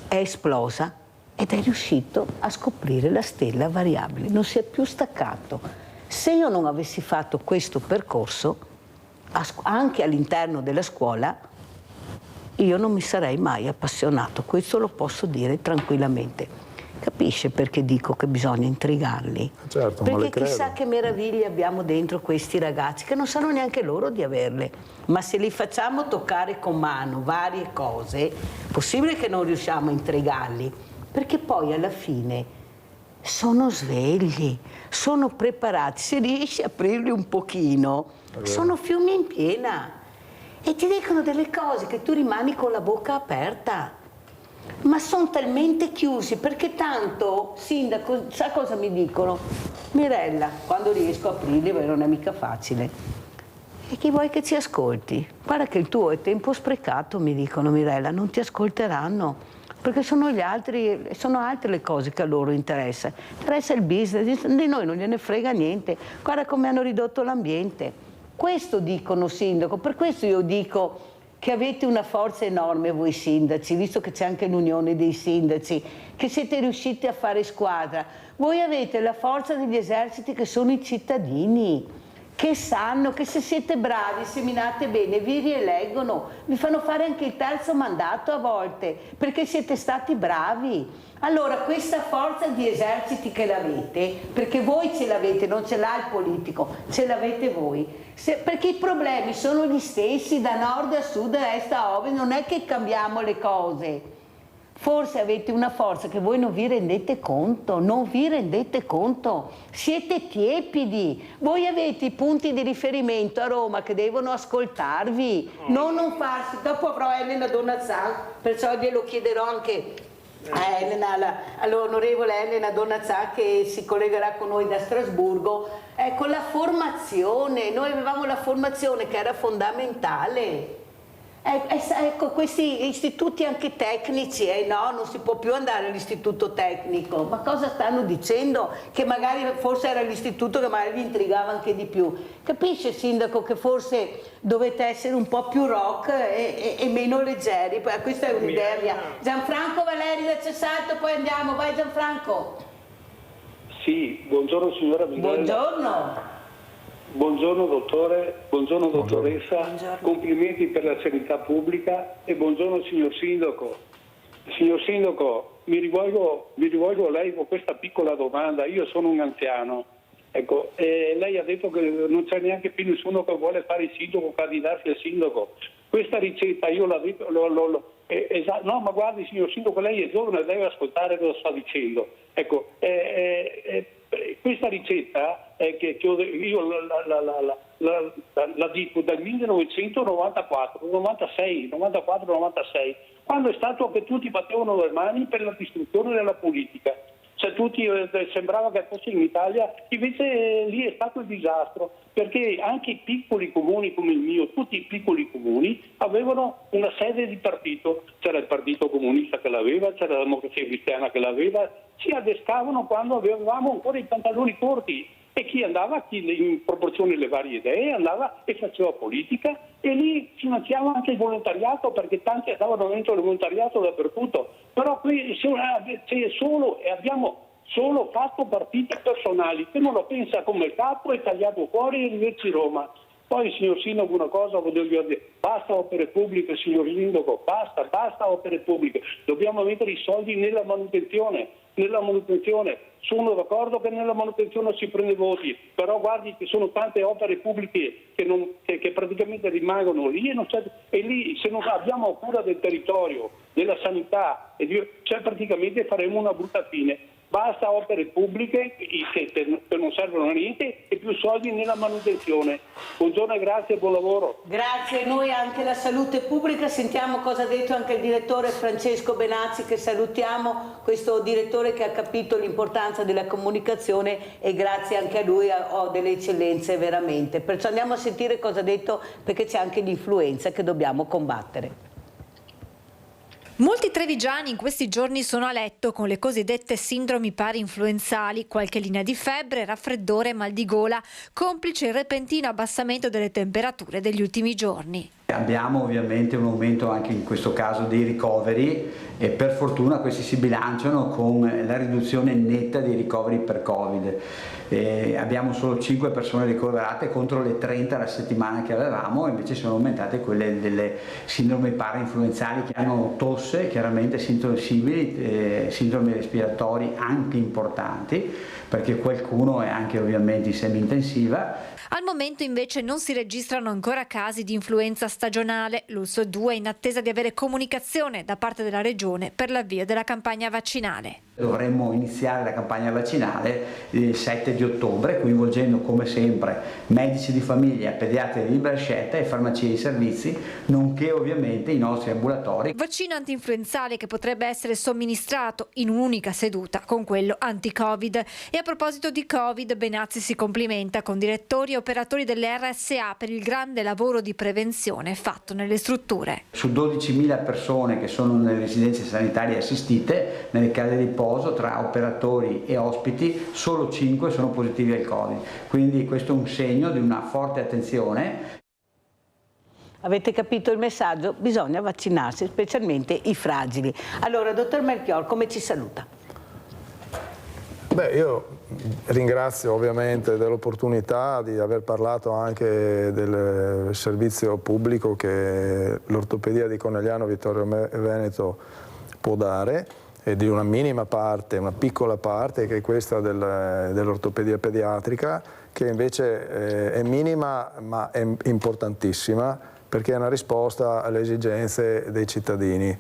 è esplosa. Ed è riuscito a scoprire la stella variabile, non si è più staccato. Se io non avessi fatto questo percorso, anche all'interno della scuola, io non mi sarei mai appassionato, questo lo posso dire tranquillamente. Capisce perché dico che bisogna intrigarli? Certo, perché chissà che meraviglie abbiamo dentro questi ragazzi, che non sanno neanche loro di averle, ma se li facciamo toccare con mano varie cose, è possibile che non riusciamo a intrigarli. Perché poi alla fine sono svegli, sono preparati, se riesci a aprirli un pochino, sono fiumi in piena e ti dicono delle cose che tu rimani con la bocca aperta, ma sono talmente chiusi, perché tanto, sindaco, sa cosa mi dicono? Mirella, quando riesco a aprirli, non è mica facile. E chi vuoi che ci ascolti? Guarda che il tuo è tempo sprecato, mi dicono, Mirella, non ti ascolteranno. Perché sono altre le cose che a loro interessa il business, di noi non gliene frega niente, guarda come hanno ridotto l'ambiente. Questo dicono, sindaco, per questo io dico che avete una forza enorme voi sindaci, visto che c'è anche l'unione dei sindaci, che siete riusciti a fare squadra. Voi avete la forza degli eserciti che sono i cittadini, che sanno che se siete bravi, seminate bene, vi rieleggono, vi fanno fare anche il terzo mandato a volte, perché siete stati bravi. Allora questa forza di eserciti che l'avete, perché voi ce l'avete, non ce l'ha il politico, ce l'avete voi, perché i problemi sono gli stessi da nord a sud, da est a ovest, non è che cambiamo le cose. Forse avete una forza che voi non vi rendete conto, siete tiepidi, voi avete i punti di riferimento a Roma che devono ascoltarvi, non farsi, dopo avrò Elena Donazzan, perciò glielo chiederò anche all'onorevole Elena Donazà che si collegherà con noi da Strasburgo. Ecco, la formazione, noi avevamo la formazione che era fondamentale. Ecco, questi istituti anche tecnici, no, non si può più andare all'istituto tecnico, ma cosa stanno dicendo? Che magari forse era l'istituto che magari vi intrigava anche di più. Capisce, Sindaco, che forse dovete essere un po' più rock e meno leggeri? Questa è un'idea mia. Gianfranco Valeri da Cessato, poi andiamo, vai Gianfranco. Sì, buongiorno signora Mirella. Buongiorno. Buongiorno dottore, buongiorno dottoressa, buongiorno. Complimenti per la sanità pubblica e buongiorno signor Sindaco. Signor Sindaco, mi rivolgo a lei con questa piccola domanda. Io sono un anziano, ecco, lei ha detto che non c'è neanche più nessuno che vuole fare il sindaco, candidarsi al sindaco. Questa ricetta io l'ho detto, no, ma guardi signor Sindaco, lei è giovane e deve ascoltare cosa sto dicendo. Ecco, questa ricetta che io la dico dal 1994, 96, quando è stato che tutti battevano le mani per la distruzione della politica. Cioè tutti sembrava che fosse in Italia, invece lì è stato il disastro, perché anche i piccoli comuni come il mio, tutti i piccoli comuni avevano una sede di partito, c'era il Partito Comunista che l'aveva, c'era la Democrazia Cristiana che l'aveva, ci adescavano quando avevamo ancora i pantaloni corti e chi andava, chi in proporzione alle varie idee andava e faceva politica e lì finanziava anche il volontariato perché tanti andavano dentro il volontariato dappertutto, però qui abbiamo solo fatto partiti personali, che non lo pensa come il capo è tagliato fuori e arrivederci Roma. Poi signor Sindaco una cosa voglio dire, basta opere pubbliche signor Sindaco, basta opere pubbliche, dobbiamo mettere i soldi nella manutenzione, sono d'accordo che nella manutenzione si prende voti, però guardi che sono tante opere pubbliche che praticamente rimangono lì e lì se non abbiamo cura del territorio, della sanità, cioè praticamente faremo una brutta fine. Basta opere pubbliche che non servono a niente e più soldi nella manutenzione. Buongiorno e grazie e buon lavoro. Grazie, noi anche la salute pubblica, sentiamo cosa ha detto anche il direttore Francesco Benazzi, che salutiamo, questo direttore che ha capito l'importanza della comunicazione e grazie anche a lui ho delle eccellenze veramente. Perciò andiamo a sentire cosa ha detto, perché c'è anche l'influenza che dobbiamo combattere. Molti trevigiani in questi giorni sono a letto con le cosiddette sindromi parainfluenzali, qualche linea di febbre, raffreddore e mal di gola, complice il repentino abbassamento delle temperature degli ultimi giorni. Abbiamo ovviamente un aumento anche in questo caso dei ricoveri e per fortuna questi si bilanciano con la riduzione netta dei ricoveri per Covid. Abbiamo solo 5 persone ricoverate contro le 30 la settimana che avevamo, invece sono aumentate quelle delle sindromi parainfluenzali che hanno tosse, chiaramente sintomi simili, sindromi respiratori anche importanti, perché qualcuno è anche ovviamente in semi-intensiva. Al momento invece non si registrano ancora casi di influenza stagionale. L'ULSS-2 è in attesa di avere comunicazione da parte della Regione per l'avvio della campagna vaccinale. Dovremmo iniziare la campagna vaccinale il 7 di ottobre, coinvolgendo come sempre medici di famiglia, pediatri di libera scelta e farmacie di servizi, nonché ovviamente i nostri ambulatori. Vaccino antinfluenzale che potrebbe essere somministrato in un'unica seduta con quello anti-Covid. E a proposito di Covid, Benazzi si complimenta con direttori e operatori delle RSA per il grande lavoro di prevenzione fatto nelle strutture. Su 12.000 persone che sono nelle residenze sanitarie assistite, nelle case di riposo, tra operatori e ospiti, solo 5 sono positivi al Covid. Quindi questo è un segno di una forte attenzione. Avete capito il messaggio? Bisogna vaccinarsi, specialmente i fragili. Allora, dottor Melchior, come ci saluta? Beh, io ringrazio ovviamente dell'opportunità di aver parlato anche del servizio pubblico che l'ortopedia di Conegliano Vittorio Veneto può dare, e di una minima parte, una piccola parte, che è questa dell'ortopedia pediatrica, che invece è minima ma è importantissima, perché è una risposta alle esigenze dei cittadini.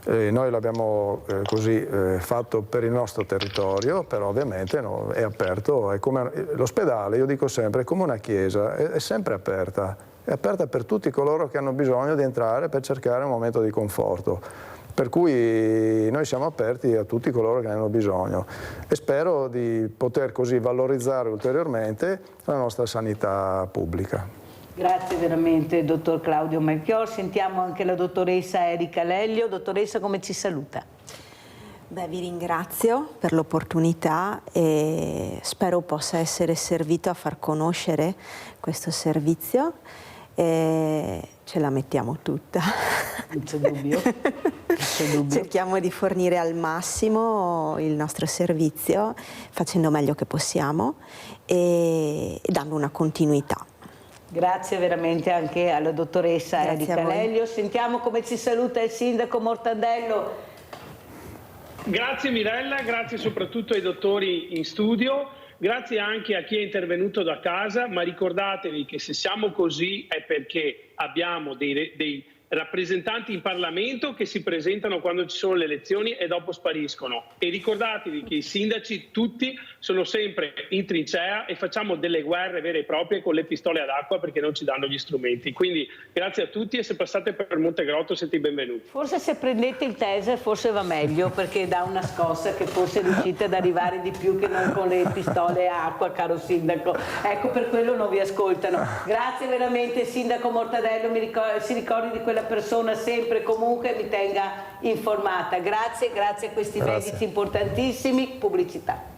Noi l'abbiamo così fatto per il nostro territorio, però ovviamente è aperto, è come l'ospedale, io dico sempre, è come una chiesa, è sempre aperta, è aperta per tutti coloro che hanno bisogno di entrare per cercare un momento di conforto. Per cui noi siamo aperti a tutti coloro che ne hanno bisogno e spero di poter così valorizzare ulteriormente la nostra sanità pubblica. Grazie veramente, dottor Claudio Melchior. Sentiamo anche la dottoressa Erika Lellio. Dottoressa, come ci saluta? Beh, vi ringrazio per l'opportunità e spero possa essere servito a far conoscere questo servizio. E ce la mettiamo tutta. Non c'è dubbio. Cerchiamo di fornire al massimo il nostro servizio facendo meglio che possiamo e dando una continuità. Grazie veramente anche alla dottoressa Erika Lellio. Sentiamo come ci saluta il sindaco Mortadello. Grazie Mirella, grazie soprattutto ai dottori in studio. Grazie anche a chi è intervenuto da casa, ma ricordatevi che se siamo così è perché abbiamo dei rappresentanti in Parlamento che si presentano quando ci sono le elezioni e dopo spariscono. E ricordatevi che i sindaci tutti sono sempre in trincea e facciamo delle guerre vere e proprie con le pistole ad acqua perché non ci danno gli strumenti. Quindi grazie a tutti e se passate per Montegrotto siete i benvenuti. Forse se prendete il taser forse va meglio perché dà una scossa che forse riuscite ad arrivare di più che non con le pistole a acqua, caro sindaco. Ecco, per quello non vi ascoltano. Grazie veramente sindaco Mortadello, si ricordi di quella persona sempre e comunque mi tenga informata. Grazie, grazie a questi medici importantissimi. Pubblicità.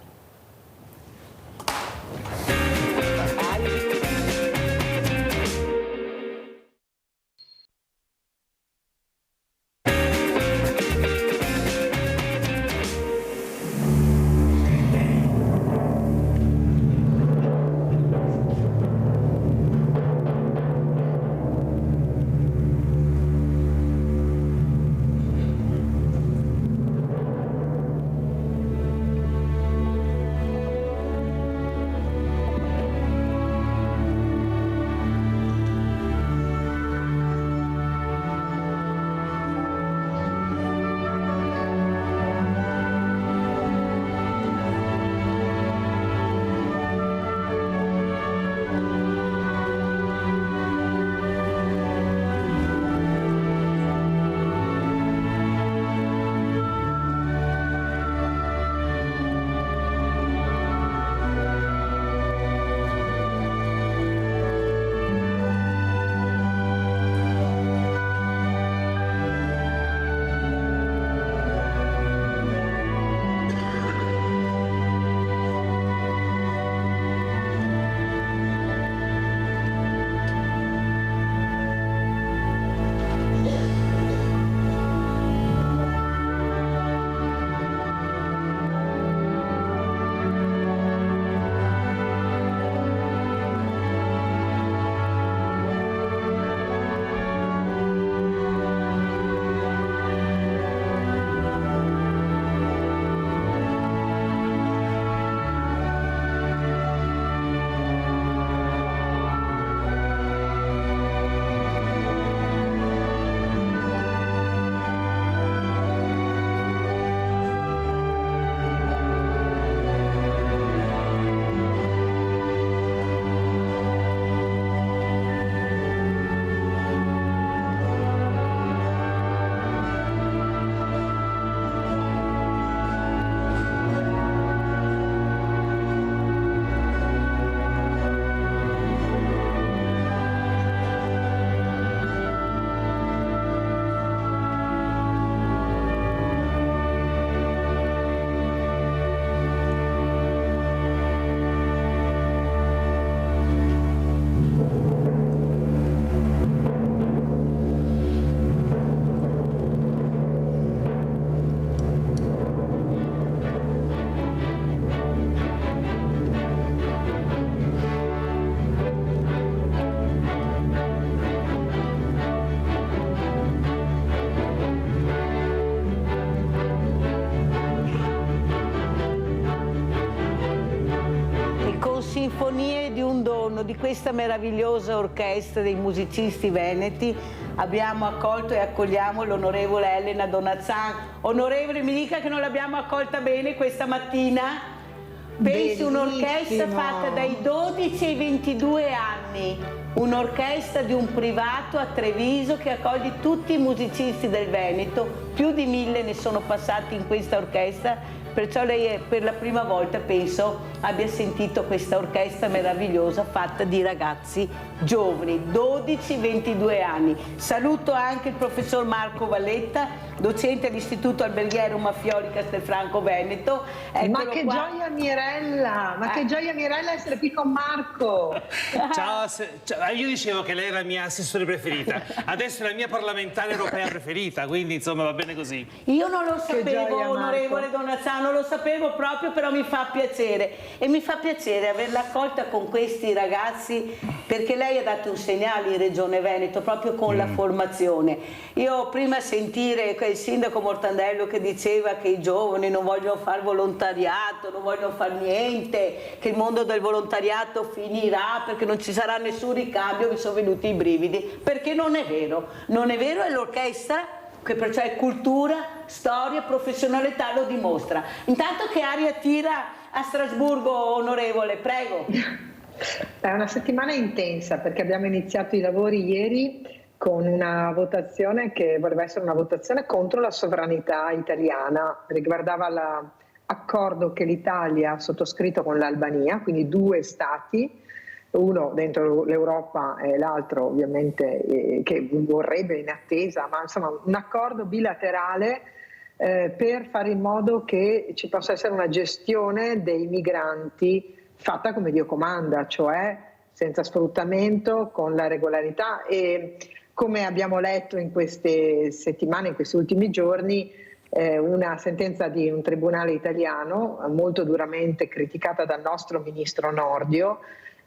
Sinfonie di un dono di questa meravigliosa orchestra dei musicisti veneti abbiamo accolto e accogliamo l'onorevole Elena Donazzan. Onorevole, mi dica che non l'abbiamo accolta bene questa mattina? Pensi, un'orchestra fatta dai 12 ai 22 anni, un'orchestra di un privato a Treviso che accoglie tutti i musicisti del Veneto, più di 1000 ne sono passati in questa orchestra, perciò lei per la prima volta penso abbia sentito questa orchestra meravigliosa fatta di ragazzi giovani, 12-22 anni. Saluto anche il professor Marco Valletta, docente all'Istituto Alberghiero Maffioli Castelfranco Veneto. Ma che gioia Mirella, che gioia Mirella essere qui con Marco. Ciao, io dicevo che lei era la mia assessore preferita, adesso è la mia parlamentare europea preferita, quindi insomma va bene così. Io non lo sapevo, gioia, onorevole Donazzano, non lo sapevo proprio, però mi fa piacere, e mi fa piacere averla accolta con questi ragazzi, perché lei ha dato un segnale in Regione Veneto proprio con la formazione. Io prima sentire il sindaco Mortandello che diceva che i giovani non vogliono fare volontariato, non vogliono fare niente, che il mondo del volontariato finirà perché non ci sarà nessun ricambio, mi sono venuti i brividi, perché non è vero, non è vero, e l'orchestra, che perciò è cultura, storia, professionalità, lo dimostra. Intanto che aria tira a Strasburgo, onorevole, prego. È una settimana intensa perché abbiamo iniziato i lavori ieri con una votazione che voleva essere una votazione contro la sovranità italiana, riguardava l'accordo che l'Italia ha sottoscritto con l'Albania, quindi 2 stati, uno dentro l'Europa e l'altro ovviamente che vorrebbe in attesa, ma insomma un accordo bilaterale per fare in modo che ci possa essere una gestione dei migranti fatta come Dio comanda, cioè senza sfruttamento, con la regolarità, e come abbiamo letto in queste settimane, in questi ultimi giorni, una sentenza di un tribunale italiano molto duramente criticata dal nostro ministro Nordio,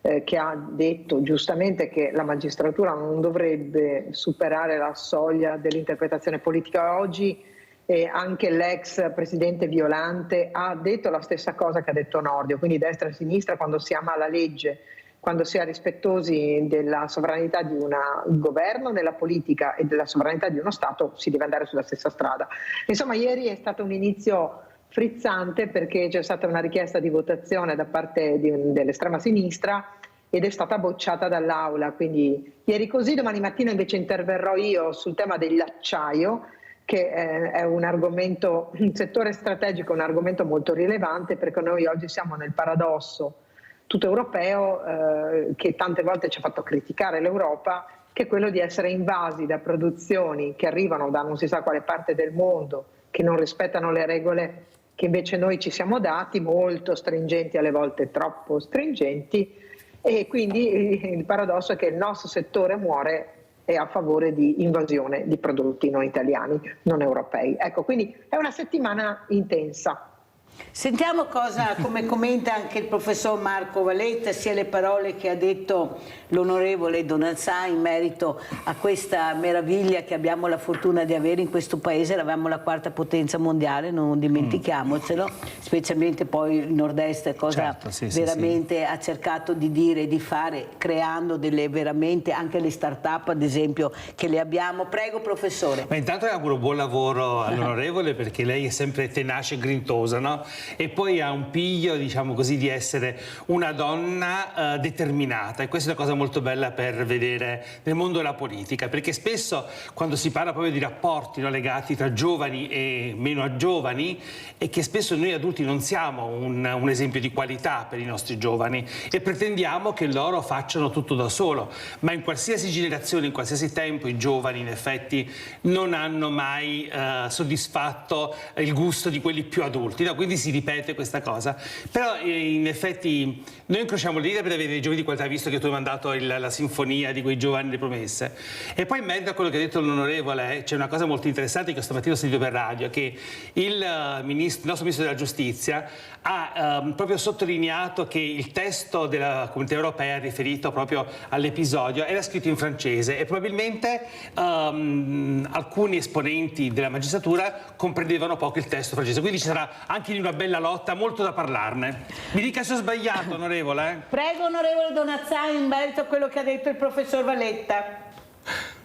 che ha detto giustamente che la magistratura non dovrebbe superare la soglia dell'interpretazione politica. Oggi anche l'ex presidente Violante ha detto la stessa cosa che ha detto Nordio, quindi destra e sinistra, quando si ama la legge, quando si è rispettosi della sovranità di un governo nella politica e della sovranità di uno Stato, si deve andare sulla stessa strada. Insomma, ieri è stato un inizio frizzante perché c'è stata una richiesta di votazione da parte dell'estrema sinistra ed è stata bocciata dall'Aula. Quindi ieri così, domani mattina invece interverrò io sul tema dell'acciaio, che è un argomento, un settore strategico, un argomento molto rilevante, perché noi oggi siamo nel paradosso tutto europeo che tante volte ci ha fatto criticare l'Europa, che è quello di essere invasi da produzioni che arrivano da non si sa quale parte del mondo, che non rispettano le regole che invece noi ci siamo dati, molto stringenti, alle volte troppo stringenti, e quindi il paradosso è che il nostro settore muore è a favore di invasione di prodotti non italiani, non europei. Ecco, quindi è una settimana intensa. Sentiamo come commenta anche il professor Marco Valletta, sia le parole che ha detto l'onorevole Donazà in merito a questa meraviglia che abbiamo la fortuna di avere in questo paese. Eravamo la 4ª potenza mondiale, non dimentichiamocelo, specialmente poi il nord-est, cosa veramente ha cercato di dire e di fare, creando delle veramente anche le start-up ad esempio che le abbiamo. Prego professore. Ma intanto le auguro buon lavoro all'onorevole, perché lei è sempre tenace e grintosa, no? E poi ha un piglio, diciamo così, di essere una donna determinata, e questa è una cosa molto bella per vedere nel mondo della politica, perché spesso quando si parla proprio di rapporti, no, legati tra giovani e meno giovani, è che spesso noi adulti non siamo un esempio di qualità per i nostri giovani e pretendiamo che loro facciano tutto da solo, ma in qualsiasi generazione, in qualsiasi tempo, i giovani in effetti non hanno mai soddisfatto il gusto di quelli più adulti, no? Quindi si ripete questa cosa, però in effetti noi incrociamo le dita per avere dei giovani di qualità, visto che tu hai mandato la sinfonia di quei giovani delle promesse. E poi in merito a quello che ha detto l'onorevole, c'è una cosa molto interessante che stamattina ho sentito per radio, che il nostro ministro della giustizia ha proprio sottolineato che il testo della Comunità Europea riferito proprio all'episodio era scritto in francese e probabilmente alcuni esponenti della magistratura comprendevano poco il testo francese, quindi ci sarà anche lì una bella lotta, molto da parlarne. Mi dica se ho sbagliato, onorevole. Prego, onorevole Donazzà, in merito a quello che ha detto il professor Valletta.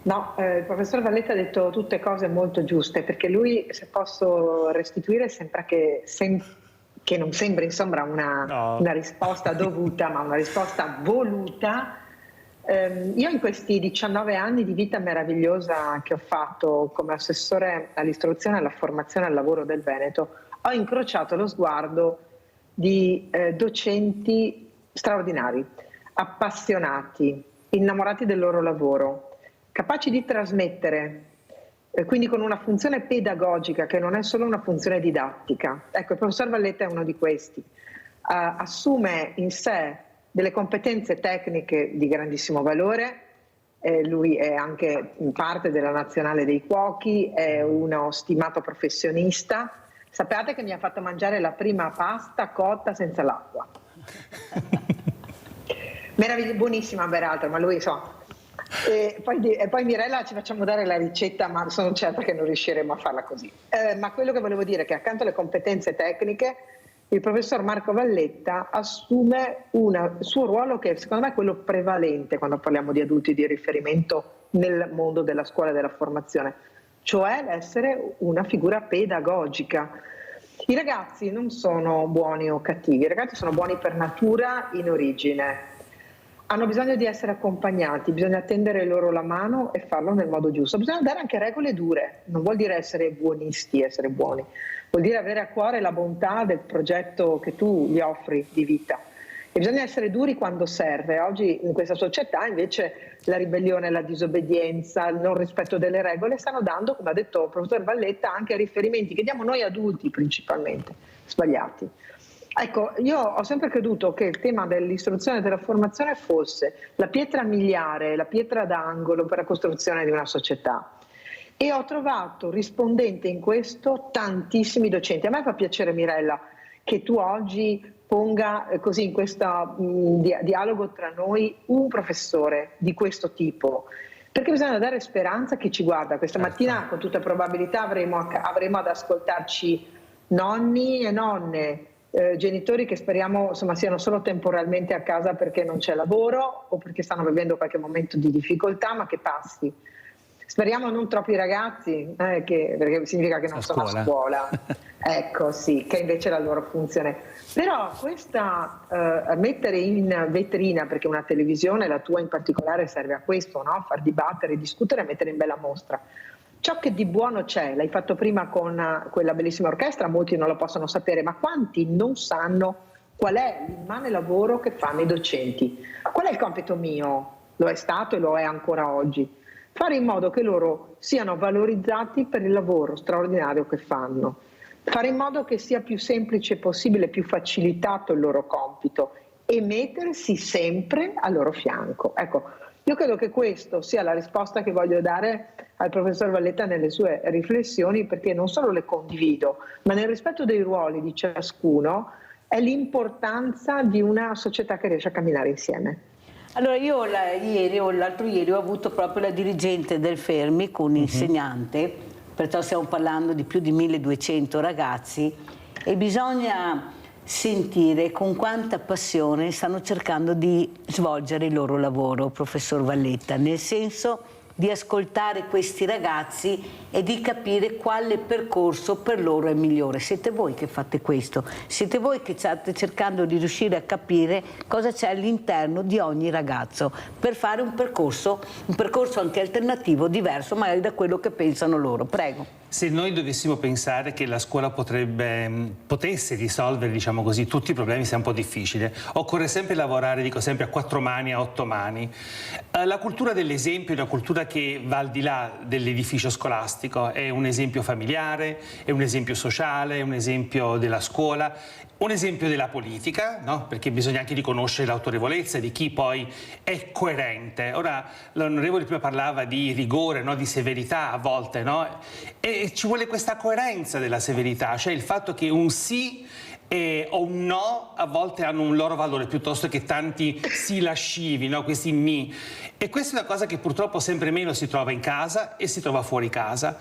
No, il professor Valletta ha detto tutte cose molto giuste, perché lui, se posso restituire, sembra che non sembra insomma una risposta dovuta, ma una risposta voluta. Io in questi 19 anni di vita meravigliosa che ho fatto come assessore all'istruzione e alla formazione al lavoro del Veneto, ho incrociato lo sguardo di docenti straordinari, appassionati, innamorati del loro lavoro, capaci di trasmettere, quindi con una funzione pedagogica che non è solo una funzione didattica. Ecco, il professor Valletta è uno di questi. Assume in sé delle competenze tecniche di grandissimo valore, lui è anche parte della Nazionale dei Cuochi, è uno stimato professionista. Sappiate che mi ha fatto mangiare la prima pasta cotta senza l'acqua. Buonissima peraltro, ma lui insomma. E poi Mirella ci facciamo dare la ricetta, ma sono certa che non riusciremo a farla così. Ma quello che volevo dire è che accanto alle competenze tecniche il professor Marco Valletta assume il suo ruolo che secondo me è quello prevalente quando parliamo di adulti di riferimento nel mondo della scuola e della formazione, cioè l'essere una figura pedagogica. I ragazzi non sono buoni o cattivi, i ragazzi sono buoni per natura in origine. Hanno bisogno di essere accompagnati, bisogna tendere loro la mano e farlo nel modo giusto. Bisogna dare anche regole dure, non vuol dire essere buonisti, essere buoni, vuol dire avere a cuore la bontà del progetto che tu gli offri di vita. E bisogna essere duri quando serve. Oggi in questa società invece la ribellione, la disobbedienza, il non rispetto delle regole stanno dando, come ha detto il professor Valletta, anche riferimenti che diamo noi adulti principalmente, sbagliati. Ecco, io ho sempre creduto che il tema dell'istruzione e della formazione fosse la pietra miliare, la pietra d'angolo per la costruzione di una società. E ho trovato rispondente in questo tantissimi docenti. A me fa piacere, Mirella, che tu oggi ponga così in questo dialogo tra noi un professore di questo tipo, perché bisogna dare speranza a chi ci guarda. Questa mattina con tutta probabilità avremo ad ascoltarci nonni e nonne, genitori che speriamo insomma siano solo temporalmente a casa perché non c'è lavoro o perché stanno vivendo qualche momento di difficoltà, ma che passi. Speriamo non troppi ragazzi, perché significa che non sono a scuola. Ecco, sì, che invece è la loro funzione. Però questa mettere in vetrina, perché una televisione, la tua in particolare, serve a questo, no? Far dibattere, discutere e mettere in bella mostra. Ciò che di buono c'è, l'hai fatto prima con quella bellissima orchestra, molti non lo possono sapere, ma quanti non sanno qual è l'immane lavoro che fanno i docenti? Qual è il compito mio? Lo è stato e lo è ancora oggi. Fare in modo che loro siano valorizzati per il lavoro straordinario che fanno. Fare in modo che sia più semplice possibile, più facilitato il loro compito e mettersi sempre al loro fianco. Ecco, io credo che questo sia la risposta che voglio dare al professor Valletta nelle sue riflessioni, perché non solo le condivido, ma nel rispetto dei ruoli di ciascuno è l'importanza di una società che riesce a camminare insieme. Allora io l'altro ieri ho avuto proprio la dirigente del Fermi con un insegnante, perciò stiamo parlando di più di 1200 ragazzi e bisogna sentire con quanta passione stanno cercando di svolgere il loro lavoro, professor Valletta, nel senso di ascoltare questi ragazzi e di capire quale percorso per loro è migliore. Siete voi che fate questo, siete voi che state cercando di riuscire a capire cosa c'è all'interno di ogni ragazzo per fare un percorso anche alternativo, diverso magari da quello che pensano loro. Prego. Se noi dovessimo pensare che la scuola potesse risolvere, diciamo così, tutti i problemi, sia un po' difficile. Occorre sempre lavorare, dico sempre, a 4 mani, a 8 mani. La cultura dell'esempio è una cultura che va al di là dell'edificio scolastico, è un esempio familiare, è un esempio sociale, è un esempio della scuola, un esempio della politica, no? Perché bisogna anche riconoscere l'autorevolezza di chi poi è coerente. Ora, l'onorevole prima parlava di rigore, no? Di severità a volte, no? E ci vuole questa coerenza della severità, cioè il fatto che un sì o un no a volte hanno un loro valore piuttosto che tanti sì lascivi, no? Questi mi. E questa è una cosa che purtroppo sempre meno si trova in casa e si trova fuori casa.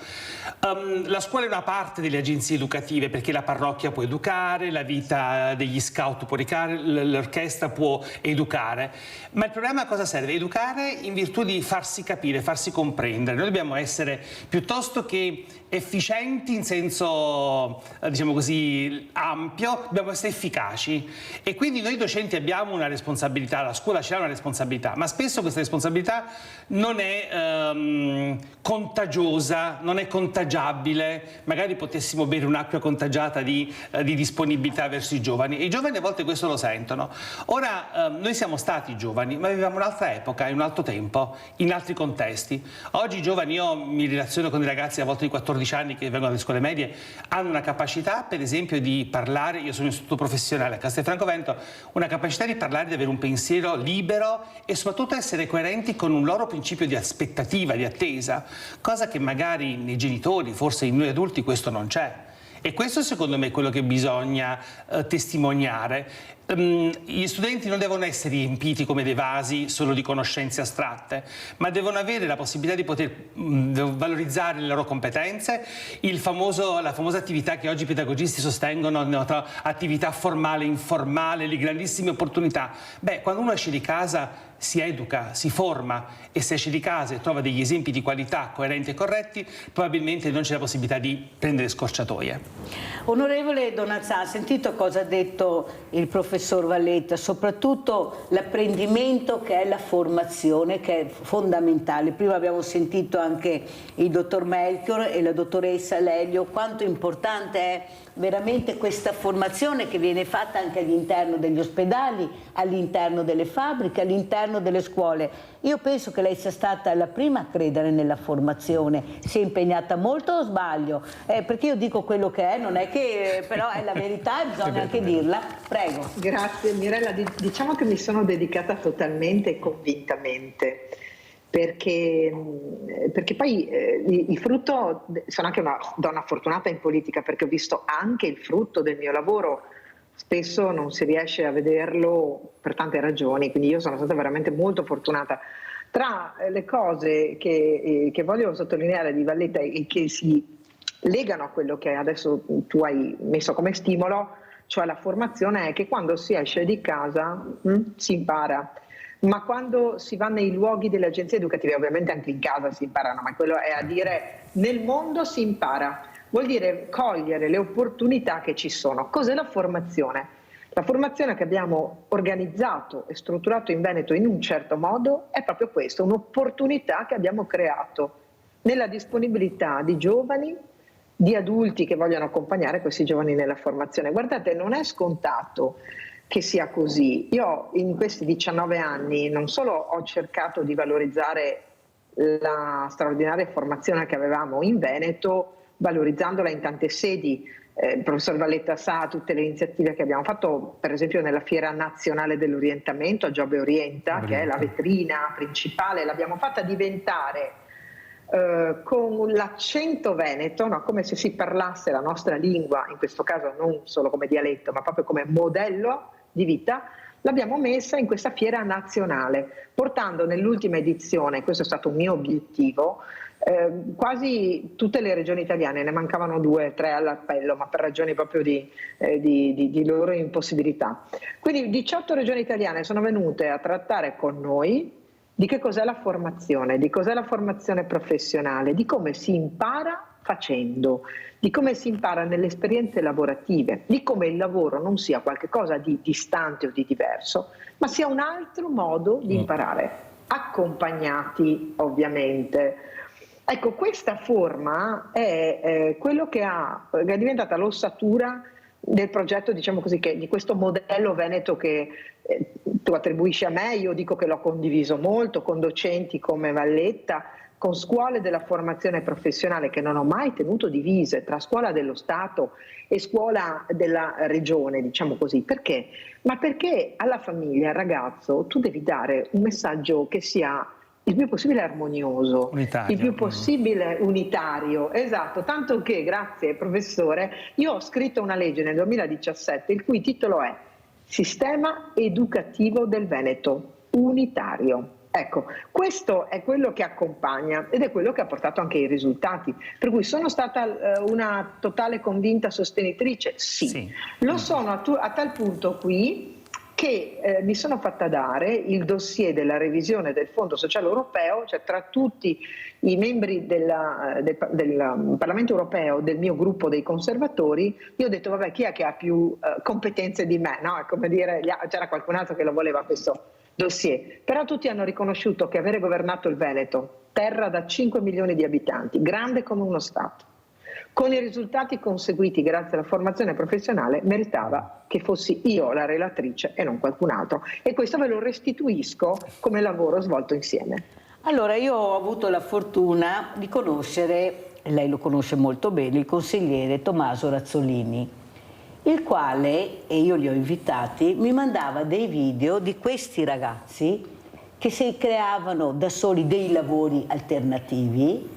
La scuola è una parte delle agenzie educative perché la parrocchia può educare, la vita degli scout può educare, l'orchestra può educare, ma il problema a cosa serve? Educare in virtù di farsi capire, farsi comprendere. Noi dobbiamo essere piuttosto che efficienti in senso, diciamo così, ampio, però dobbiamo essere efficaci e quindi noi docenti abbiamo una responsabilità, la scuola ce l'ha una responsabilità, ma spesso questa responsabilità non è contagiosa, non è contagiabile, magari potessimo bere un'acqua contagiata di disponibilità verso i giovani, e i giovani a volte questo lo sentono. Ora noi siamo stati giovani, ma vivevamo un'altra epoca, in un altro tempo, in altri contesti. Oggi i giovani, io mi relaziono con i ragazzi a volte di 14 anni che vengono dalle scuole medie, hanno una capacità per esempio di parlare, io sono un istituto professionale a Castelfranco Veneto, una capacità di parlare, di avere un pensiero libero e soprattutto essere coerenti con un loro principio di aspettativa, di attesa, cosa che magari nei genitori, forse in noi adulti questo non c'è. E questo secondo me è quello che bisogna testimoniare. Gli studenti non devono essere riempiti come dei vasi solo di conoscenze astratte, ma devono avere la possibilità di poter valorizzare le loro competenze, la famosa attività che oggi i pedagogisti sostengono, attività formale, informale, le grandissime opportunità. Beh, quando uno esce di casa si educa, si forma, e se esce di casa e trova degli esempi di qualità coerenti e corretti, probabilmente non c'è la possibilità di prendere scorciatoie. Onorevole Donazza, ha sentito cosa ha detto il professor Valletta, soprattutto l'apprendimento che è la formazione, che è fondamentale. Prima abbiamo sentito anche il dottor Melchior e la dottoressa Lelio quanto importante è veramente questa formazione che viene fatta anche all'interno degli ospedali, all'interno delle fabbriche, all'interno delle scuole. Io penso che lei sia stata la prima a credere nella formazione, si è impegnata molto, o sbaglio? Perché io dico quello che è, non è che però è la verità e bisogna anche dirla. Prego. Grazie Mirella, diciamo che mi sono dedicata totalmente e convintamente. Perché poi il frutto, sono anche una donna fortunata in politica perché ho visto anche il frutto del mio lavoro, spesso non si riesce a vederlo per tante ragioni, quindi io sono stata veramente molto fortunata. Tra le cose che voglio sottolineare di Valletta e che si legano a quello che adesso tu hai messo come stimolo, cioè la formazione, è che quando si esce di casa si impara. Ma quando si va nei luoghi delle agenzie educative, ovviamente anche in casa si imparano, ma quello è a dire nel mondo si impara, vuol dire cogliere le opportunità che ci sono. Cos'è la formazione? La formazione che abbiamo organizzato e strutturato in Veneto in un certo modo è proprio questo, un'opportunità che abbiamo creato nella disponibilità di giovani, di adulti che vogliono accompagnare questi giovani nella formazione. Guardate, non è scontato che sia così. Io in questi 19 anni non solo ho cercato di valorizzare la straordinaria formazione che avevamo in Veneto, valorizzandola in tante sedi. Il professor Valletta sa tutte le iniziative che abbiamo fatto, per esempio nella Fiera Nazionale dell'Orientamento, a Giobbe Orienta, che è la vetrina principale, l'abbiamo fatta diventare con l'accento veneto, no? Come se si parlasse la nostra lingua, in questo caso non solo come dialetto, ma proprio come modello di vita. L'abbiamo messa in questa fiera nazionale, portando nell'ultima edizione, questo è stato un mio obiettivo, quasi tutte le regioni italiane, ne mancavano 2 o 3 all'appello, ma per ragioni proprio di loro impossibilità. Quindi 18 regioni italiane sono venute a trattare con noi di che cos'è la formazione, di cos'è la formazione professionale, di come si impara facendo, di come si impara nelle esperienze lavorative, di come il lavoro non sia qualcosa di distante o di diverso, ma sia un altro modo di imparare, accompagnati ovviamente. Ecco, questa forma è quello che è diventata l'ossatura del progetto, diciamo così, di questo modello veneto che tu attribuisci a me. Io dico che l'ho condiviso molto con docenti come Valletta, con scuole della formazione professionale che non ho mai tenuto divise tra scuola dello Stato e scuola della regione, diciamo così. Perché? Ma perché alla famiglia, al ragazzo, tu devi dare un messaggio che sia il più possibile armonioso, unitario. Il più possibile unitario, esatto, tanto che, grazie professore, io ho scritto una legge nel 2017 il cui titolo è Sistema Educativo del Veneto Unitario. Ecco, questo è quello che accompagna ed è quello che ha portato anche i risultati, per cui sono stata una totale convinta sostenitrice, sì. Lo sono a tal punto qui che mi sono fatta dare il dossier della revisione del Fondo Sociale Europeo, cioè tra tutti i membri del Parlamento Europeo del mio gruppo dei conservatori. Io ho detto vabbè, chi è che ha più competenze di me? No? È come dire, c'era qualcun altro che lo voleva questo dossier, però tutti hanno riconosciuto che avere governato il Veneto, terra da 5 milioni di abitanti, grande come uno Stato, con i risultati conseguiti grazie alla formazione professionale, meritava che fossi io la relatrice e non qualcun altro. E questo ve lo restituisco come lavoro svolto insieme. Allora, io ho avuto la fortuna di conoscere, lei lo conosce molto bene, il consigliere Tommaso Razzolini, il quale, e io li ho invitati, mi mandava dei video di questi ragazzi che si creavano da soli dei lavori alternativi,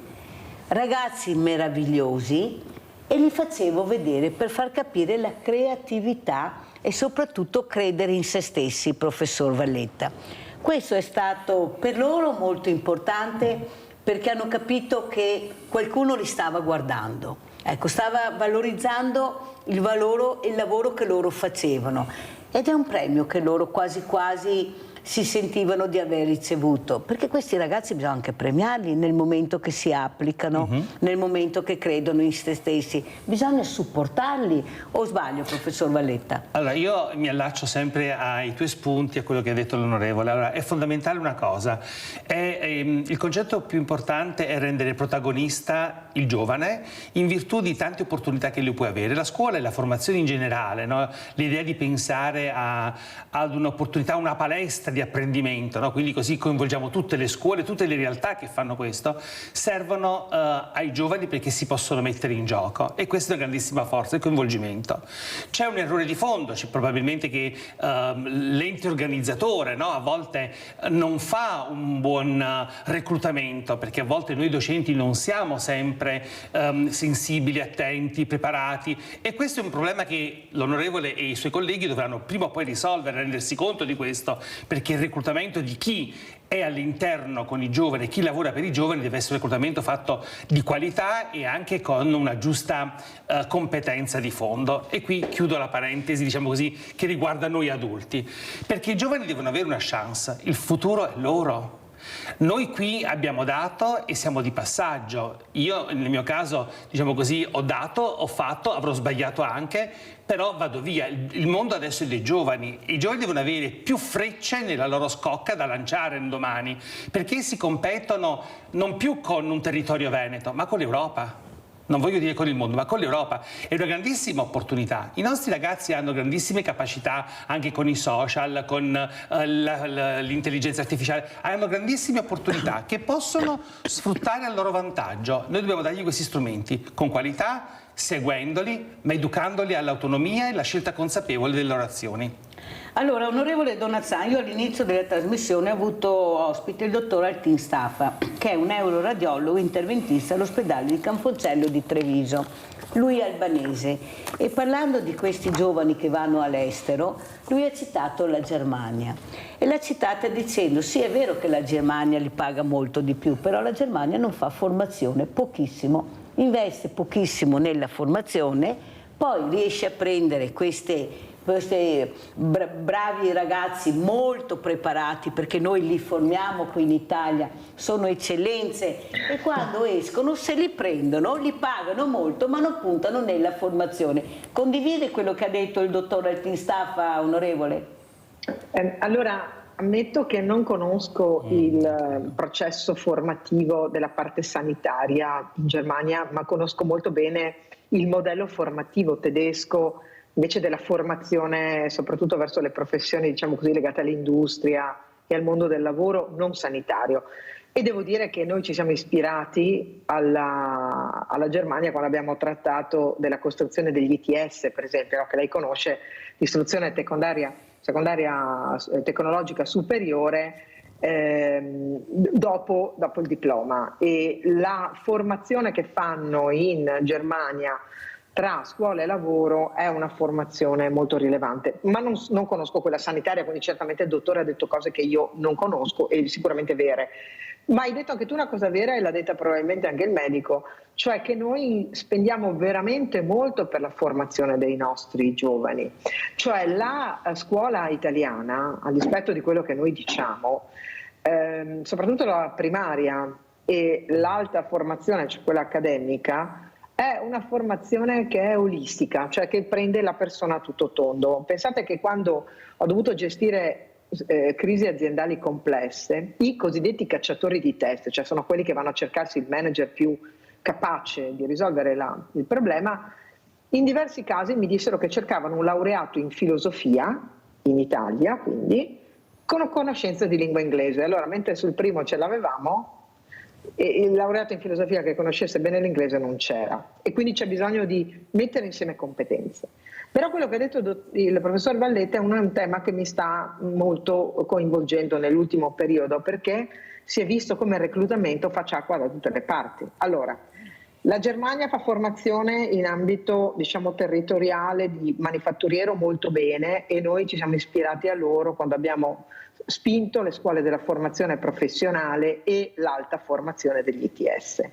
ragazzi meravigliosi, e li facevo vedere per far capire la creatività e soprattutto credere in se stessi, professor Valletta. Questo è stato per loro molto importante perché hanno capito che qualcuno li stava guardando, ecco, stava valorizzando il lavoro che loro facevano, ed è un premio che loro quasi quasi si sentivano di aver ricevuto, perché questi ragazzi bisogna anche premiarli nel momento che si applicano, nel momento che credono in se stessi, bisogna supportarli. O sbaglio, professor Valletta? Allora, io mi allaccio sempre ai tuoi spunti, a quello che ha detto l'onorevole. Allora, è fondamentale una cosa, il concetto più importante è rendere protagonista il giovane in virtù di tante opportunità che lui può avere. La scuola e la formazione in generale, no? L'idea di pensare ad un'opportunità, una palestra di apprendimento, no? Quindi così coinvolgiamo tutte le scuole, tutte le realtà che fanno questo, servono ai giovani perché si possono mettere in gioco, e questa è una grandissima forza, il coinvolgimento. C'è un errore di fondo, c'è probabilmente che l'ente organizzatore, no? A volte non fa un buon reclutamento, perché a volte noi docenti non siamo sempre sensibili, attenti, preparati, e questo è un problema che l'onorevole e i suoi colleghi dovranno prima o poi risolvere, rendersi conto di questo, perché il reclutamento di chi è all'interno con i giovani, chi lavora per i giovani, deve essere un reclutamento fatto di qualità e anche con una giusta competenza di fondo. E qui chiudo la parentesi, diciamo così, che riguarda noi adulti, perché i giovani devono avere una chance, il futuro è loro. Noi qui abbiamo dato e siamo di passaggio. Io nel mio caso, diciamo così, ho dato, ho fatto, avrò sbagliato anche, però vado via. Il mondo adesso è dei giovani. I giovani devono avere più frecce nella loro scocca da lanciare un domani, perché si competono non più con un territorio veneto, ma con l'Europa. Non voglio dire con il mondo, ma con l'Europa. È una grandissima opportunità. I nostri ragazzi hanno grandissime capacità anche con i social, con l'intelligenza artificiale. Hanno grandissime opportunità che possono sfruttare a loro vantaggio. Noi dobbiamo dargli questi strumenti con qualità, seguendoli, ma educandoli all'autonomia e alla scelta consapevole delle loro azioni. Allora, onorevole Donazzani, io all'inizio della trasmissione ho avuto ospite il dottor Altin Staffa, che è un neuroradiologo interventista all'ospedale di Canfoncello di Treviso. Lui è albanese e parlando di questi giovani che vanno all'estero, lui ha citato la Germania e l'ha citata dicendo sì, è vero che la Germania li paga molto di più, però la Germania non fa formazione, pochissimo, investe pochissimo nella formazione, poi riesce a prendere questi bravi ragazzi molto preparati, perché noi li formiamo qui in Italia, sono eccellenze, e quando escono se li prendono, li pagano molto ma non puntano nella formazione. Condivide quello che ha detto il dottor Altin Staffa, onorevole? Allora, ammetto che non conosco il processo formativo della parte sanitaria in Germania, ma conosco molto bene il modello formativo tedesco, invece della formazione soprattutto verso le professioni, diciamo così, legate all'industria e al mondo del lavoro non sanitario. E devo dire che noi ci siamo ispirati alla Germania quando abbiamo trattato della costruzione degli ITS, per esempio, no? Che lei conosce, l'istruzione secondaria tecnologica superiore, dopo il diploma, e la formazione che fanno in Germania tra scuola e lavoro è una formazione molto rilevante, ma non conosco quella sanitaria, quindi certamente il dottore ha detto cose che io non conosco e sicuramente vere. Ma hai detto anche tu una cosa vera e l'ha detta probabilmente anche il medico, cioè che noi spendiamo veramente molto per la formazione dei nostri giovani. Cioè la scuola italiana, a dispetto di quello che noi diciamo, soprattutto la primaria e l'alta formazione, cioè quella accademica, è una formazione che è olistica, cioè che prende la persona a tutto tondo. Pensate che quando ho dovuto gestire crisi aziendali complesse, i cosiddetti cacciatori di teste, cioè sono quelli che vanno a cercarsi il manager più capace di risolvere il problema, in diversi casi mi dissero che cercavano un laureato in filosofia, in Italia quindi, con conoscenza di lingua inglese. Allora, mentre sul primo ce l'avevamo, e il laureato in filosofia che conoscesse bene l'inglese non c'era, e quindi c'è bisogno di mettere insieme competenze. Però quello che ha detto il professor Valletta è un tema che mi sta molto coinvolgendo nell'ultimo periodo, perché si è visto come il reclutamento faccia acqua da tutte le parti. Allora, la Germania fa formazione in ambito, diciamo, territoriale di manifatturiero molto bene, e noi ci siamo ispirati a loro quando abbiamo spinto le scuole della formazione professionale e l'alta formazione degli ITS.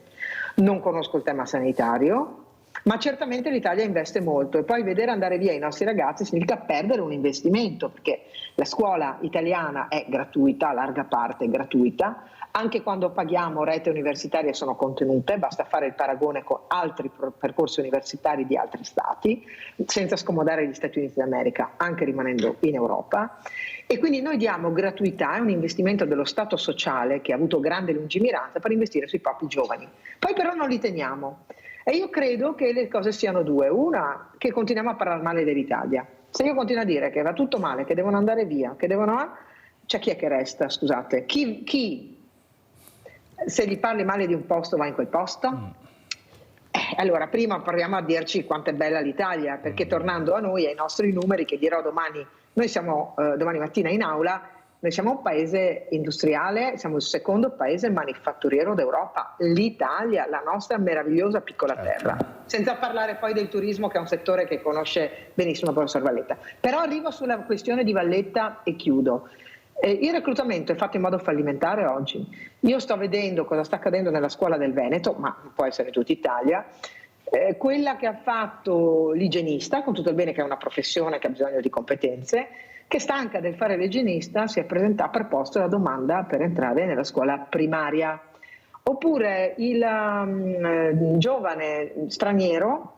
Non conosco il tema sanitario, ma certamente l'Italia investe molto, e poi vedere andare via i nostri ragazzi significa perdere un investimento, perché la scuola italiana è gratuita, a larga parte è gratuita, anche quando paghiamo rete universitarie sono contenute, basta fare il paragone con altri percorsi universitari di altri stati, senza scomodare gli Stati Uniti d'America, anche rimanendo in Europa. E quindi noi diamo gratuità, è un investimento dello Stato sociale che ha avuto grande lungimiranza per investire sui propri giovani. Poi però non li teniamo. E io credo che le cose siano due. Una, che continuiamo a parlare male dell'Italia. Se io continuo a dire che va tutto male, che devono andare via, che devono... Cioè chi è che resta, scusate? Chi se gli parli male di un posto va in quel posto? Allora prima proviamo a dirci quanto è bella l'Italia, perché tornando a noi, ai nostri numeri che dirò domani, noi siamo domani mattina in aula, noi siamo un paese industriale, siamo il secondo paese manifatturiero d'Europa, l'Italia, la nostra meravigliosa piccola terra, senza parlare poi del turismo, che è un settore che conosce benissimo il professor Valletta. Però arrivo sulla questione di Valletta e chiudo. Il reclutamento è fatto in modo fallimentare oggi. Io sto vedendo cosa sta accadendo nella scuola del Veneto, ma può essere in tutta Italia, quella che ha fatto l'igienista, con tutto il bene che è una professione che ha bisogno di competenze, che stanca del fare l'igienista si è presentato, ha proposto la domanda per entrare nella scuola primaria. Oppure il giovane straniero,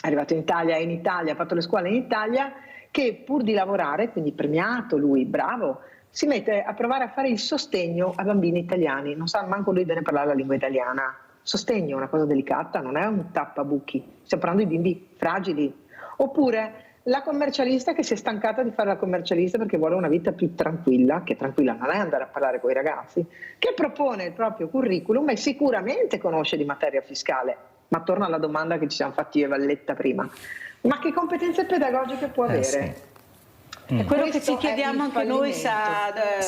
arrivato in Italia, ha fatto le scuole in Italia, che pur di lavorare, quindi premiato lui, bravo, si mette a provare a fare il sostegno a bambini italiani, non sa manco lui bene parlare la lingua italiana. Sostegno è una cosa delicata, non è un tappabuchi, stiamo parlando di bimbi fragili. Oppure la commercialista che si è stancata di fare la commercialista perché vuole una vita più tranquilla, che tranquilla non è andare a parlare con i ragazzi, che propone il proprio curriculum e sicuramente conosce di materia fiscale, ma torna alla domanda che ci siamo fatti io e Valletta prima. Ma che competenze pedagogiche può avere? Sì. È quello che ci chiediamo anche noi,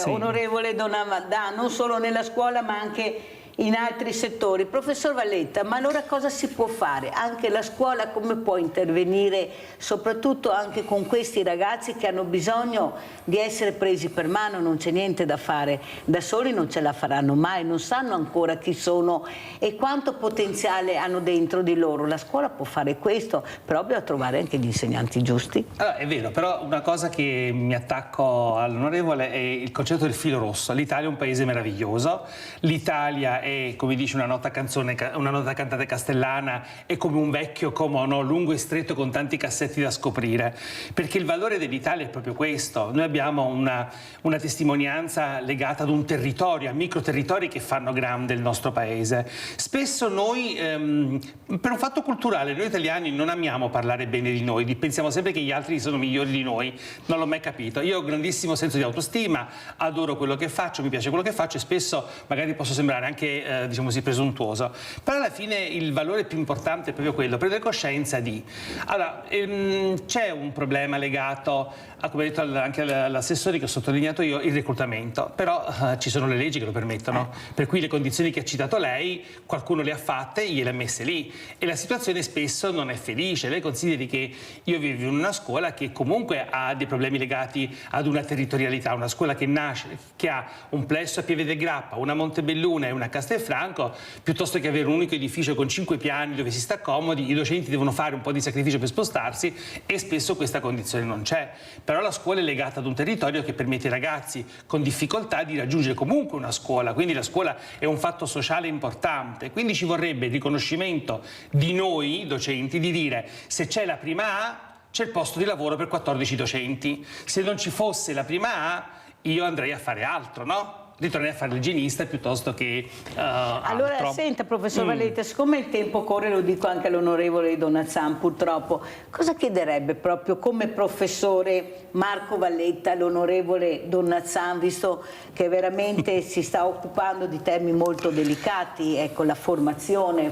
onorevole Donadà, non solo nella scuola ma anche in altri settori. Professor Valletta, ma allora cosa si può fare? Anche la scuola come può intervenire, soprattutto anche con questi ragazzi che hanno bisogno di essere presi per mano? Non c'è niente da fare, da soli non ce la faranno mai, non sanno ancora chi sono e quanto potenziale hanno dentro di loro. La scuola può fare questo, però bisogna trovare anche gli insegnanti giusti. Allora, è vero, però una cosa che mi attacco all'onorevole è il concetto del filo rosso. L'Italia è un paese meraviglioso, l'Italia è, come dice una nota cantata castellana, è come un vecchio comono lungo e stretto con tanti cassetti da scoprire, perché il valore dell'Italia è proprio questo. Noi abbiamo una testimonianza legata ad un territorio, a microterritori che fanno grande il nostro paese. Spesso noi, per un fatto culturale, noi italiani non amiamo parlare bene di noi, pensiamo sempre che gli altri sono migliori di noi, non l'ho mai capito. Io ho un grandissimo senso di autostima, adoro quello che faccio, mi piace quello che faccio e spesso magari posso sembrare anche anche diciamo così presuntuoso, però alla fine il valore più importante è proprio quello, prendere coscienza di... Allora, c'è un problema legato a, come ha detto anche l'assessore che ho sottolineato io, il reclutamento, però ci sono le leggi che lo permettono, per cui le condizioni che ha citato lei qualcuno le ha fatte, gliele ha messe lì, e la situazione spesso non è felice. Lei consideri che io vivo in una scuola che comunque ha dei problemi legati ad una territorialità, una scuola che nasce, che ha un plesso a Pieve del Grappa, una Montebelluna e una Castelfranco, piuttosto che avere un unico edificio con 5 piani dove si sta comodi, i docenti devono fare un po' di sacrificio per spostarsi e spesso questa condizione non c'è. Però la scuola è legata ad un territorio che permette ai ragazzi con difficoltà di raggiungere comunque una scuola, quindi la scuola è un fatto sociale importante, quindi ci vorrebbe il riconoscimento di noi docenti di dire: se c'è la prima A c'è il posto di lavoro per 14 docenti, se non ci fosse la prima A io andrei a fare altro, no? Ritornare a fare l'igienista piuttosto che allora altro. Senta, professor Valletta, siccome il tempo corre, lo dico anche all'onorevole Donazzan purtroppo, cosa chiederebbe proprio come professore Marco Valletta all'onorevole Donazzan, visto che veramente si sta occupando di temi molto delicati, ecco, la formazione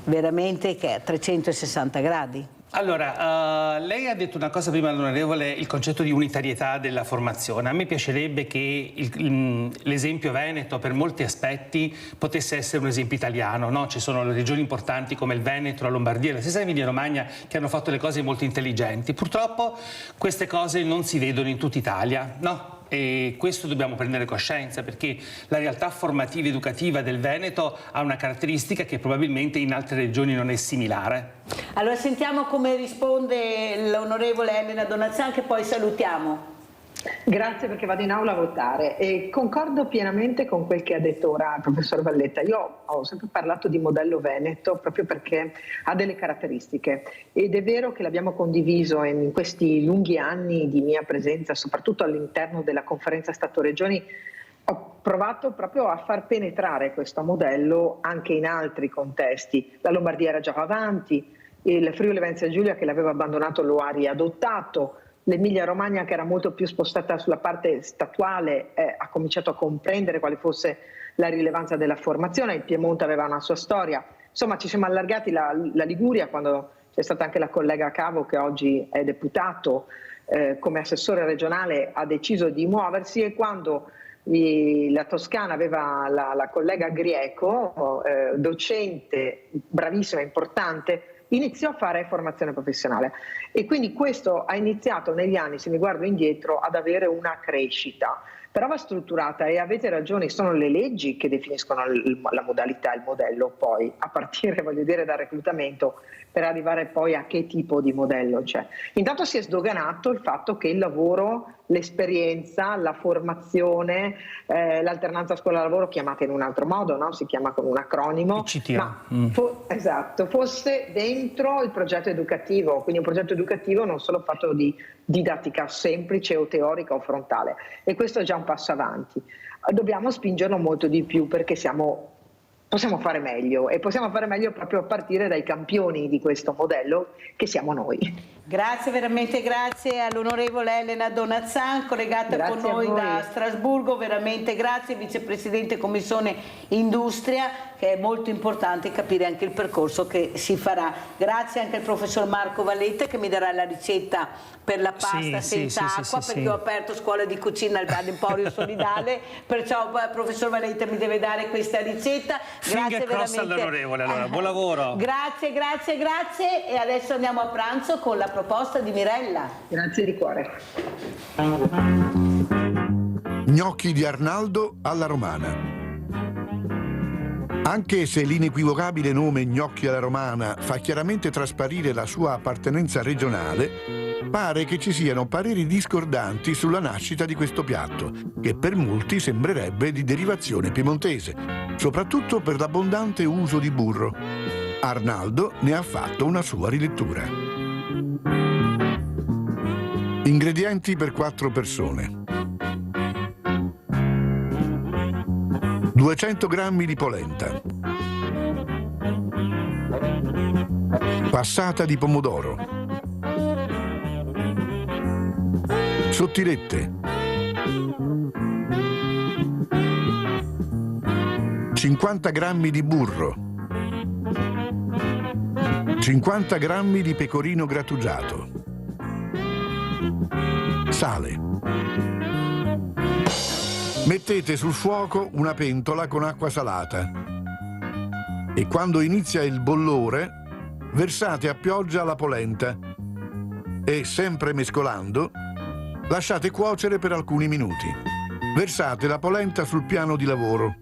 veramente che è a 360 gradi? Allora, lei ha detto una cosa prima all'onorevole, il concetto di unitarietà della formazione. A me piacerebbe che l'esempio Veneto per molti aspetti potesse essere un esempio italiano, no? Ci sono le regioni importanti come il Veneto, la Lombardia, la stessa Emilia Romagna che hanno fatto le cose molto intelligenti. Purtroppo queste cose non si vedono in tutta Italia, no? E questo dobbiamo prendere coscienza, perché la realtà formativa e educativa del Veneto ha una caratteristica che probabilmente in altre regioni non è similare. Allora sentiamo come risponde l'onorevole Elena Donazzan, che poi salutiamo. Grazie, perché vado in aula a votare e concordo pienamente con quel che ha detto ora il professor Valletta. Io ho sempre parlato di modello Veneto proprio perché ha delle caratteristiche ed è vero che l'abbiamo condiviso in questi lunghi anni di mia presenza, soprattutto all'interno della conferenza Stato-Regioni. Ho provato proprio a far penetrare questo modello anche in altri contesti. La Lombardia era già avanti, il Friuli Venezia Giulia che l'aveva abbandonato lo ha riadottato, l'Emilia Romagna che era molto più spostata sulla parte statuale ha cominciato a comprendere quale fosse la rilevanza della formazione, il Piemonte aveva una sua storia, insomma ci siamo allargati, la Liguria, quando c'è stata anche la collega Cavo che oggi è deputato come assessore regionale, ha deciso di muoversi, e quando la Toscana aveva la collega Grieco, docente bravissima, importante, iniziò a fare formazione professionale e quindi questo ha iniziato negli anni, se mi guardo indietro, ad avere una crescita, però va strutturata, e avete ragione, sono le leggi che definiscono la modalità, il modello, poi a partire, voglio dire, dal reclutamento per arrivare poi a che tipo di modello c'è. Intanto si è sdoganato il fatto che il lavoro, l'esperienza, la formazione, l'alternanza scuola-lavoro, chiamata in un altro modo, no? Si chiama con un acronimo, ma esatto, fosse dentro il progetto educativo, quindi un progetto educativo non solo fatto di didattica semplice o teorica o frontale, e questo è già un passo avanti. Dobbiamo spingerlo molto di più perché possiamo fare meglio, e possiamo fare meglio proprio a partire dai campioni di questo modello che siamo noi. Grazie, veramente grazie all'onorevole Elena Donazzan, collegata con noi da Strasburgo, veramente grazie, vicepresidente Commissione Industria, che è molto importante capire anche il percorso che si farà. Grazie anche al professor Marco Valletta che mi darà la ricetta per la pasta senza acqua, perché ho aperto scuola di cucina all'Emporio Solidale, perciò professor Valletta mi deve dare questa ricetta. Grazie veramente all'onorevole, allora, buon lavoro. Grazie, e adesso andiamo a pranzo con la proposta di Mirella. Grazie di cuore. Gnocchi di Arnaldo alla romana. Anche se l'inequivocabile nome Gnocchi alla romana fa chiaramente trasparire la sua appartenenza regionale, pare che ci siano pareri discordanti sulla nascita di questo piatto, che per molti sembrerebbe di derivazione piemontese, soprattutto per l'abbondante uso di burro. Arnaldo ne ha fatto una sua rilettura. Ingredienti per 4 persone. 200 g di polenta, passata di pomodoro, sottilette, 50 grammi di burro, 50 grammi di pecorino grattugiato, sale. Mettete sul fuoco una pentola con acqua salata e quando inizia il bollore versate a pioggia la polenta e, sempre mescolando, lasciate cuocere per alcuni minuti. Versate la polenta sul piano di lavoro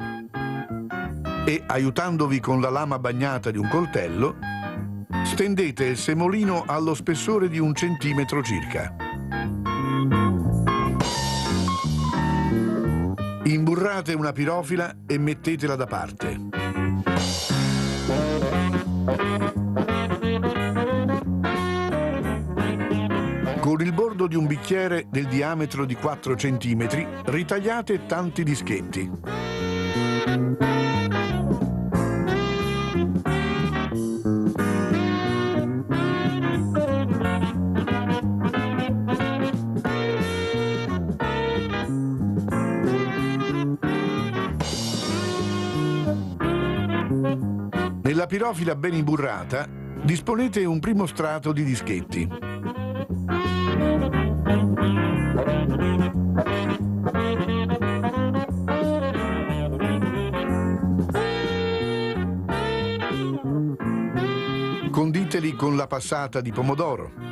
e, aiutandovi con la lama bagnata di un coltello, stendete il semolino allo spessore di 1 centimetro circa. Imburrate una pirofila e mettetela da parte. Con il bordo di un bicchiere del diametro di 4 centimetri ritagliate tanti dischetti. Nella pirofila ben imburrata disponete un primo strato di dischetti. Conditeli con la passata di pomodoro.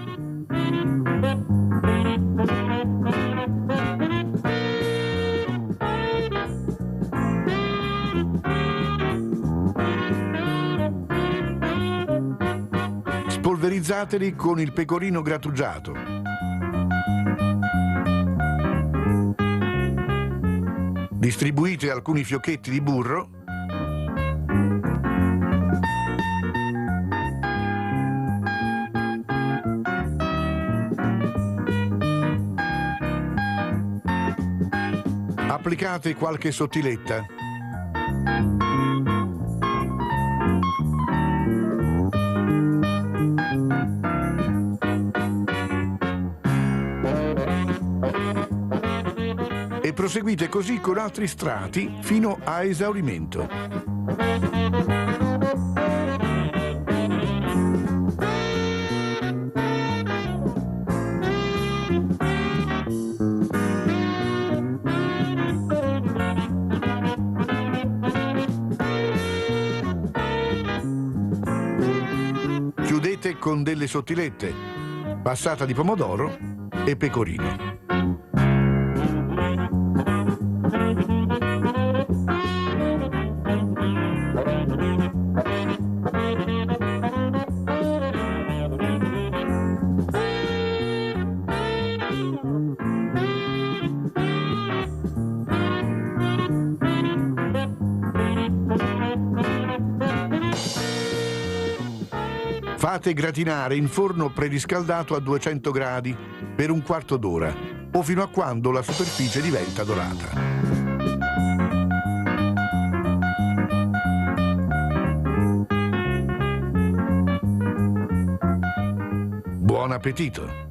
Spolverizzateli con il pecorino grattugiato. Distribuite alcuni fiocchetti di burro . Applicate qualche sottiletta. E proseguite così con altri strati fino a esaurimento. Chiudete con delle sottilette, passata di pomodoro e pecorino. Fate gratinare in forno preriscaldato a 200 gradi per un quarto d'ora o fino a quando la superficie diventa dorata. Buon appetito!